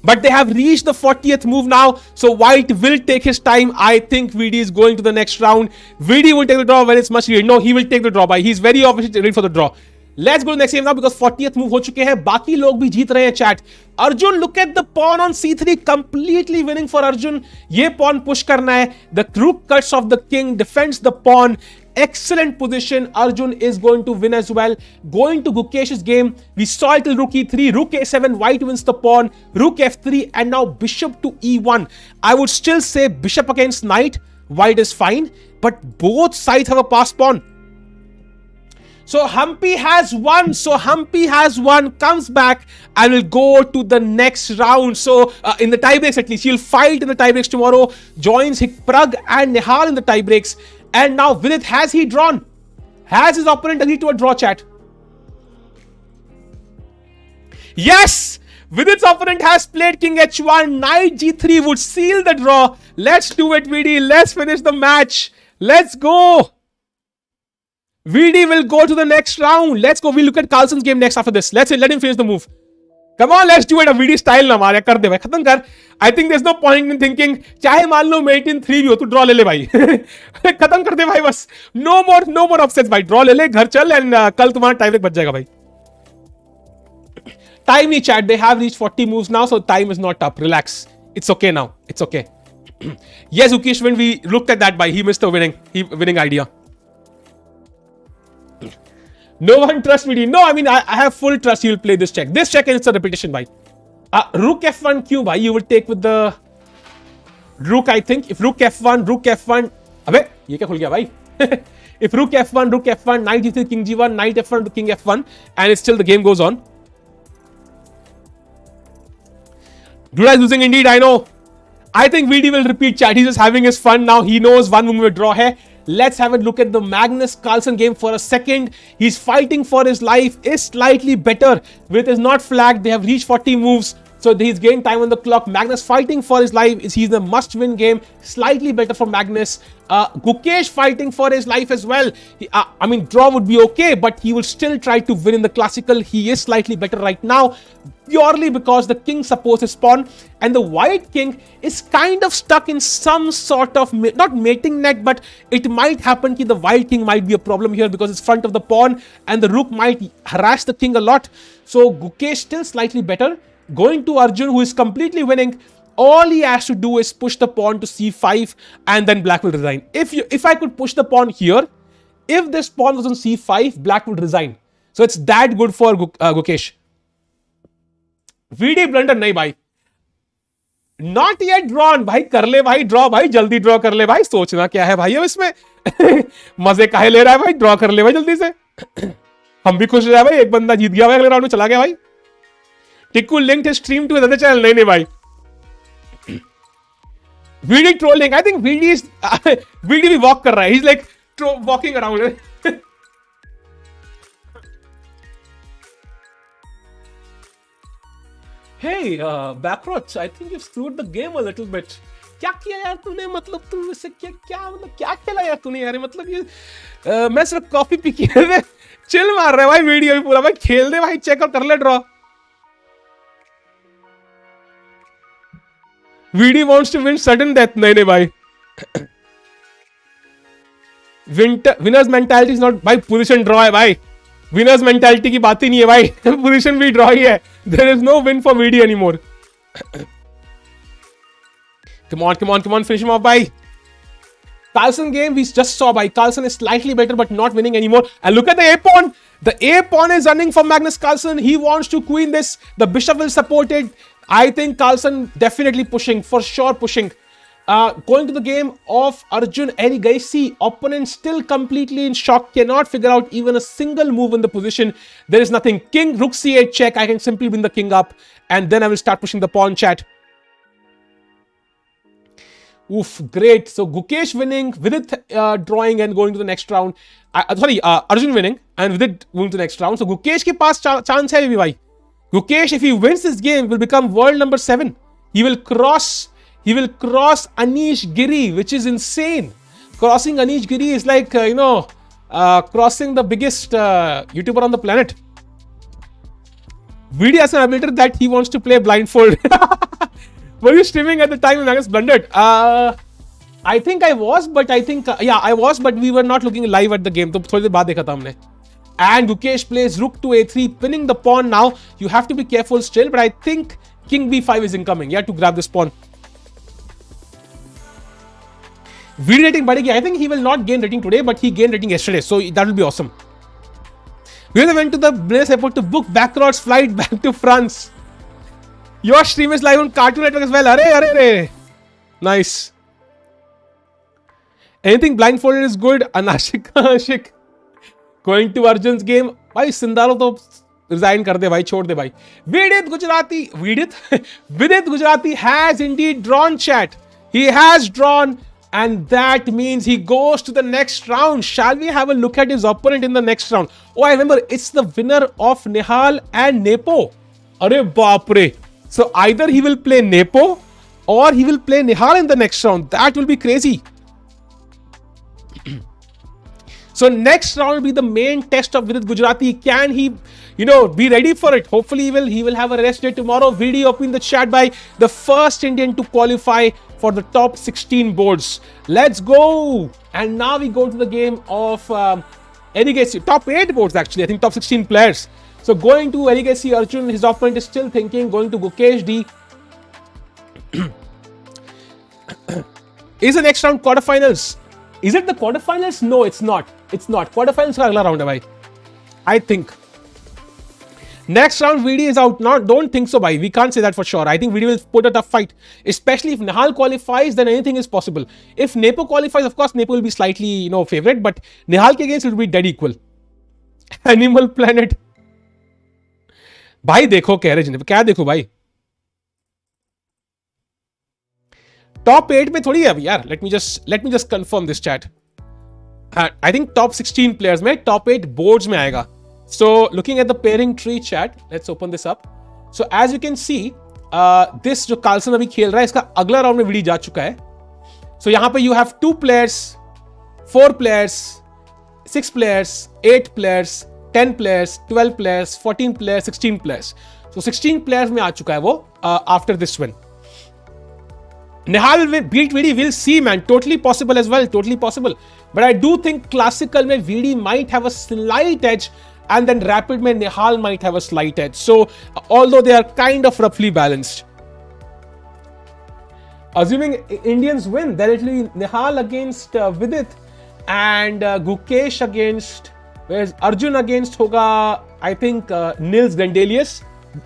But they have reached the 40th move now, so white will take his time. I think VD is going to the next round. VD will take the draw when it's much needed. No, he will take the draw, bhai. He's very obviously ready for the draw. Let's go to the next game now, because 40th move हो चुके हैं. बाकी लोग भी जीत रहे हैं, chat. Arjun, look at the pawn on c3, completely winning for Arjun. ये pawn push करना है. The rook cuts off the king, defends the pawn. Excellent position. Arjun is going to win as well. Going to Gukesh's game, we saw it till rook e3, rook a7, white wins the pawn, rook f3, and now bishop to e1. I would still say bishop against knight, white is fine, but both sides have a passed pawn. So Humpy has won. Comes back and will go to the next round. So in the tiebreaks at least, he'll fight in the tiebreaks tomorrow. Joins Pragg and Nihal in the tiebreaks. And now Vidit, has he drawn? Has his opponent agreed to a draw, chat? Yes! Vidit's opponent has played King H1. Knight G3 would seal the draw. Let's do it, VD. Let's finish the match. Let's go. VD will go to the next round. Let's go. We'll look at Carlson's game next after this. Let him finish the move. Come on, let's do it. A VD style na मारे कर दे भाई, खत्म कर. I think there's no point in thinking. चाहे मान लो mate in 3 भी हो, तू draw ले ले भाई. खत्म कर दे भाई बस. No more upsets भाई. Draw ले ले, घर चल and कल तुम्हारा time break बच जाएगा भाई. Time नहीं chat. They have reached 40 moves now, so time is not up. Relax. It's okay now. It's okay. Yes, Gukesh, when we looked at that, he missed the winning idea. No one trusts VD. No, I mean, I have full trust he will play this check. This check and it's a repetition, bhai. Rook F1 Q, bhai, you will take with the Rook, I think. If Rook F1, Abhe, ye kya khul gaya, bhai? If Rook F1, Knight G3, King G1, Knight F1 to King F1, and it's still the game goes on. Duda is losing indeed, I know. I think VD will repeat chat. He's just having his fun now. He knows one move will draw hai. Let's have a look at the Magnus Carlsen game for a second. He's fighting for his life. Is slightly better. Vidit is not flagged. They have reached 40 moves. So he's gained time on the clock. Magnus fighting for his life. He's a must-win game. Slightly better for Magnus. Gukesh fighting for his life as well. I mean, draw would be okay, but he will still try to win in the classical. He is slightly better right now, purely because the king supports his pawn, and the white king is kind of stuck in some sort of, not mating net, but it might happen that the white king might be a problem here because it's front of the pawn, and the rook might harass the king a lot. So Gukesh still slightly better. Going to Arjun, who is completely winning. All he has to do is push the pawn to c5 and then black will resign. If I could push the pawn here, if this pawn was on c5, black would resign. So it's that good for Gukesh. VD blunder nahi bhai. Not yet drawn. Bhai kar le bhai, draw bhai, jaldi draw kar le bhai. सोचना क्या है भाई अब इसमें? मजे काहे ले रहा है भाई? Draw कर ले भाई जल्दी से. हम भी खुश रहे भाई, एक बंदा जीत गया भाई, अगले राउंड में चला गया भाई. Tikku linked his stream to his other channel. नहीं भाई. VD trolling. I think VD is VD भी walk कर रहा है. He's like walking around. Hey, Backrots, I think you've screwed the game a little bit. क्या किया यार तूने? मतलब तुम इससे क्या खेला यार तूने यार? मतलब ये मैं सिर्फ कॉफी पी के चिल मार रहा है भाई. वीडियो भी पूरा भाई खेल दे भाई, चेक और कर ले draw. VD wants to win sudden death. नहीं भाई. Winners mentality is not भाई. Position draw है भाई. Winners mentality की बात ही नहीं है भाई. Position भी draw ही है. There is no win for VD anymore. Come on. Finish him off, bhai. Carlsen game we just saw, bhai. Carlsen is slightly better but not winning anymore. And look at the A-pawn. The A-pawn is running for Magnus Carlsen. He wants to queen this. The bishop will support it. I think Carlsen definitely pushing. For sure pushing. Going to the game of Arjun. And guys, see, opponent still completely in shock. Cannot figure out even a single move in the position. There is nothing. King, rook c8 check. I can simply win the king up. And then I will start pushing the pawn, chat. Oof, great. So Gukesh winning, Vidit drawing and going to the next round. Arjun winning and Vidit going to the next round. So Gukesh ke paas chance hai bhai. Gukesh, if he wins this game, will become world number 7. He will cross Anish Giri, which is insane. Crossing Anish Giri is like, crossing the biggest YouTuber on the planet. VD has admitted that he wants to play blindfold. Were you streaming at the time when Magnus blundered? I think I was, but I was, but we were not looking live at the game. So थोड़ी देर बाद देखा था हमने. And Gukesh plays rook to a3, pinning the pawn now. You have to be careful still, but I think king b5 is incoming. You have to grab this pawn. VD rating बढ़ेगी. I think he will not gain rating today, but he gained rating yesterday, so that will be awesome. We went to the British airport to book Backrots flight back to France. Your stream is live on Cartoon Network as well. Arre. Nice. Anything blindfolded is good. Anashik. Going to Arjun's game. भाई Sindarov तो resign कर दे भाई, छोड़ दे भाई. Vidit Gujarati has indeed drawn, chat. He has drawn, and that means he goes to the next round. Shall we have a look at his opponent in the next round? Oh, I remember, it's the winner of Nihal and Nepo. Arey baap re. So either he will play Nepo or he will play Nihal in the next round. That will be crazy. So next round will be the main test of Vidit Gujarati. Can he, be ready for it? Hopefully he will have a rest day tomorrow. Video up in the chat by the first Indian to qualify for the top 16 boards. Let's go. And now we go to the game of Erigesi. Top 8 boards actually. I think top 16 players. So going to Erigesi Arjun, his opponent is still thinking. Going to Gukesh D. Is the next round quarterfinals? Is it the quarterfinals? No, it's not. It's not. Quarterfinals ka agla round hai bhai. I think. Next round, VD is out. Don't think so, bhai. We can't say that for sure. I think VD will put a tough fight. Especially if Nihal qualifies, then anything is possible. If Nepo qualifies, of course, Nepo will be slightly, favorite. But Nihal ke against it will be dead equal. Animal Planet. भाई देखो कह रहे जिन्हें क्या देखो भाई top 8 में थोड़ी है अभी यार. Let me just confirm this chat. I think top 16 players में टॉप 8 बोर्ड्स में आएगा. So looking at the pairing tree chat, let's open this up. So as you can see this जो कार्लसन अभी खेल रहा है इसका अगला राउंड में वीडी जा चुका है. सो यहां पे you have 2 players, 4 players, 6 players, 8 players, 10 players, 12 players, 14 players, 16 players. So 16 players में आ चुका है वो after this win. Nihal will beat VD. We'll see, man. Totally possible as well. Totally possible. But I do think classical mein VD might have a slight edge, and then rapid mein Nihal might have a slight edge. So, although they are kind of roughly balanced. Assuming Indians win, then it will be Nihal against Vidit and Gukesh against, whereas Arjun against hoga, I think, Nils Dendelius.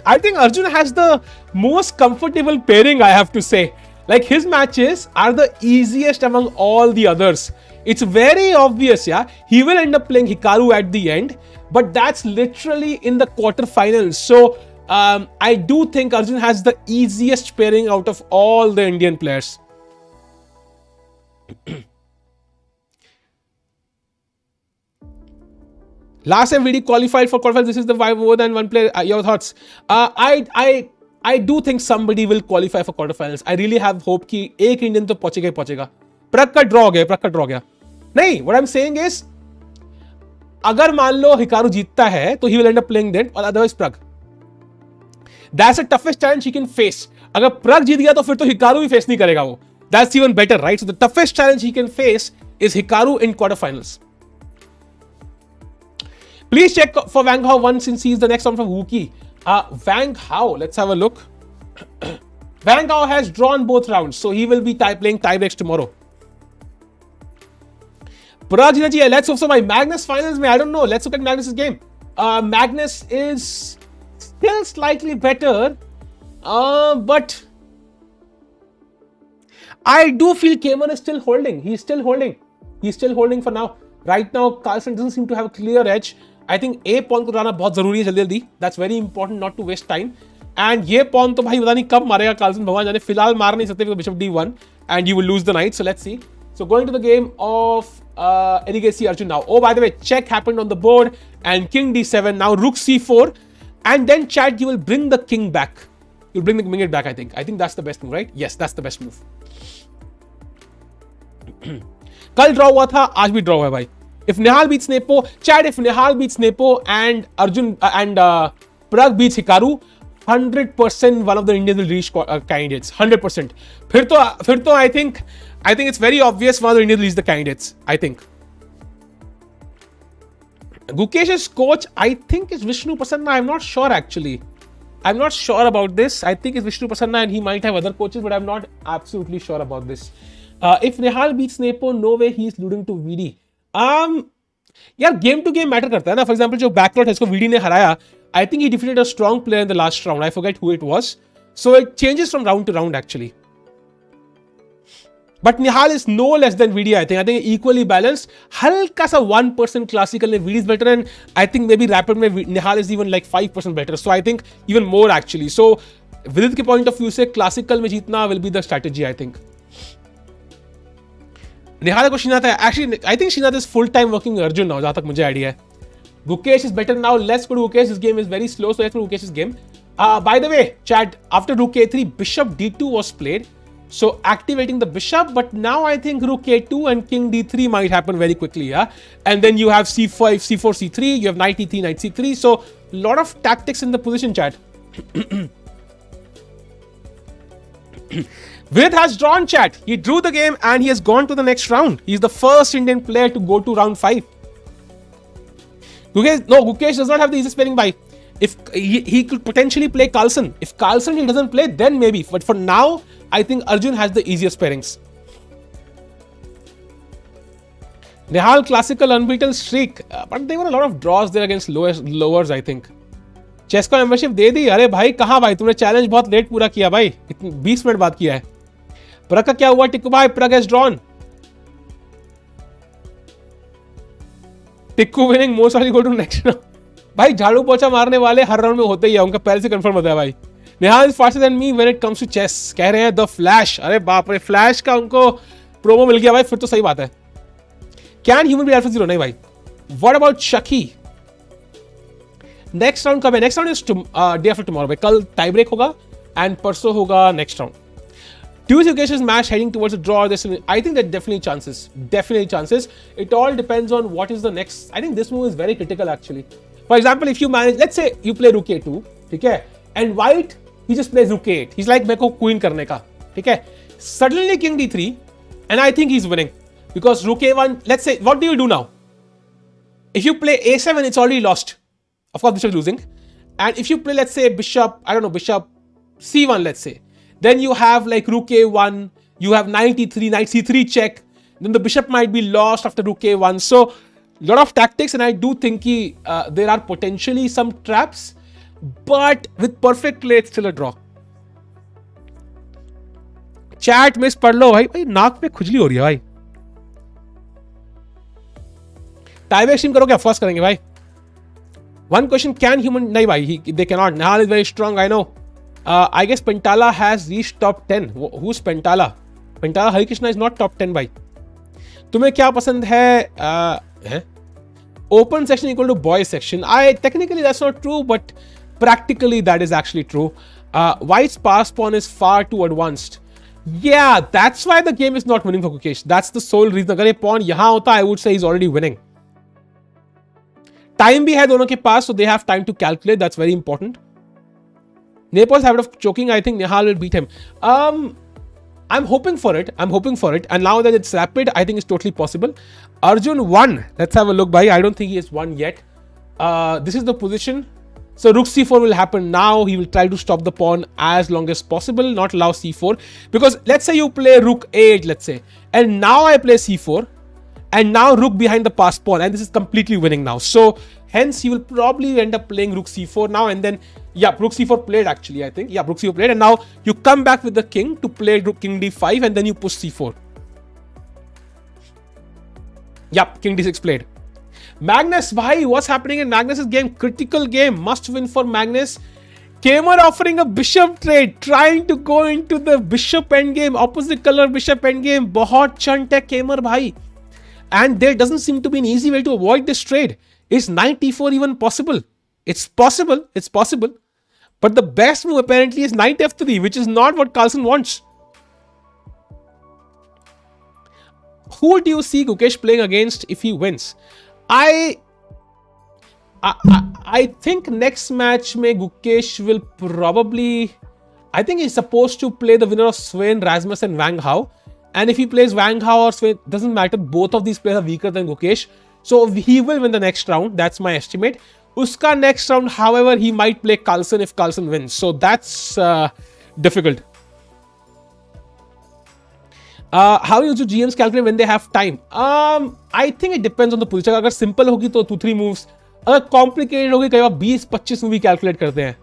I think Arjun has the most comfortable pairing, I have to say. Like his matches are the easiest among all the others. It's very obvious, yeah. He will end up playing Hikaru at the end, but that's literally in the quarterfinals. So I do think Arjun has the easiest pairing out of all the Indian players. Last time VD qualified for quarterfinals. This is the more than one player. Your thoughts? I do think somebody will qualify for quarterfinals. I really have hope कि एक Indian तो पहुंचेगा. प्रग का draw हो गया. नहीं, what I'm saying is, अगर मान लो हिकारू जीतता है तो he will end up playing that, और otherwise प्रग. That's the toughest challenge he can face. अगर प्रग जीत गया तो फिर तो हिकारू भी फेस नहीं करेगा वो. That's even better, right? So the toughest challenge he can face is Hikaru in quarterfinals. Please check for Wang Hao 1 since he is the next one from Wookie. Wang Hao, let's have a look. Wang Hao has drawn both rounds, so he will be playing tiebreaks tomorrow. Pragg ji, let's hope so. My Magnus finals, I don't know. Let's look at Magnus's game. Magnus is still slightly better, but I do feel Cayman is still holding. He's still holding for now. Right now, Carlson doesn't seem to have a clear edge. I think A pawn को लाना बहुत जरूरी है जल्दी. That's very important not to waste time. And ये pawn तो भाई पता नहीं कब मारेगा Carlson, भगवान जाने. फिलहाल मार नहीं सकते Bishop D1 and you will lose the knight. So let's see. So going to the game of Erigesi Arjun now. Oh, by the way, check happened on the board and King D7. Now Rook C4 and then chat you will bring the king back. You'll bring it back. I think that's the best move, right? Yes, that's the best move. कल draw हुआ था, आज भी draw हुआ है भाई. If Nihal beats Nepo, Chad, if Nihal beats Nepo and Arjun and Pragg beats Hikaru, 100% one of the Indians will reach candidates. 100%. फिर तो I think it's very obvious one of the Indians will reach the candidates. I think. Gukesh's coach, I think, is Vishnu Prasanna. I'm not sure actually. I'm not sure about this. I think it's Vishnu Prasanna and he might have other coaches, but I'm not absolutely sure about this. If Nihal beats Nepo, no way he is losing to VD. यार game to game matter करता है ना. For example जो backlot है इसको VD ने हराया. I think he defeated a strong player in the last round. I forget who it was. So it changes from round two round actually. But Nihal is no less than VD, I think. I think equally balanced. हल्का सा 1% classical में VD is better, and I think maybe rapid में Nihal is even like 5% better. So I think even more actually. So Vidit के point of view से classical में जीतना will be the strategy, I think. Nihal को Srinath है. Actually, I think Srinath is full-time working Arjun now, जहाँ तक मुझे idea है. Gukesh is better now. Let's go to Gukesh. This game is very slow, so let's go to Gukesh's game. By the way, chat, after Rook A3, Bishop D2 was played. So activating the bishop, but now I think Rook A2 and King D3 might happen very quickly, yeah? And then you have C5, C4, C3, you have Knight E3, Knight C3. So a lot of tactics in the position, chat. Vidit has drawn, chat. He drew the game and he has gone to the next round. He's the first Indian player to go to round 5. Gukesh does not have the easiest pairing by. If he could potentially play Carlsen. If Carlsen he doesn't play, then maybe. But for now, I think Arjun has the easiest pairings. Nihal classical unbeaten streak. But there were a lot of draws there against lowers, I think. Chess का membership दे दी. अरे भाई कहाँ भाई, तुमने challenge बहुत late पूरा किया भाई. 20 मिनट बाद किया है. प्रग का क्या हुआ टिक्कू भाई? Pragg has drawn. Tikku winning most वाली गो टू नेक्स्ट राउंड. भाई झाड़ू पोछा मारने वाले हर राउंड में होते ही है, उनका पहले से कंफर्म होता है भाई. Nihal is faster than me when it comes to chess. कह रहे हैं द फ्लैश. अरे बाप रे, फ्लैश का उनको प्रोमो मिल गया भाई, फिर तो सही बात है. Can human be alpha zero? नहीं भाई. व्हाट अबाउट शकी? नेक्स्ट राउंड कब है? Next round is day after tomorrow भाई. कल टाई ब्रेक होगा एंड परसों होगा next round. Do you see Gukesh's match heading towards a draw? I think there are definitely chances. Definitely chances. It all depends on what is the next. I think this move is very critical actually. For example, if you manage, let's say you play Rook A2, ठीक है, and White he just plays Rook A8. He's like मेरे को Queen करने का, ठीक है. Suddenly King D3, and I think he's winning because Rook A1. Let's say, what do you do now? If you play A7, it's already lost. Of course, Bishop is losing. And if you play, let's say Bishop, I don't know, Bishop C1, let's say. Then you have like Rook A1, you have Knight E3, Knight C3 check. Then the bishop might be lost after Rook A1. So, lot of tactics, and I do think there are potentially some traps, but with perfect play, it's still a draw. Chat miss पढ़ लो भाई. भाई नाक पे खुजली हो रही है भाई. टाइम स्ट्रीम करो क्या? फर्स्ट करेंगे भाई. One question, can human? नहीं भाई, they cannot. Nihal is very strong, I know. I guess Pentala has reached top 10. Who's Pentala? Pentala Hari Krishna is not top 10 भाई. तुम्हें क्या पसंद है? Open section equal to boys section. Technically that's not true, but practically that is actually true. White's pass pawn is far too advanced. Yeah, that's why the game is not winning for Gukesh. That's the sole reason. अगर ये pawn यहाँ होता, I would say he's already winning. Time भी है दोनों के पास, so they have time to calculate. That's very important. Nepo's habit of choking, I think Nihal will beat him. I'm hoping for it. And now that it's rapid, I think it's totally possible. Arjun won. Let's have a look, bhai. I don't think he has won yet. This is the position. So Rook C4 will happen now. He will try to stop the pawn as long as possible, not allow C4. Because let's say you play Rook A8, let's say. And now I play C4. And now Rook behind the pass pawn. And this is completely winning now. So hence he will probably end up playing Rook C4 now. And then, yeah, Rook C4 played actually, I think. Yeah, Rook C4 played. And now you come back with the king to play Rook King D5. And then you push C4. Yep, King D6 played. Magnus, bhai, what's happening in Magnus's game? Critical game. Must win for Magnus. Kamer offering a bishop trade. Trying to go into the bishop endgame. Opposite color bishop endgame. Bahut chunt hai Kamer, bhai. And there doesn't seem to be an easy way to avoid this trade. Is Knight E4 even possible? It's possible. It's possible. But the best move apparently is Knight F3, which is not what Carlsen wants. Who do you see Gukesh playing against if he wins? I think next match mein Gukesh will probably... I think he's supposed to play the winner of Swain, Rasmus and Wang Hao. And if he plays Wang Hao or Swain, doesn't matter. Both of these players are weaker than Gukesh. So he will win the next round. That's my estimate. Uska next round, however, he might play Carlsen if Carlsen wins. So that's difficult. How do GMs calculate when they have time? I think it depends on the position. अगर simple होगी तो 2-3 moves. अगर complicated होगी कई बार 20-25 movie calculate करते हैं.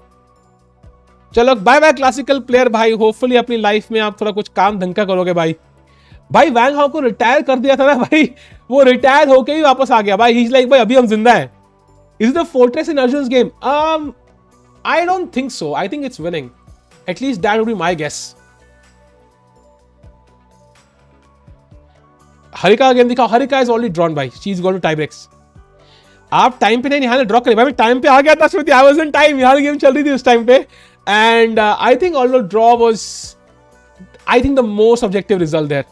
चलो bye bye classical player भाई. होपफुली अपनी लाइफ में आप थोड़ा कुछ काम धंधा करोगे भाई. भाई वैंग हाउ को रिटायर कर दिया था ना भाई, वो रिटायर होके ही वापस आ गया भाई. ही इज लाइक भाई अभी हम जिंदा हैं. Is the fortress in Arjun's game? I don't think so. I think it's winning. At least that would be my guess. Harika का गेम दिखाओ. Harika is already drawn by. She's gone to tie breaks. आप time पे नहीं, निहाल ने draw करे. भाई मैं time पे आ गया था स्मृति. I was in time. Nihal game चल रही थी उस टाइम पे. And I think although draw was, I think the most objective result there.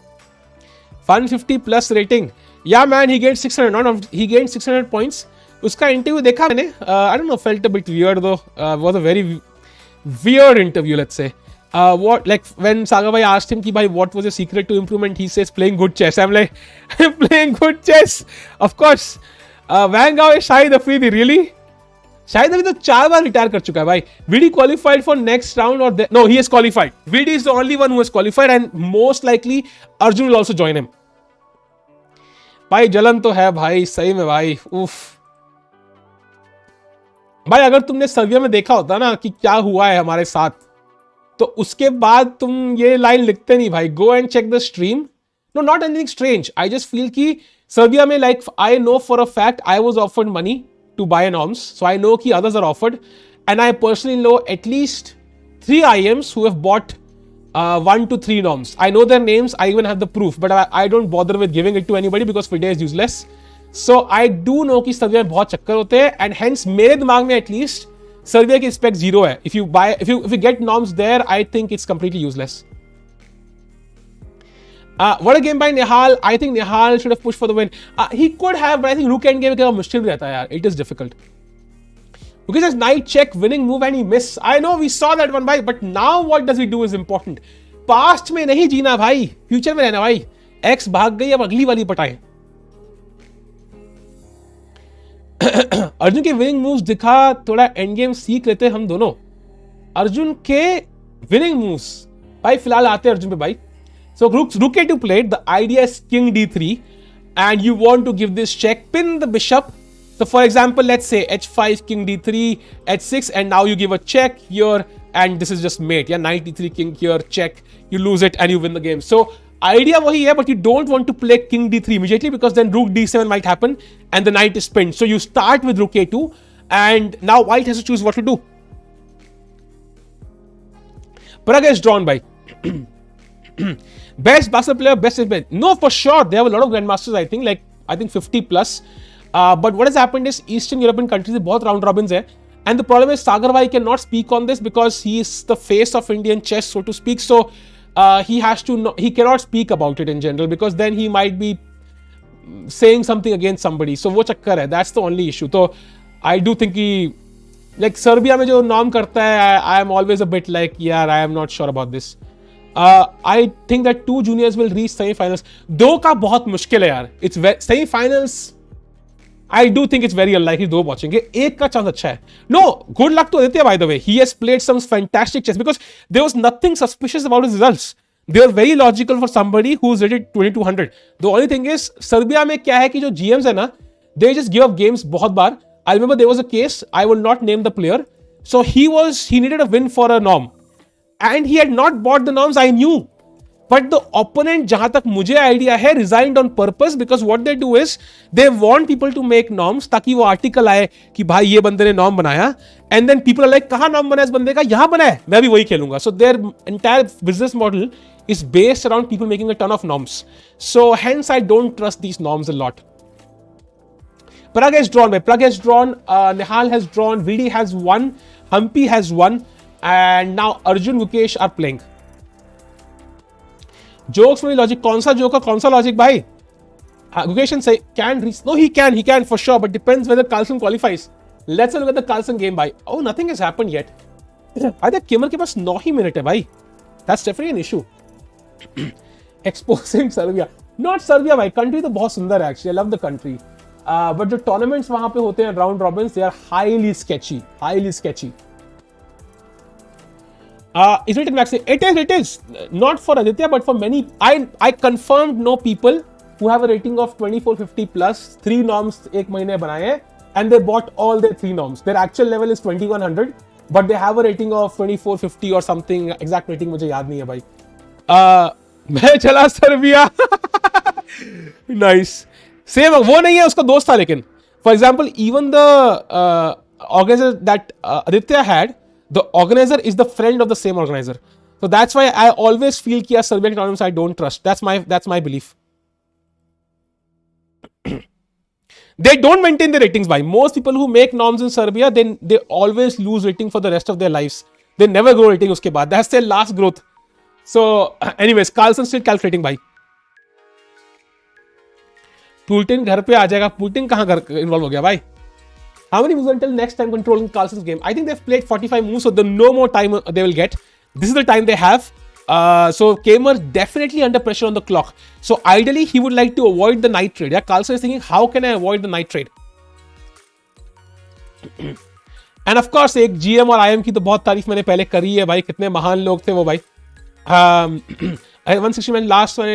150 plus rating. Yeah man, he gained 600. Not he gained 600 points. उसका interview देखा मैंने. I don't know, felt a bit weird though. Was a very weird interview, let's say. What, like when Saga bhai asked him ki bhai what was your secret to improvement, he says playing good chess. I'm like playing good chess, of course. Wang Gao is Shahid Afridi, really? Shahid Afridi तो 4 बार retire कर चुका है भाई. Vidi qualified for next round or no, he is qualified. Vidi is the only one who has qualified and most likely Arjun will also join him. भाई जलन तो है भाई, सही में भाई. उफ भाई, अगर तुमने सर्बिया में देखा होता ना कि क्या हुआ है हमारे साथ, तो उसके बाद तुम ये लाइन लिखते नहीं भाई. Go and check the stream. No, not anything strange. I just feel कि सर्बिया में, like I know for a fact I was offered money to buy norms, so I know कि others are offered and I personally know at least 3 IMs who have bought 1 to 3 norms. I know their names, I even have the proof, but I don't bother with giving it to anybody because Fide is useless. So I do know कि Serbia में बहुत चक्कर होते हैं and hence मेरे दिमाग में at least Serbia की स्पेक 0 है. If you get norms there, I think it's completely useless. What a game by Nihal. I think Nihal should have pushed for the win. He could have, but I think rook endgame का मुश्किल भी रहता है यार. It is difficult. Because his knight check winning move and he missed. I know we saw that one, but now what does he do is important. Past में नहीं जीना भाई, future में रहना भाई. X भाग गई, अब अगली वाली पटाएं. अर्जुन के विनिंग मूव्स दिखा, थोड़ा एंड गेम सीख लेते हम दोनों. अर्जुन के विनिंग मूव्स भाई फिलहाल आते हैं अर्जुन पे भाई. सो rook a2 played. The idea is king d3 and you want to give this check, pin the bishop. So for example, let's say h5 king d3 h6 and now you give a check here and this is just mate. Yeah, knight d3 king here check, you lose it and you win the game. So idea वही है, but you don't want to play king d3 immediately because then rook d7 might happen and the knight is pinned. So you start with rook a2 and now white has to choose what to do. Pragg is drawn by best basketball player, best is best. No, for sure they have a lot of grandmasters. I think 50 plus. But what has happened is Eastern European countries बहुत round robins है, and the problem is Sagar bhai cannot speak on this because he is the face of Indian chess, so to speak. So he has to know, he cannot speak about it in general because then he might be saying something against somebody. So वो चक्कर है, that's the only issue. So I do think कि like Serbia में जो norm करता है, I am always a bit like yeah, I am not sure about this. I think that 2 juniors will reach semi-finals. 2 का बहुत मुश्किल है यार. It's semi-finals. I do think it's very unlikely 2 पहुंचेंगे. 1 का चांस अच्छा है. No, good luck to Aditya by the way. He has played some fantastic chess because there was nothing suspicious about his results. They were very logical for somebody who's rated 2200. The only thing is Serbia में क्या है कि जो GMs है ना, they just give up games बहुत बार. I remember there was a case, I will not name the player. So he needed a win for a norm. And he had not bought the norms, I knew. But the opponent, जहां तक मुझे idea है, resigned on purpose because what they do is they want people to make norms ताकि वो article आए कि भाई ये बंदे ने नॉर्म बनाया and then people are like कहाँ नॉर्म बना है इस बंदे का, यहाँ बना है, मैं भी वही खेलूंगा. So their entire business model is based around people making a ton of norms. So hence I don't trust these norms a lot. Pragg has drawn, Nihal has drawn, Vidi has won, Hampi has won, and now Arjun, Gukesh are playing. Jokes में logic, कौन सा joke का कौन सा logic भाई? Gukesh can say can reach. No, he can for sure, but depends whether Carlsen qualifies. Let's look at the Carlsen game भाई. Oh, nothing has happened yet. I think Kimmer के पास 9 ही minute है भाई. That's definitely an issue. Exposing Serbia. Not Serbia भाई, country तो बहुत सुंदर है actually. I love the country. But जो tournaments वहां पे होते हैं round robins, they are highly sketchy. Is it in vaccine? It is. Not for Aditya, but for many. I confirmed know people who have a rating of 2450 plus, 3 norms एक महीने बनाए हैं, and they bought all their 3 norms. Their actual level is 2100, but they have a rating of 2450 or something. Exact rating मुझे याद नहीं है भाई. मैं चला सर्बिया. नाइस. सेम वो नहीं है, उसका दोस्त था. लेकिन for example even the organiser that Aditya had, the organiser is the friend of the same organiser. So that's why I always feel कि Serbian tournaments I don't trust. That's my belief. They don't maintain the ratings by. Most people who make norms in Serbia, then they always lose rating for the rest of their lives. They never grow rating uske baad. That's their last growth. So anyways, Carlson still calculating by. Putin घर पे आ जाएगा. Putin कहाँ घर involve हो गया भाई? How many moves until next time controlling Carlson's game? I think they've played 45 moves, so the no more time they will get. This is the time they have. So Kamer definitely under pressure on the clock. So ideally he would like to avoid the night trade. Yeah, Carlson is thinking, how can I avoid the night trade? And of course एक GM और IM की तो बहुत तारीफ मैंने पहले करी है भाई. कितने महान लोग थे वो भाई. 160 man last one,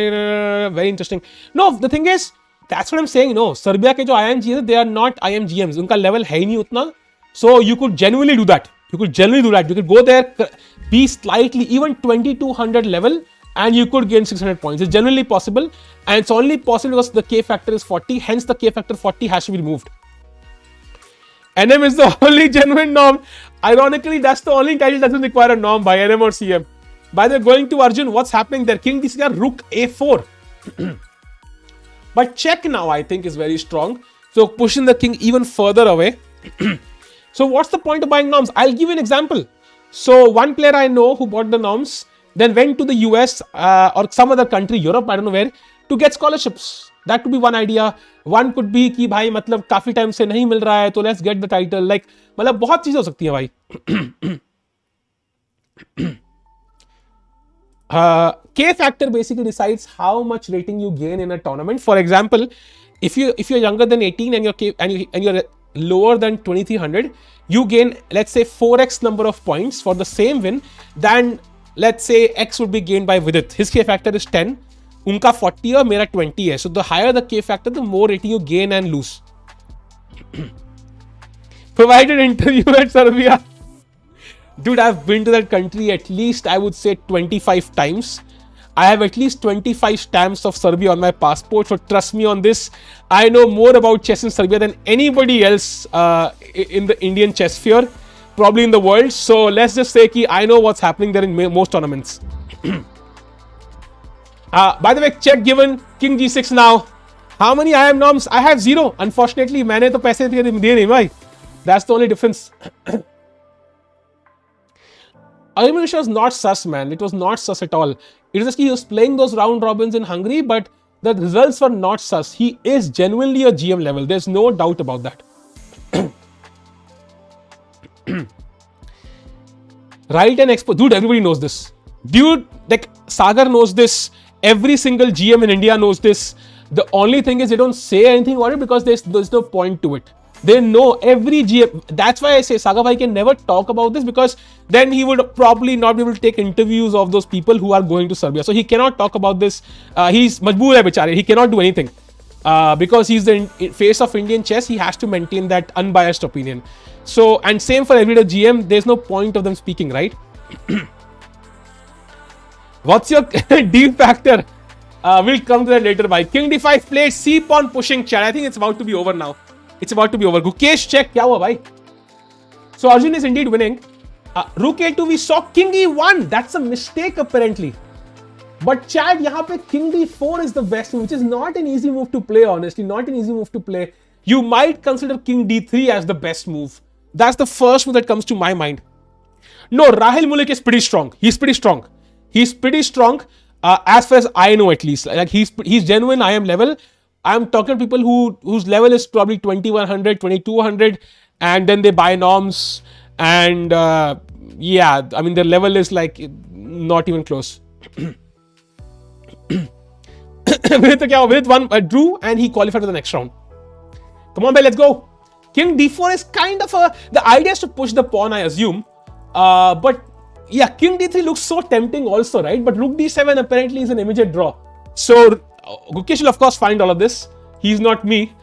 very interesting. No, the thing is, that's what I'm saying. No, Serbia के जो IM GMs, they are not IM GMs. उनका level है ही नहीं उतना. So you could genuinely do that. You could go there, be slightly, even 2200 level, and you could gain 600 points. It's generally possible, and it's only possible because the K factor is 40. Hence, the K factor 40 has to be removed. NM is the only genuine norm. Ironically, that's the only title that doesn't require a norm by NM or CM. By the way, going to Arjun, what's happening there? King D6, Rook A4. But check now, I think, is very strong. So pushing the king even further away. So what's the point of buying norms? I'll give you an example. So one player I know who bought the norms, then went to the US or some other country, Europe, I don't know where, to get scholarships. That could be one idea. One could be कि भाई मतलब काफी time से नहीं मिल रहा है तो let's get the title. Like मतलब बहुत चीजें हो सकती हैं भाई. K factor basically decides how much rating you gain in a tournament. For example, if you're younger than 18 and you're lower than 2300, you gain, let's say, 4x number of points for the same win than, let's say, X would be gained by Vidit. His K factor is 10, unka 40 or mera 20 hai. So the higher the K factor, the more rating you gain and lose. Provided interview at Serbia. Dude, I've been to that country at least, I would say, 25 times. I have at least 25 stamps of Serbia on my passport, so trust me on this. I know more about chess in Serbia than anybody else in the Indian chess sphere, probably in the world. So let's just say that I know what's happening there in most tournaments. By the way, check given King G6 now. How many IM norms? I have 0. Unfortunately, मैंने तो पैसे दिए नहीं भाई. That's the only difference. Arjun was not sus, man. It was not sus at all. It was just he was playing those round robins in Hungary, but the results were not sus. He is genuinely a GM level. There's no doubt about that. Right and expo. Dude, everybody knows this. Dude, like Sagar knows this. Every single GM in India knows this. The only thing is they don't say anything about it because there's no point to it. They know every GM. That's why I say Saga Bhai can never talk about this, because then he would probably not be able to take interviews of those people who are going to Serbia. So he cannot talk about this. He's majboor hai bechare. He cannot do anything. Because he's the face of Indian chess, he has to maintain that unbiased opinion. So, and same for every GM, there's no point of them speaking, right? What's your D factor? We'll come to that later. By King D5 played, C pawn pushing chat. I think it's about to be over now. It's about to be over. Gukesh, check. Kya hua bhai? So Arjun is indeed winning. Rook A2, we saw King E1. That's a mistake apparently. But chat, yahan pe King D4 is the best move, which is not an easy move to play, honestly. Not an easy move to play. You might consider King D3 as the best move. That's the first move that comes to my mind. No, Rahil Mulik is pretty strong. He's pretty strong. He's pretty strong, as far as I know at least. Like he's genuine IM level. I'm talking to people whose level is probably 2100, 2200, and then they buy norms. And yeah, I mean, their level is like not even close. Vidit won, drew, and he qualified for the next round. Come on, boy, let's go. King D4 is kind of the idea is to push the pawn, I assume. But yeah, King D3 looks so tempting also, right? But Rook D7 apparently is an immediate draw. So Gukesh will of course find all of this. He's not me.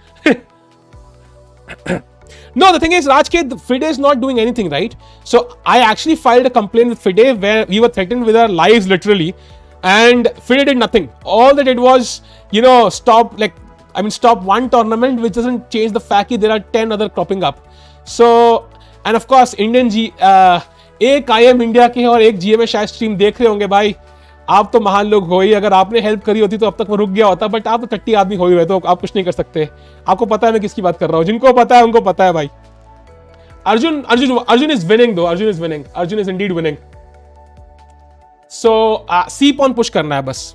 No, the thing is, Rajke, Fide is not doing anything, right? So I actually filed a complaint with Fide where we were threatened with our lives literally. And Fide did nothing. All they did was, stop one tournament, which doesn't change the fact that there are 10 other cropping up. So, and of course, एक IM India के और एक GMA शायद stream देख रहे होंगे भाई. आप तो महान लोग हो ही. अगर आपने हेल्प करी होती तो अब तक वो रुक गया होता, बट आप तो टट्टी आदमी हो ही हुए, तो आप कुछ नहीं कर सकते. आपको पता है मैं किसकी बात कर रहा हूं. जिनको पता है उनको पता है भाई. Arjun is winning though. Arjun is indeed winning. So C pawn push करना है बस.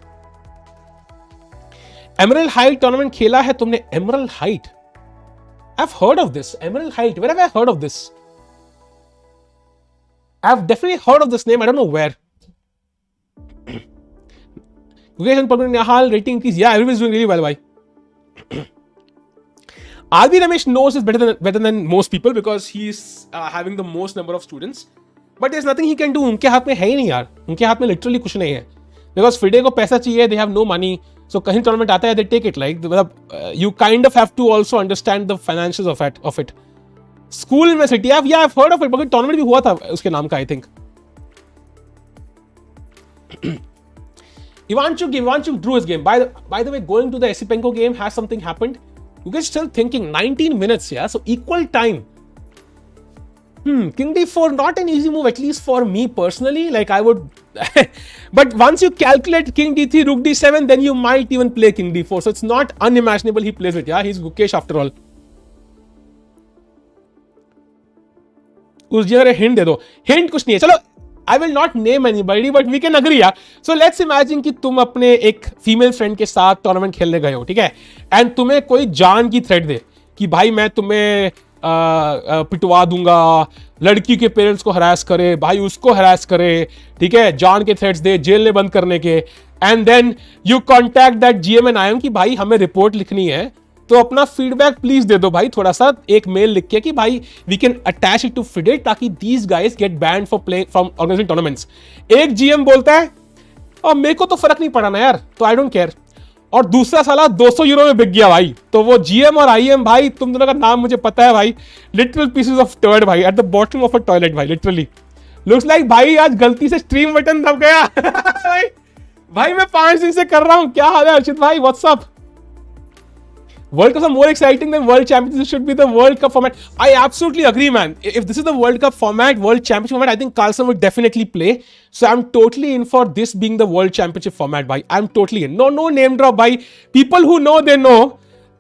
Emerald Height tournament खेला है तुमने? Emerald Height, I've heard of this. Emerald Height, where have I heard of this? I've definitely heard of this name. I don't know where. Gukesh and Pragg, Nihal rating increase. Yeah, everybody's doing really well. Why? RB Ramesh knows is better than most people because he's having the most number of students. But there's nothing he can do. उनके हाथ में है ही नहीं यार. उनके हाथ में literally कुछ नहीं है. Because Fide को पैसा चाहिए, they have no money. So कहीं tournament आता है, they take it. Like you kind of have to also understand the financials of it. School University, I've heard of it. But tournament भी हुआ था उसके नाम का, I think. Ivanchuk drew his game. By the way, going to the Esipenko game, has something happened? You guys still thinking 19 minutes, yeah? So equal time. King d4, not an easy move, at least for me personally. Like I would, but once you calculate King d3, Rook d7, then you might even play King d4. So it's not unimaginable he plays it. Yeah, he's Gukesh after all. उस जगह hint दे दो. Hint कुछ नहीं है. चलो, I will not name anybody, but we can agree. Yeah. So let's imagine कि तुम अपने एक फीमेल फ्रेंड के साथ टूर्नामेंट खेलने गए हो, ठीक है? एंड तुम्हें कोई जान की थ्रेट दे कि भाई मैं तुम्हें पिटवा दूंगा, लड़की के पेरेंट्स को हरास करे, भाई उसको हरास करे, ठीक है, जान के थ्रेट्स दे, जेल में बंद करने के. And then you contact that GM and IM कि भाई हमें रिपोर्ट लिखनी है, तो अपना फीडबैक प्लीज दे दो भाई, थोड़ा सा एक मेल लिख के कि भाई we can attach it to Fide ताकि these guys get banned for playing from organising tournaments. एक GM बोलता है और मेरे को तो फर्क नहीं पड़ा ना यार, तो आई डोंट केयर. और दूसरा साला 200 यूरो में बिक गया भाई. तो वो GM और IM भाई, तुम दोनों का नाम मुझे पता है भाई. लिटरल पीसेस ऑफ टर्ड भाई, at the bottom of a toilet भाई, लिटरली. लुक्स लाइक भाई आज गलती से स्ट्रीम बटन दब गया. भाई मैं 5 दिन से कर रहा हूं. क्या हाल है अर्चित भाई? What's up? World Cups are more exciting than World Championships. This should be the World Cup format. I absolutely agree, man. If this is the World Cup format, World Championship format, I think Carlsen would definitely play. So I'm totally in for this being the World Championship format, bhai. I'm totally in. No name drop, bhai. People who know, they know.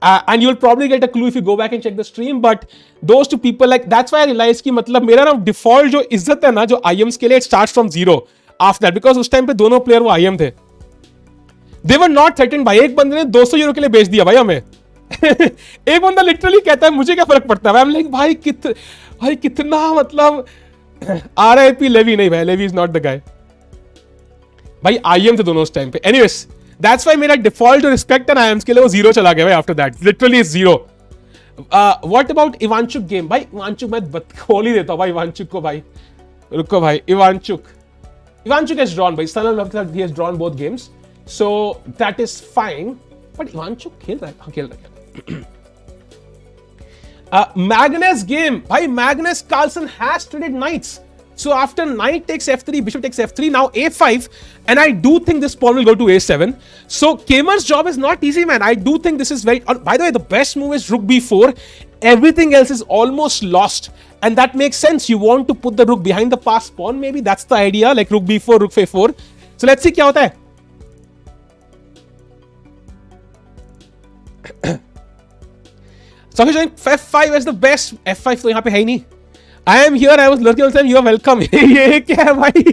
And you'll probably get a clue if you go back and check the stream. But those two people, like, that's why I realized कि मतलब मेरा ना default जो इज्जत है ना, जो IMs के लिए, it starts from zero after that. Because उस टाइम पे दोनों player वो IM थे. They were not threatened by. एक बंदे ने 200 यूरो के लिए बेच दिया भाई हमें. एक बंदा लिटरली कहता है मुझे क्या फर्क पड़ता है. लाइक भाई कितना मतलब RIP लेवी नहीं भाई, Levy is not the guy भाई. IM थे दोनों उस टाइम पे. एनीवेज, दैट्स व्हाई मेरा डिफॉल्ट रिस्पेक्ट एंड IMs के लिए वो जीरो चला गया भाई. After that literally zero. What about Ivanchuk game? भाई इवांचुक मैं खोल ही देता हूं भाई इवांचुक को. भाई रुको भाई. इवांचुक हैज ड्रॉन भाई. Sanal he has drawn both games, so that is fine. But Ivanchuk खेल रहा है. Magnus game. Bhai, Magnus Carlsen has traded knights. So after knight takes f3, bishop takes f3, now a5. And I do think this pawn will go to a7. So Kamer's job is not easy, man. I do think this is very... by the way, the best move is rook b4. Everything else is almost lost. And that makes sense. You want to put the rook behind the passed pawn. Maybe that's the idea. Like rook b4, rook f4. So let's see क्या होता है. Sakhi f5 is the best. f5 तो यहाँ पे है ही नहीं. I am here. I was lurking all the time. You are welcome. ये क्या है भाई?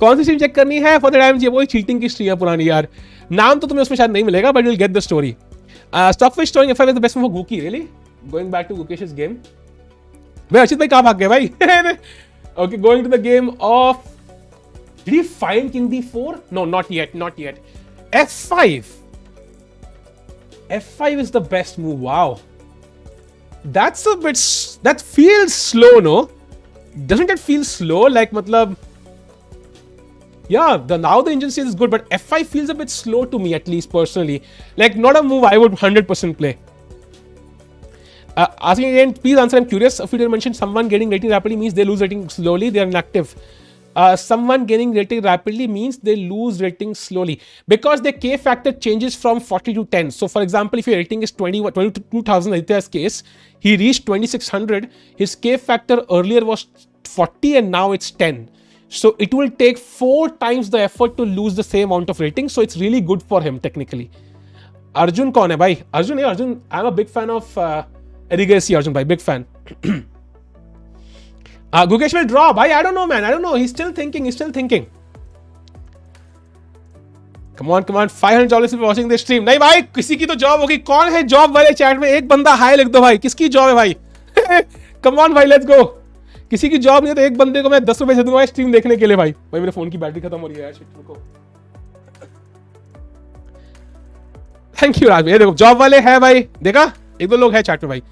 कौन सी स्ट्रीम चेक करनी है? For the time ये वही चीटिंग की स्ट्रीम है पुरानी यार. नाम तो तुम्हें उसमें शायद नहीं मिलेगा, but you'll get the story. Stockfish showing f5 is the best move for Guki. Really? Going back to Gukesh's game. भाई अर्चित भाई कहाँ भाग गए भाई? Okay, going to the game of. Did he find King d4? No, not yet. f5. f5 is the best move. Wow, that's a bit. That feels slow, no? Doesn't it feel slow? Like, matlab. Yeah, now the engine state is good, but f5 feels a bit slow to me, at least personally. Like, not a move I would 100% play. Asking again, please answer. I'm curious. If you didn't mention someone getting rating rapidly means they lose rating slowly. They are inactive. someone gaining rating rapidly means they lose rating slowly because the K factor changes from 40 to 10. So for example, if your rating is 22,000, Aditya's case, he reached 2600. His K factor earlier was 40 and now it's 10. So it will take 4 times the effort to lose the same amount of rating. So it's really good for him technically. Arjun kaun hai bhai? Arjun, I'm a big fan of Erigasi Arjun bhai, big fan. Gukesh will draw. Bhai, I don't know, man. I don't know. He's still thinking. Come on. $500 for watching this stream. नहीं भाई, किसी की तो job होगी. कौन है job वाले chat में? एक बंदा हाय लिख दो भाई. किसकी जॉब है भाई? Come on भाई, let's go. किसी की जॉब नहीं है तो एक बंदे को मैं 10 रुपए दे दूंगा स्ट्रीम देखने के लिए भाई. भाई मेरे फोन की बैटरी खत्म हो रही है यार. शिट, रुको. थैंक यू राज. ये देखो जॉब वाले है भाई. देखा? एक दो लोग है चैट में भाई.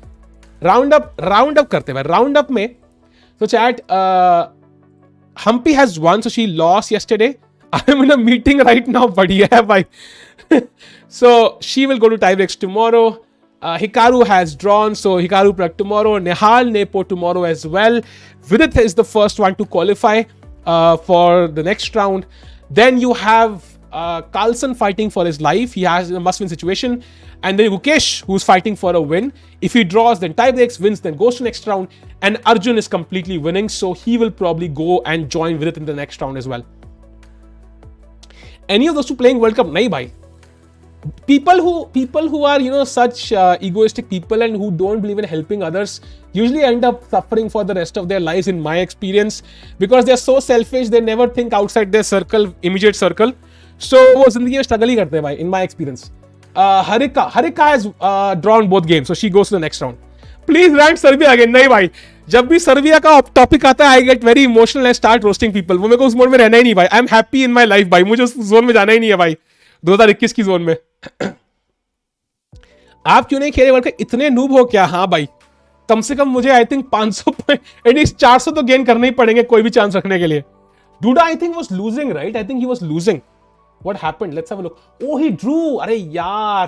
राउंड अप करते हैं भाई. राउंड अप में so chat, Humpy has won, so she lost yesterday. I'm in a meeting right now, buddy. Yeah, bye. So she will go to tiebreaks tomorrow. Hikaru has drawn, so Hikaru Pragg tomorrow. Nihal, Nepo tomorrow as well. Vidit is the first one to qualify for the next round. Then you have Carlson fighting for his life. He has a must-win situation. And then Gukesh, who's fighting for a win. If he draws, then tiebreaks, wins, then goes to next round. And Arjun is completely winning, so he will probably go and join Vidit in the next round as well. Any of those two playing World Cup? Nahi bhai. People who are, such egoistic people and who don't believe in helping others usually end up suffering for the rest of their lives, in my experience, because they're so selfish. They never think outside their circle, immediate circle. So वो जिंदगी में struggle ही करते हैं भाई, in my experience. Harika has drawn both games, so she goes to the next round. Please rank Serbia again. नहीं भाई, जब भी सर्बिया का टॉपिक आता है, I get very emotional and start roasting people. वो मेरे को उस मोड में रहना ही नहीं भाई. I'm happy in my life भाई. मुझे उस जोन में जाना ही नहीं है भाई. 2021 की जोन में. आप क्यों नहीं खेले वर्ल्ड कप? इतने नूब हो क्या? हाँ भाई, कम से कम मुझे आई थिंक 500 पॉइंट एटलीस्ट 400 तो गेन करने ही पड़ेंगे कोई भी चांस रखने के लिए. Duda I think was losing, right? I think he was losing. What happened? Let's have a look. Oh, he drew. अरे यार,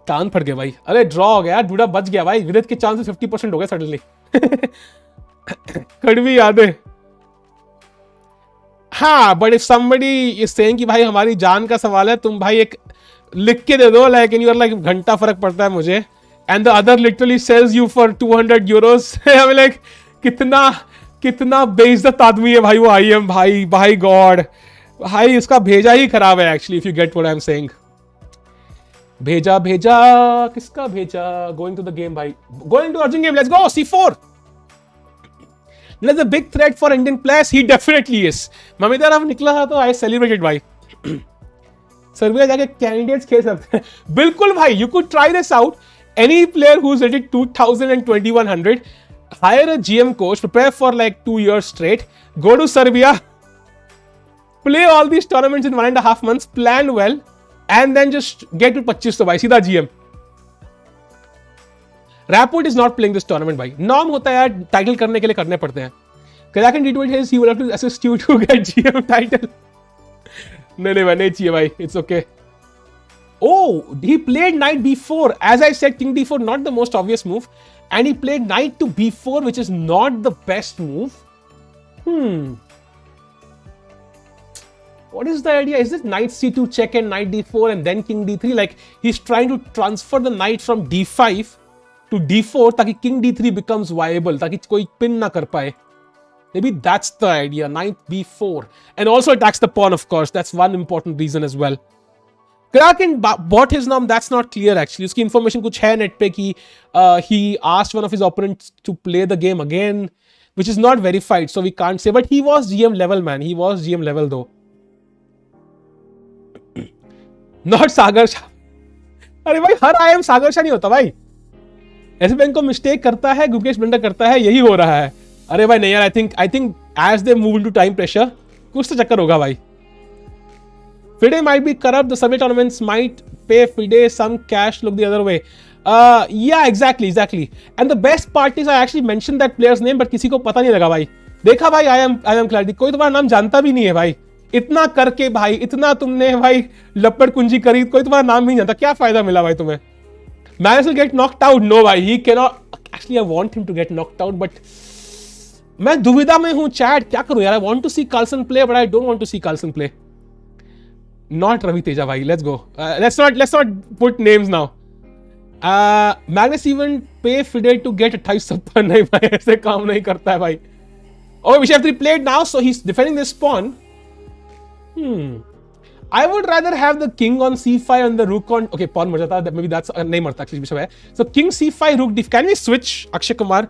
कान फट गया भाई. अरे ड्रॉ हो गया. डूडा बच गया भाई. विदित के चांसेस 50% हो गए सडनली. कड़वी यादें. हाँ, but if somebody is saying कि भाई हमारी जान का सवाल है, तुम भाई एक लिख के दे दो, लाइक इन यूर लाइक घंटा फर्क पड़ता है मुझे. And the other literally sells you for 200 euros. I like कितना बेइज्जत आदमी है भाई वो. आई एम भाई गॉड भाई, इसका भेजा ही खराब है actually, if you get what I am saying. भेजा किसका भेजा? गोइंग टू द गेम भाई. Going to Arjun game. Let's go. C4. That's a big threat for Indian players. He definitely is. Mamita अब निकला था तो I celebrated भाई. सर्बिया जाके कैंडिडेट्स खेल सकते हैं. बिल्कुल भाई, you could try this out. Any player who's rated 2000 and 2100, hire a GM coach, prepare for like 2 years straight, go to Serbia, play all these tournaments in 1.5 months, plan well, and then just get to 25 भाई, सीधा GM. Rapid is not playing this tournament भाई. Norm होता है यार, title करने के लिए करने पड़ते हैं. Kraken D20 says he will have to assist you to get GM title. नहीं भाई, नहीं चाहिए भाई. It's okay. Oh, he played knight b4. As I said, king d4 not the most obvious move, and he played knight to b4, which is not the best move. What is the idea? Is it knight c2 check and knight d4 and then king d3? Like he's trying to transfer the knight from d5 to d4 ताकि king d3 becomes viable, ताकि कोई pin ना कर पाए. Maybe that's the idea. Knight b4 and also attacks the pawn, of course. That's one important reason as well. Kraken bought his name. That's not clear actually. उसकी information कुछ है net पे कि he asked one of his opponents to play the game again, which is not verified, so we can't say. But he was GM level, man. He was GM level though. Not सागर शाह. अरे भाई, हर IM सागर शाह नहीं होता भाई. ऐसे bank को mistake करता है, Gukesh blunder करता है, यही हो रहा है. अरे भाई नहीं यार, I think as they move into time pressure कुछ तो चक्कर होगा भाई. Fide might be corrupt. The Sunday tournaments might pay Fide some cash. Look the other way. Yeah, exactly. And the best part is I actually mentioned that player's name, but किसी को पता नहीं लगा भाई. देखा भाई, I am clarity. कोई तुम्हारा नाम जानता भी नहीं है भाई. इतना करके भाई, इतना तुमने भाई लपड़ कुंजी करी, कोई तुम्हारा नाम नहीं जानता. क्या फायदा मिला भाई तुम्हें? Maris will get knocked out. No भाई, he cannot. Actually, I want him to get knocked out, but मैं दुविधा में हूं चैट, क्या करूं यार? I want to see Carlsen play but I don't want to see Carlsen play. Not Ravi Teja भाई, let's go. Let's not put names now. Magnus even pay FIDE to get 28 छप्पन. नहीं भाई, ऐसे काम नहीं करता है भाई. Oh, Bishop 3 played now, so he's defending this pawn. I would rather have the king on c5 and the rook on. Okay, pawn मर जाता है. Maybe that's नहीं मरता actually Bishop है. So king c5 rook d. Can we switch? Akshay Kumar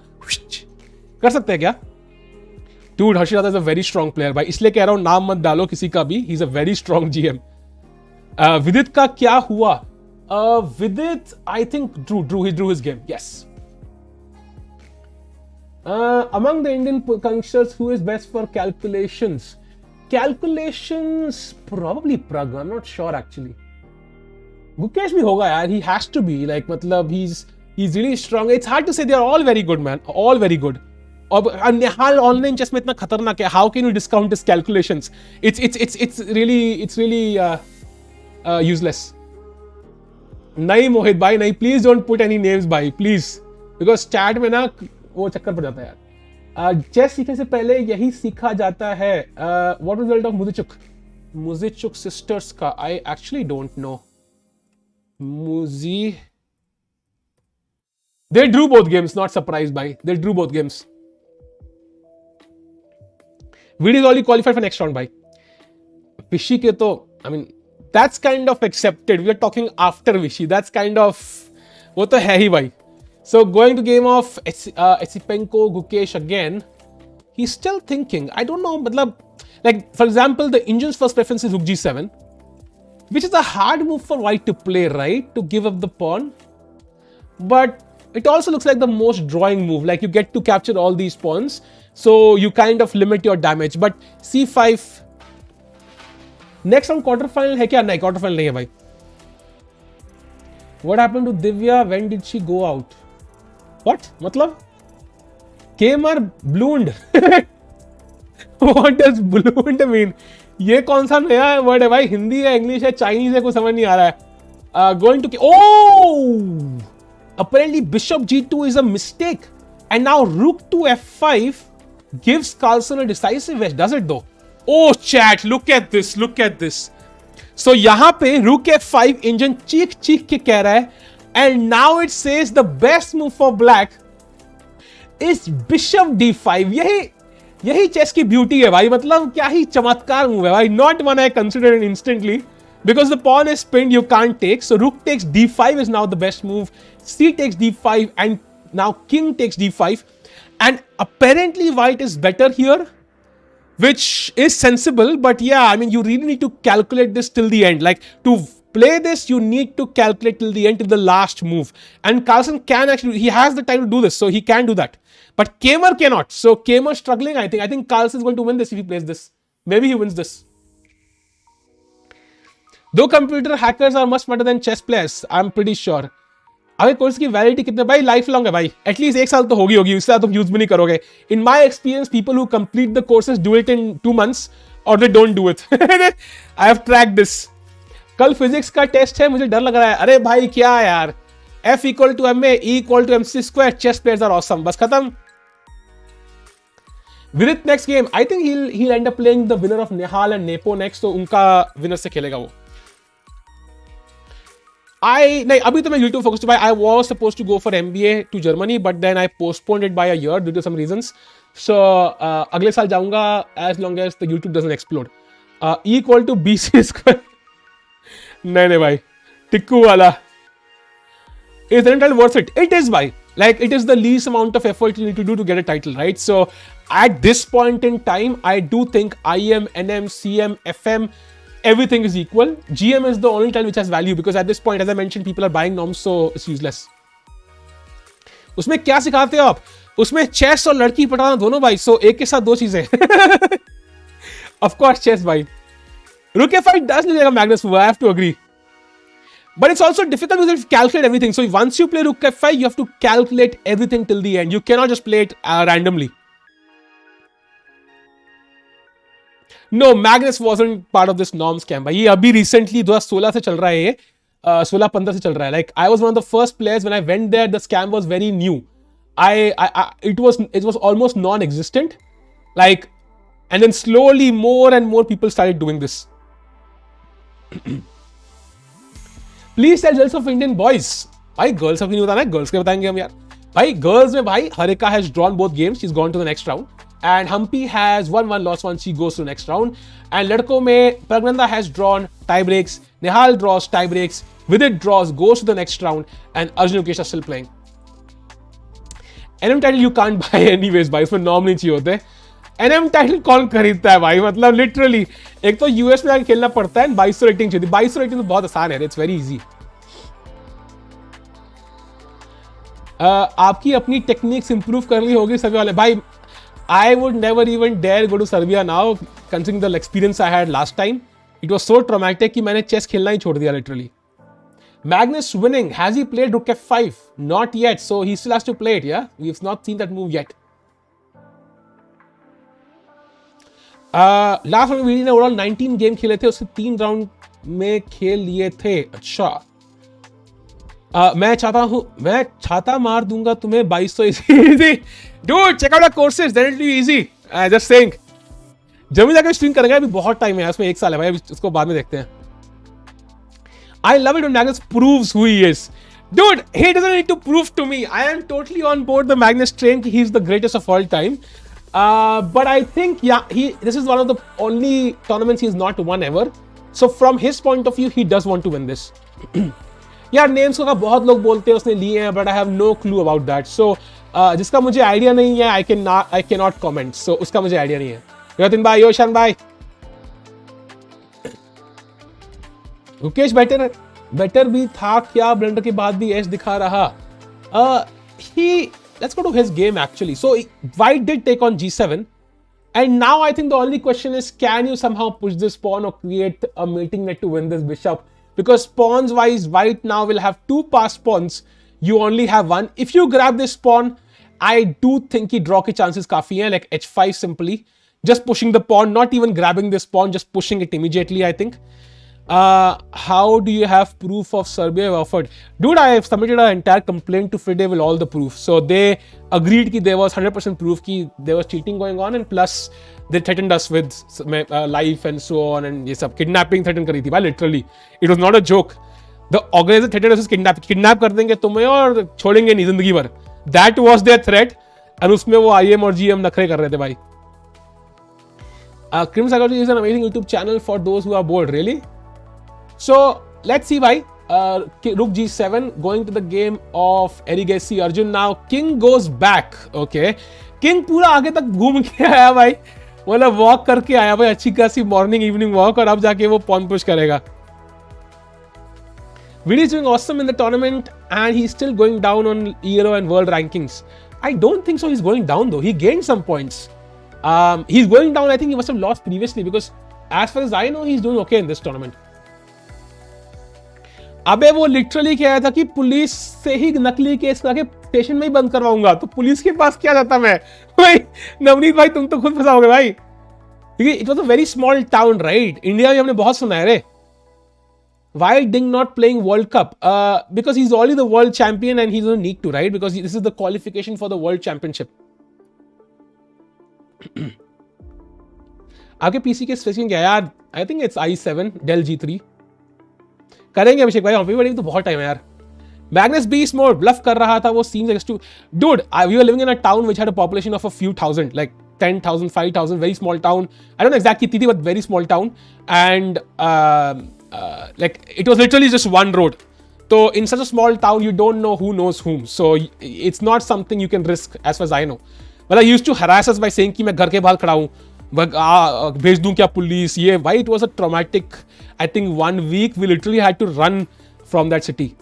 कर सकते हैं क्या? Dude, Harshada is a very strong player भाई. इसलिए कह रहा हूँ नाम मत डालो किसी का भी. He's a very strong GM. विदित का क्या हुआ? Vidit, I think he drew his game. Yes. Among the Indian youngsters, who is best for calculations? Calculations, probably Pragg. I'm not sure actually. Gukesh भी होगा यार. He has to be like, मतलब he's really strong. It's hard to say. They are all very good, man. All very good. और निहाल online chess में इतना खतरनाक है. How can you discount his calculations? It's really useless. नहीं मोहित भाई नहीं. Please don't put any names भाई. Please, because chat में ना वो चक्कर पड़ जाता है यार. चेस सीखने से पहले यही सीखा जाता है. What result of Muzychuk sisters का? I actually don't know. मुजी they drew both games. Not surprise भाई, दे ड्रू बोथ गेम्स. वीड is already qualified for next round भाई. विशी के तो I mean that's kind of expected. We are talking after Vishy. That's kind of, वो तो है ही भाई. So going to game of Esipenko Gukesh again. He's still thinking. I don't know. Matlab, like for example, the Indian's first preference is Rook G7, which is a hard move for White to play, right? To give up the pawn. But it also looks like the most drawing move. Like you get to capture all these pawns, so you kind of limit your damage. But C5. Next on quarterfinal है क्या? नहीं, quarterfinal नहीं है भाई. What happened to Divya? When did she go out? What? मतलब? Gamer ballooned. What does ballooned mean? ये कौन सा नया वर्ड है भाई? हिंदी है, इंग्लिश है, चाइनीज है, कुछ समझ नहीं आ रहा है. Going to oh! Apparently Bishop G2 is a mistake, and now Rook to F5 gives Carlsen a decisive edge. Does it though? Oh chat, look at this. Look at this. So यहाँ पे Rook F5 engine चीख के कह रहा है. And now it says the best move for black is Bishop D5. यही chess की beauty है भाई. मतलब क्या ही चमत्कार मूव है भाई. Not one I considered instantly because the pawn is pinned, you can't take. So Rook takes D5 is now the best move. C takes D5 and now King takes D5. And apparently White is better here, which is sensible. But yeah, I mean you really need to calculate this till the end. Like to play this, you need to calculate till the end, till the last move. And Carlsen can actually, he has the time to do this, so he can do that. But Kamer cannot. So Kamer struggling, I think. I think Carlsen is going to win this if he plays this. Maybe he wins this. Though computer hackers are much better than chess players, I'm pretty sure. अगर course की validity कितने भाई? Life long है भाई. At least 1 साल तो होगी. इससे तुम यूज भी नहीं करोगे. In my experience, people who complete the courses do it in 2 months और they don't do it. I have tracked this. कल फिजिक्स का टेस्ट है, मुझे डर लग रहा है. अरे भाई क्या यार, F equal to MA, E equal to MC square, chess players are awesome. बस खत्म. Vidit next game, I think he'll end up playing the winner of Nihal and Nepo next, तो उनका विनर से खेलेगा वो. नहीं, अभी तो मैं YouTube focused by. I was supposed to go for MBA to Germany, but then I postponed it by a year due to some reasons. So अगले साल जाऊंगा as long as the YouTube doesn't explode. E equal to BC square. नहीं भाई, टिक्कू वाला. Is the title worth it? It is भाई. Like it is the least amount of effort you need to do to get a title, right? So at this point in time, I do think IM, NM, CM, FM, everything is equal. GM is the only title which has value because at this point, as I mentioned, people are buying norms, so it's useless. उसमें क्या सिखाते हो आप? उसमें chess और लड़की पटाना दोनों भाई. So एक के साथ 2 चीजें. Of course chess भाई. Rook F5 does look like a Magnus move, I have to agree. But it's also difficult because you have to calculate everything. So once you play Rook F5, you have to calculate everything till the end. You cannot just play it randomly. No, Magnus wasn't part of this norm scam. ये अभी recently 2016 से चल रहा है ये. 16-15 से चल रहा है. Like I was one of the first players when I went there. The scam was very new. it was almost non-existent, like, and then slowly more and more people started doing this. Please tell results of Indian boys. भाई girls अभी नहीं बताना है, girls के बताएंगे हम यार. भाई गर्ल्स में भाई Harika has drawn both games, she's gone to the next round, and Humpy has won one, lost one, she goes to the next round. And लड़कों में Pragnanda has drawn tie breaks, Nihal draws tie breaks, Vidit draws, goes to the next round, and Arjun and Gukesh are still playing. NM title you can't buy anyways भाई, उसमें नॉम नहीं चाहिए होते. NM title कौन खरीदता है भाई, मतलब लिटरली एक तो यूएस में आके खेलना पड़ता है, 2200 रेटिंग चाहिए. 2200 रेटिंग तो बहुत आसान है, इट्स वेरी इजी. आपकी अपनी टेक्निक्स इंप्रूव कर ली होगी सर्बिया वाले भाई. I would never even dare go to Serbia now considering the experience I had last time. It was so traumatic कि मैंने चेस खेलना ही छोड़ दिया literally. Magnus winning, has he played rook f5? Not yet, so he still has to play it. Yeah, we've not seen that move yet. Last round VD ने overall 19 game खेले थे, उसके 3 राउंड में खेल लिए थे. अच्छा, मैं छाता मार दूंगा तुम्हें 2200 easy. Dude check out the courses, then it will be easy. Just saying. जब जाकर स्ट्रीम करेंगे, अभी बहुत टाइम है, उसमें 1 साल है भाई, उसको बाद में देखते हैं. I love it when Magnus proves who he is. Dude, he doesn't need to prove to me. I am totally on board the Magnus train. He's the greatest of all time. But I think, yeah, this is one of the only tournaments he's not won ever. So from his point of view, he does want to win this. यार names का बहुत लोग बोलते हैं उसने लिए हैं, but I have no clue about that. So जिसका मुझे आइडिया नहीं है, I cannot comment. So उसका मुझे आइडिया नहीं है. रतिन भाई, योशान भाई. गुकेश बेटर भी था क्या, ब्लेंडर के बाद भी एज दिखा रहा. Let's go to his game actually. So White did take on g7, and now I think the only question is, can you somehow push this pawn or create a mating net to win this bishop? Because pawns wise, White now will have 2 passed pawns. You only have 1. If you grab this pawn, I do think he draw के chances काफी हैं, like h5 simply, just pushing the pawn, not even grabbing this pawn, just pushing it immediately. I think. How do you have proof of Serbia offered? Dude, I have submitted an entire complaint to Fide with all the proof. So they agreed that there was 100% proof that there was cheating going on, and plus they threatened us with life and so on, and ये सब kidnapping threaten करी थी भाई, literally. It was not a joke. The organizer threatened us with kidnap कर देंगे तुम्हें और छोड़ेंगे नहीं जिंदगी भर. That was their threat, and उसमें वो IM और GM नखरे कर रहे थे भाई. Crim Psychology is an amazing YouTube channel for those who are bored. Really? So let's see, bhai. Rook g7 going to the game of Erigesi Arjun. Now king goes back. Okay, king पूरा आगे तक घूम के आया भाई, मतलब walk करके आया भाई, अच्छी खासी मॉर्निंग इवनिंग वॉक, और अब जाके वो पॉन पुश करेगा. Vidit is doing awesome in the tournament and he's still going down on Euro and world rankings. I don't think so. He's going down though. He gained some points. He's going down. I think he must have lost previously, because as far as I know, he's doing okay in this tournament. अबे वो literally कह रहा था कि police से ही नकली case करके station में ही बंद करवाऊंगा, तो पुलिस के पास क्या जाता मैं भाई. नवनीत भाई तुम तो खुद फंसाओगे भाई, क्योंकि it was a very small town right. India में हमने बहुत सुना है रे. Why Ding not playing World Cup? Because he's already the world champion and he doesn't need to, right? Because this is the qualification for the world championship. आपके PC के specification क्या है यार? I think it's i7 Del G3. करेंगे अभिषेक भाई, अभी तो बहुत टाइम है यार. Magnus Beast Mode bluff कर रहा था वो. Seems like dude, we were living in a town which had a population of a few thousand, like 10,000, 5,000, very small town. I don't know exactly कितनी थी, but very small town. And like it was literally just one road. So in such a small town, you don't know who knows whom. So it's not something you can risk, as far as I know. But I used to harass us by saying कि मैं घर के बाहर खड़ा हूँ, भेज दूं क्या पुलिस ये. Why it was a traumatic, I think 1 week we literally had to run from that city.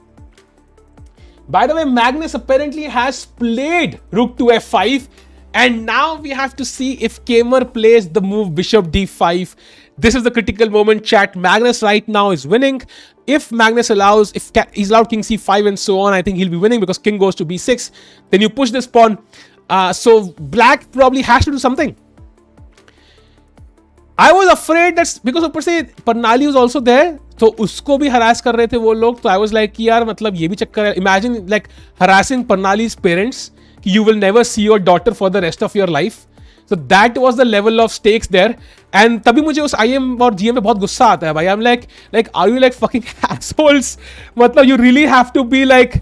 By the way, Magnus apparently has played Rook to F5, and now we have to see if Kamer plays the move Bishop D5. This is the critical moment, chat. Magnus right now is winning. If Magnus allows, if he's allowed King C5 and so on, I think he'll be winning because King goes to B6. Then you push this pawn. So Black probably has to do something. I was afraid that because ऊपर से Parnali was also there, तो उसको भी harass कर रहे थे वो लोग. तो I was like कि यार मतलब ये भी चक्कर है. Imagine like harassing Parnali's parents You will never see your daughter for the rest of your life. So that was the level of stakes there. And तभी मुझे उस IM और GM पे बहुत गुस्सा आता है भाई. I'm like, are you like fucking assholes? मतलब you really have to be like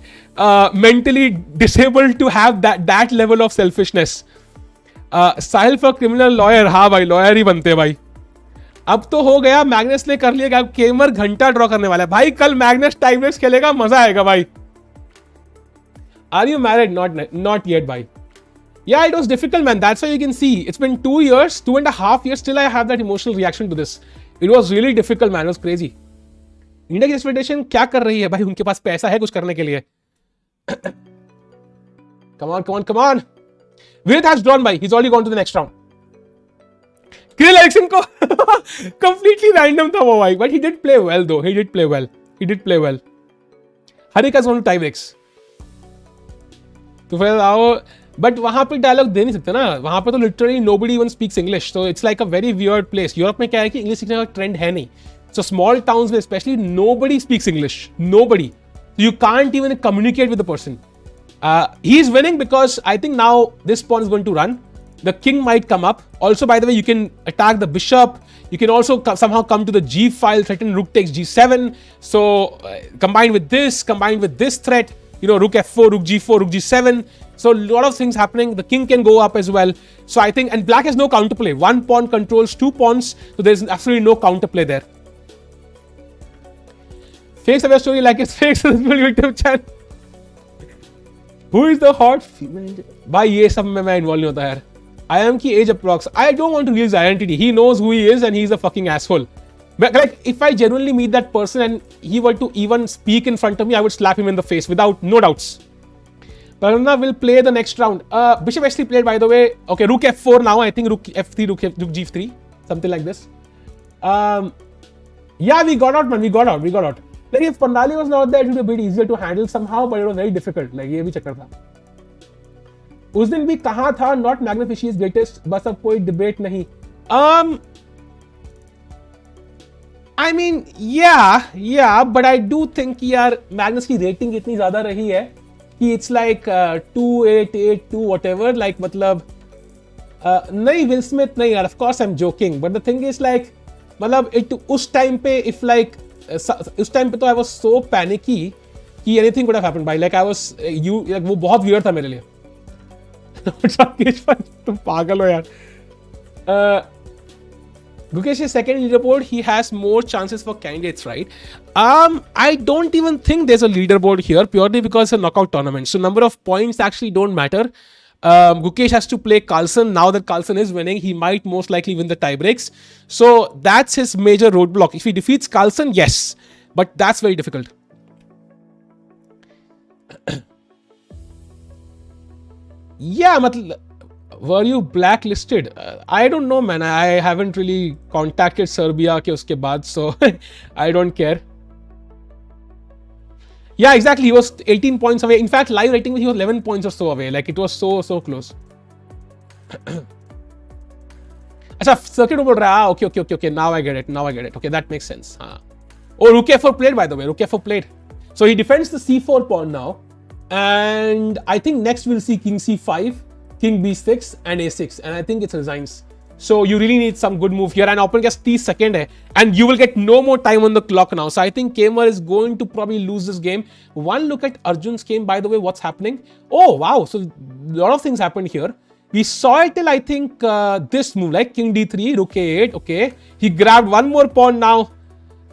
mentally disabled to have that level of selfishness. Sahil for criminal lawyer. हाँ भाई, लॉयर ही बनते हैं भाई. अब तो हो गया, मैग्नस ने कर लिया. अब केमर घंटा ड्रॉ करने वाला है भाई. कल मैग्नस टाइम रेस खेलेगा, मजा आएगा भाई. Are you married? Not yet, bhai. Yeah, it was difficult, man. That's why you can see it's been 2 years, 2.5 years. Still, I have that emotional reaction to this. It was really difficult, man. It was crazy. India की expectation क्या कर रही है भाई? उनके पास पैसा है कुछ करने के लिए. Come on. Vidit has drawn, bhai. He's already gone to the next round. Krill Erickson को completely random था वो भाई, but he did play well though. He did play well. Harik has gone to tie breaks. तो फिर आओ, but वहां पे dialogue दे नहीं सकते ना. वहां पे तो literally nobody even speaks English. So it's like a very weird place. Europe में क्या है कि इंग्लिश सीखने का ट्रेंड है नहीं. सो स्मॉल टाउन्स में specially nobody speaks English. Nobody. You can't even communicate with the person. He is winning because I think now this pawn is going to run. The king might come up. Also, by the way, you can attack the bishop. You can also somehow come to the g file, threaten rook takes g7. So combined with this threat, rook f4, rook g4, rook g7. So a lot of things happening. The king can go up as well. So I think, and black has no counterplay. One pawn controls 2 pawns. So there's absolutely no counterplay there. Fake survey story like it's fake YouTube channel. Who is the hot female? भाई ये सब में मैं involve नहीं होता यार. I am की age approx. I don't want to reveal his identity. He knows who he is and he's a fucking asshole. But like, if I genuinely meet that person and he were to even speak in front of me, I would slap him in the face without no doubts. Parna will play the next round. Bishop h3 played, by the way. Okay, rook f4 now. I think rook f3, rook g3, something like this. Yeah, we got out, man. We got out. Like if Pandali was not there, it would be a bit easier to handle somehow, but it was very difficult. Like ये भी चक्कर था. उस दिन भी कहा था not मैग्निफिशियस greatest, बस अब कोई डिबेट नहीं. आई मीन या बट आई डू थिंक यार मैग्नस की रेटिंग इतनी ज्यादा रही है कि इट्स लाइक 2882 व्हाटएवर. लाइक मतलब नहीं, विल स्मिथ नहीं यार. Of course I am joking, but the thing is like मतलब इट उस टाइम पे इफ लाइक उस टाइम पे तो आई वाज सो पैनिकी कि एनीथिंग कुड हैव हैपेंड भाई. लाइक आई वाज वो बहुत वियर्ड था मेरे लिए. तुम पागल हो यार. Gukesh's second leaderboard, he has more chances for candidates, right? I don't even think there's a leaderboard here purely because it's a knockout tournament. So number of points actually don't matter. Gukesh has to play Carlsen. Now that Carlsen is winning, he might most likely win the tie breaks. So that's his major roadblock. If he defeats Carlsen, yes, but that's very difficult. Yeah, were you blacklisted? I don't know, man. I haven't really contacted Serbia ke uske baad, so I don't care. Yeah, exactly. He was 18 points away. In fact, live rating he was 11 points or so away. Like it was so close. अच्छा, circuit बोल रहा है. Okay. Now I get it. Okay, that makes sense. Oh, rook f4 played, by the way. Rook f4 played. So he defends the c4 pawn now. And I think next we'll see king c5, king b6 and a6, and I think it resigns. So you really need some good move here, and open gets 30 seconds hai, and you will get no more time on the clock now. So I think Kemar is going to probably lose this game. One look at Arjun's game, by the way, what's happening. Oh wow, so a lot of things happened here. We saw it till I think this move, like king d3, rook a8. Okay, he grabbed one more pawn now,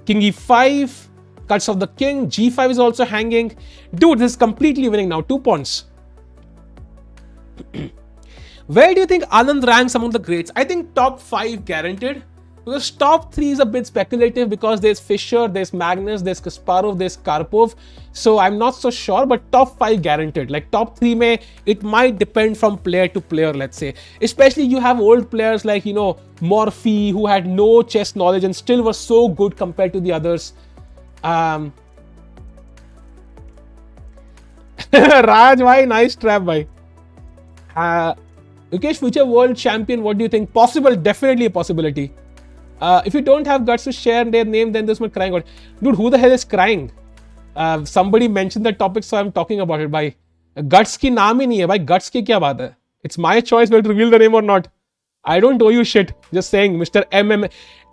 king e5. Cuts off the king, g5 is also hanging. Dude, this is completely winning now. 2 pawns. Where do you think Anand ranks among the greats? I think top 5 guaranteed. Because top 3 is a bit speculative because there's Fischer, there's Magnus, there's Kasparov, there's Karpov. So I'm not so sure, but top 5 guaranteed. Like top 3 may, it might depend from player to player, let's say. Especially you have old players like, Morphy, who had no chess knowledge and still was so good compared to the others. Raj bhai, nice trap bhai. Gukesh, future world champion, what do you think? Possible, definitely a possibility. If you don't have guts to share their name, then there's more crying out. Dude, who the hell is crying? Somebody mentioned the topic, so I'm talking about it bhai. Guts की नाम ही नहीं है भाई, guts की क्या बात है? It's my choice will reveal the name और not. I don't owe you shit, just saying. Mister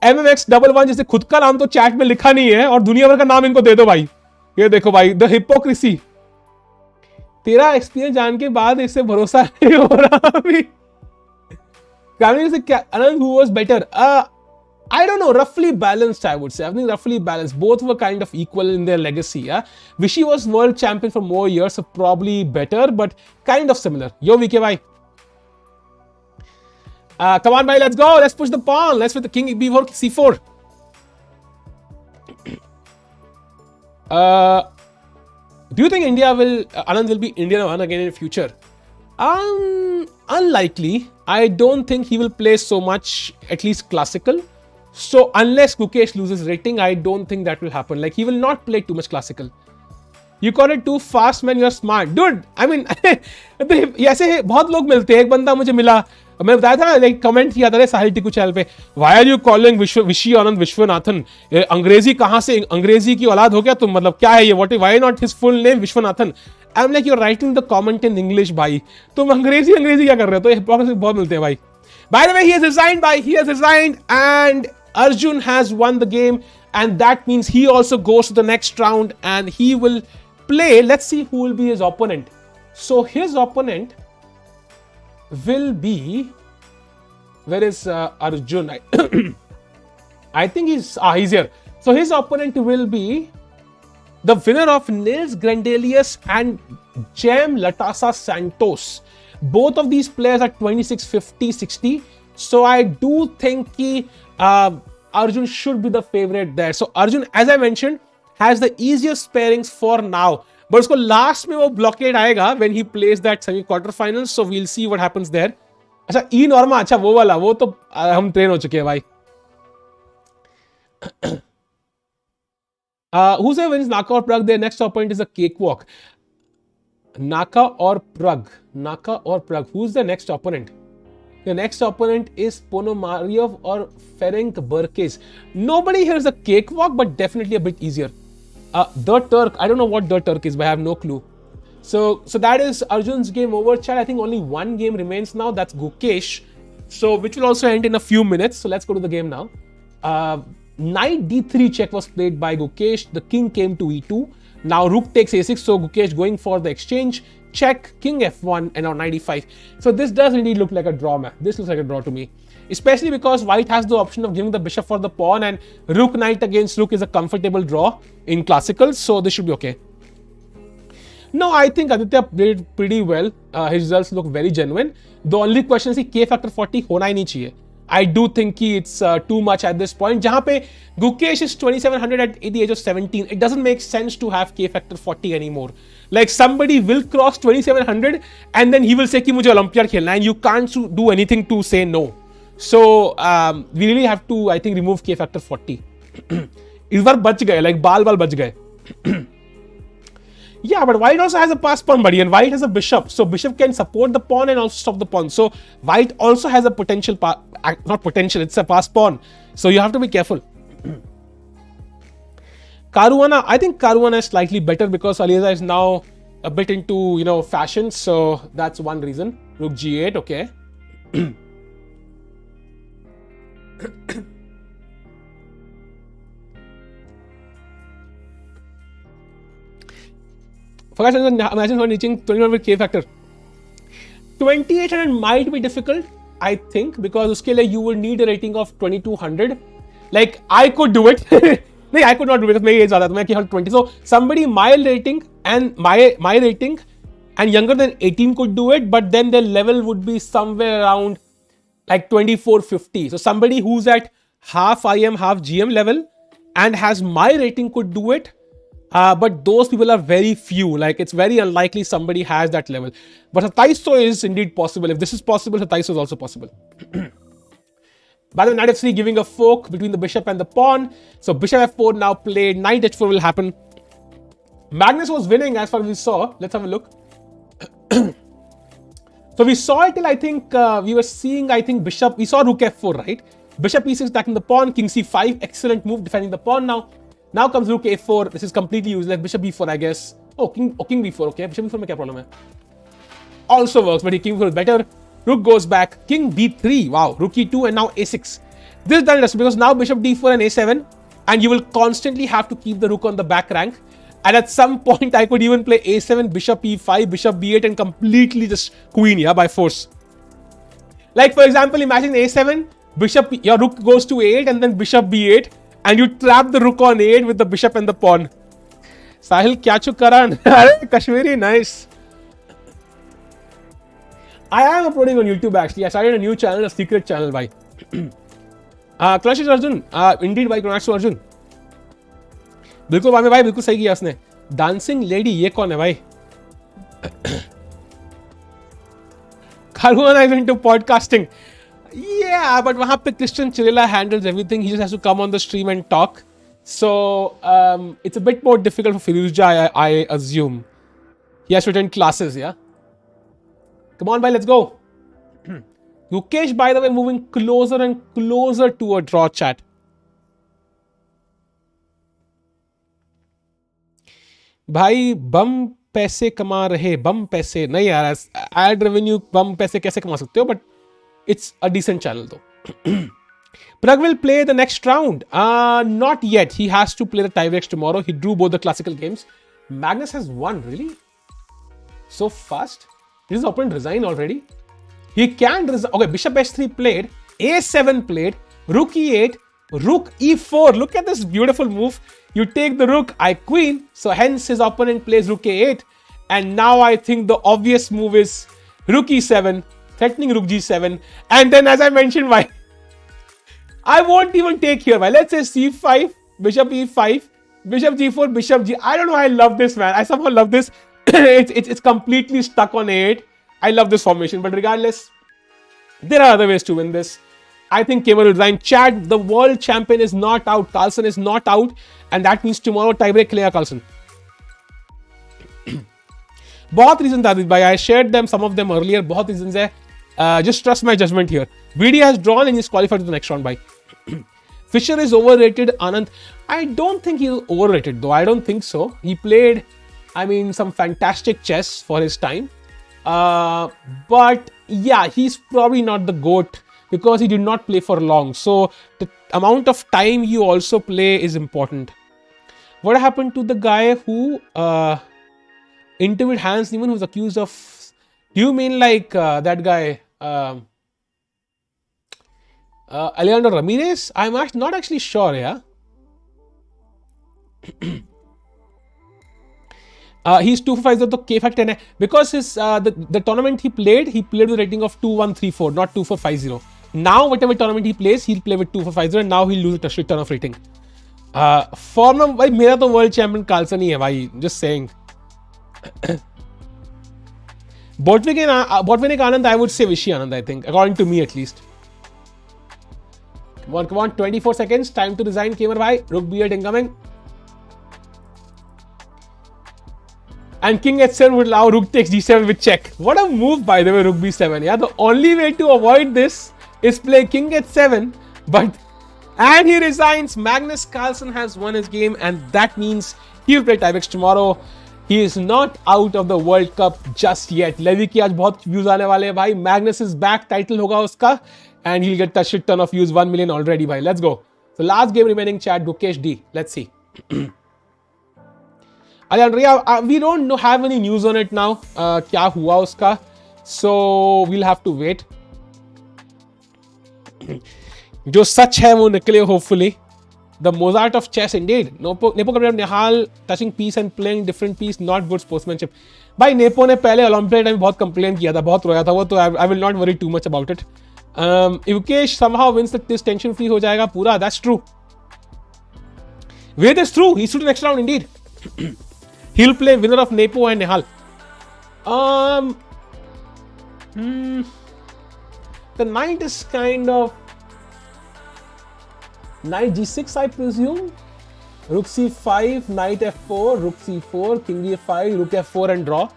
MMX11 जैसे खुद का नाम तो चैट में लिखा नहीं है और दुनिया भर का नाम इनको दे दो भाई. ये देखो भाई, द हिपोक्रेसी. तेरा एक्सपीरियंस जान के बाद इससे भरोसा नहीं हो रहा अभी. क्या अनंत who was better? I don't know, roughly balanced, I would say. I think roughly balanced. Both were kind of equal in their legacy. Yeah, Vishy was world champion for more years, so probably better, but kind of similar. Yo, VK bhai. Come on, bhai, let's go. Let's push the pawn. Let's with the king b4, c4. Do you think Anand will be Indian one again in the future? Unlikely. I don't think he will play so much, at least classical. So unless Gukesh loses rating, I don't think that will happen. Like, he will not play too much classical. You call it too fast, man. You're smart, dude. I mean, ऐसे बहुत लोग मिलते हैं. एक बंदा मुझे मिला, मैं बताया था, लाइक कमेंट किया था साहिल टिकू चैनल पे, Why are you calling विशी आनंद विश्वनाथन? अंग्रेजी कहाँ से, अंग्रेजी की औलाद हो गया तुम? मतलब क्या है ये? Why not his full name Viswanathan? I'm like, you're writing the comment in English, भाई. तुम अंग्रेजी क्या कर रहे हो? तो हिपोक्रेसी बहुत मिलते हैं भाई. By the way, he has resigned, and Arjun has won the game, and that means he also goes to the next round, and he will play. Let's see who will be his opponent. So his opponent will be, where is Arjun? I think he's here. So his opponent will be the winner of Nils Grandelius and Jem Latasa Santos. Both of these players are 26, 50, 60. So I do think Arjun should be the favorite there. So Arjun, as I mentioned, has the easiest pairings for now. But usko last mein wo blockade aayega when he plays that semi-quarter finals. So we'll see what happens there. अच्छा, E Norma, अच्छा वो वाला, वो तो हम train हो चुके हैं भाई. Whoever wins Naka or Pragg, their next opponent is a cakewalk. Naka or Pragg? Who's the next opponent? The next opponent is Ponomarev or Ferenc Berkes. Nobody here is a cakewalk, but definitely a bit easier. The Turk, I don't know what the Turk is, but I have no clue. So that is Arjun's game over, chat. I think only one game remains now. That's Gukesh. So which will also end in a few minutes. So let's go to the game now. Knight d3 check was played by Gukesh. The king came to e2. Now rook takes a6. So Gukesh going for the exchange. Check, king f1, and now knight e5. So this does indeed look like a draw, man. This looks like a draw to me. Especially because white has the option of giving the bishop for the pawn, and rook knight against rook is a comfortable draw in classical. So this should be okay. No, I think Aditya played pretty well. His results look very genuine. The only question is K factor 40 होना ही नहीं चाहिए. I do think it's too much at this point. जहाँ पे Gukesh is 2700 at the age of 17, it doesn't make sense to have K factor 40 anymore. Like somebody will cross 2700 and then he will say कि मुझे Olympiad खेलना है, and you can't do anything to say no. So we really have to, I think, remove K factor 40. इस बार बच गए, like बाल बच गए. Yeah, but white also has a pass pawn, buddy, and white has a bishop. So bishop can support the pawn and also stop the pawn. So white also has a potential, not potential, it's a pass pawn. So you have to be careful. Caruana, I think Caruana is slightly better because Alieza is now a bit into, fashion. So that's one reason. Rook g8, okay. Forgot to imagine for reaching 21 with K factor. 2800 might be difficult, I think, because uske liye you would need a rating of 2200. Like, I could do it. No, I could not do it because my age zyada tha, main 20. So somebody my rating and my rating and younger than 18 could do it, but then their level would be somewhere around like 2450. So somebody who's at half IM, half GM level and has my rating could do it. But those people are very few. Like, it's very unlikely somebody has that level. But Sataiso is indeed possible. If this is possible, Sataiso is also possible. By the way, knight f3 giving a fork between the bishop and the pawn. So bishop f4 now played. Knight h4 will happen. Magnus was winning as far as we saw. Let's have a look. So we saw it till I think we were seeing, bishop. We saw rook f4, right? Bishop e6 attacking the pawn. King c5. Excellent move defending the pawn now. Now comes rook a4. This is completely useless. Bishop b4, I guess. Oh, king b4. Okay, bishop b4 में क्या problem है? also works, but king e4 better. Rook goes back. King b3. Wow. Rook e2 and now a6. This is done because now bishop d4 and a7, and you will constantly have to keep the rook on the back rank. And at some point, I could even play a7, bishop e5, bishop b8, and completely just queen, yeah, by force. Like, for example, imagine a7, your rook goes to a8, and then bishop b8, and you trap the rook on a8 with the bishop and the pawn. Sahil, kya chuk karan? Kashmiri, nice. I am uploading on YouTube actually. I started a new channel, a secret channel, bhai. Clash is Arjun. Indeed, bhai, congrats to Arjun. बिल्कुल भाई बिल्कुल सही किया उसने. Dancing lady ये कौन है भाई? Karuna is into podcasting. Yeah, but वहाँ पे Christian Chirilla handles everything. He just has to come on the stream and talk. So it's a bit more difficult for Firuzja, I assume. He has to attend classes, yeah? Come on, bhai, let's go. Gukesh, by the way, moving closer and closer to a draw, chat. भाई बम पैसे कमा रहे, बम पैसे नहीं यार, ad revenue बम पैसे कैसे कमा सकते हो, but it's a decent channel though. Pragg will play the next round. Not yet. He has to play the tiebreaks tomorrow. He drew both the classical games. Magnus has won, really? So fast? Did his opponent resign already? He can resign. Okay, bishop h3 played, a7 played, rook e8, rook e4. Look at this beautiful move. You take the rook, I queen. So hence his opponent plays rook a8. And now I think the obvious move is rook e7, threatening rook g7. And then as I mentioned, why? I won't even take here. Let's say c5, bishop e5, bishop g4, bishop g. I don't know. I love this, man. I somehow love this. it's completely stuck on a8. I love this formation. But regardless, there are other ways to win this. I think Kemal will resign. Chad, the world champion is not out. Carlsen is not out. And that means tomorrow tiebreak खेलेगा Carlsen. बहुत reasons Aditya भाई. I shared them, some of them earlier. बहुत reasons है. Just trust my judgment here. Vidit has drawn and is qualified to the next round by. Fisher is overrated. Anand, I don't think he's overrated though. I don't think so. He played, I mean, some fantastic chess for his time. But yeah, he's probably not the GOAT because he did not play for long. So the amount of time you also play is important. What happened to the guy who interviewed Hans Niemann, who was accused of? Do you mean like that guy? Alejandro Ramirez? I'm not actually sure, yeah. He's 245 तो K-Fact 10 है because his the tournament he played with a rating of 2134, not 2450. Now whatever tournament he plays, he'll play with 2450 and now he'll lose a shit ton of rating. Form में भाई मेरा तो world champion Carlsen ही है भाई, just saying. Botvinnik Anand, I would say Vishy Anand, I think, according to me at least. Come on, 24 seconds, time to resign, Kemal bhai. Rook b8 incoming. And king h7 would allow rook takes g7 with check. What a move, by the way, rook b7. Yeah, the only way to avoid this is play king h7, and he resigns. Magnus Carlsen has won his game, and that means he will play tiebreaks tomorrow. He is not out of the World Cup just yet. Levy की आज बहुत views आने वाले हैं भाई. Magnus is back, title होगा उसका, and he'll get a shit ton of views, 1 million already भाई. Let's go. So last game remaining, chat, Gukesh D. Let's see. Alejandro, we don't have any news on it now. क्या हुआ उसका? So we'll have to wait. जो सच है वो निकले hopefully. The Mozart of chess indeed. Nepo compared Nihal touching piece and playing different piece, not good sportsmanship. भाई Nepo ने पहले Olympiad में बहुत complain किया था, बहुत रोया था वो, तो I will not worry too much about it. Gukesh somehow wins this tension free हो जाएगा पूरा. That's true. Vidit is true. He's to the next round indeed. He'll play winner of Nepo and Nihal. The knight is kind of knight g6, I presume. Rook c5, knight f4, rook c4, king e5, rook f4 and draw.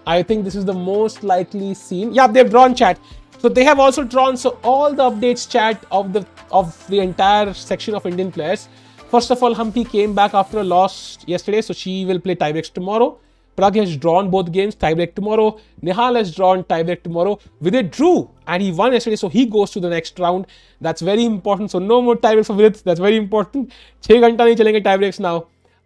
I think this is the most likely scene. Yeah, they've drawn, chat. So they have also drawn. So all the updates, chat, of the entire section of Indian players. First of all, Humpy came back after a loss yesterday, so she will play tiebreaks tomorrow. Pragg has drawn both games, tiebreak tomorrow. Nihal has drawn, tiebreak tomorrow. Vidit drew and he won yesterday, so he goes to the next round. That's very important. So no more tiebreaks for Vidit. That's very important. 6 घंटा नहीं चलेंगे tiebreaks now.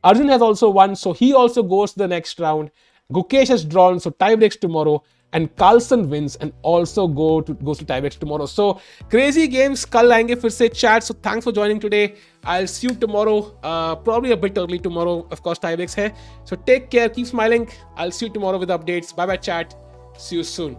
Arjun has also won, so he also goes to the next round. Gukesh has drawn, so tiebreaks tomorrow. And Carlson wins and also goes to tiebreaks tomorrow. So crazy games कल आएंगे फिर से chat. So thanks for joining today. I'll see you tomorrow. Probably a bit early tomorrow. Of course tiebreaks है. So take care. Keep smiling. I'll see you tomorrow with updates. Bye bye chat. See you soon.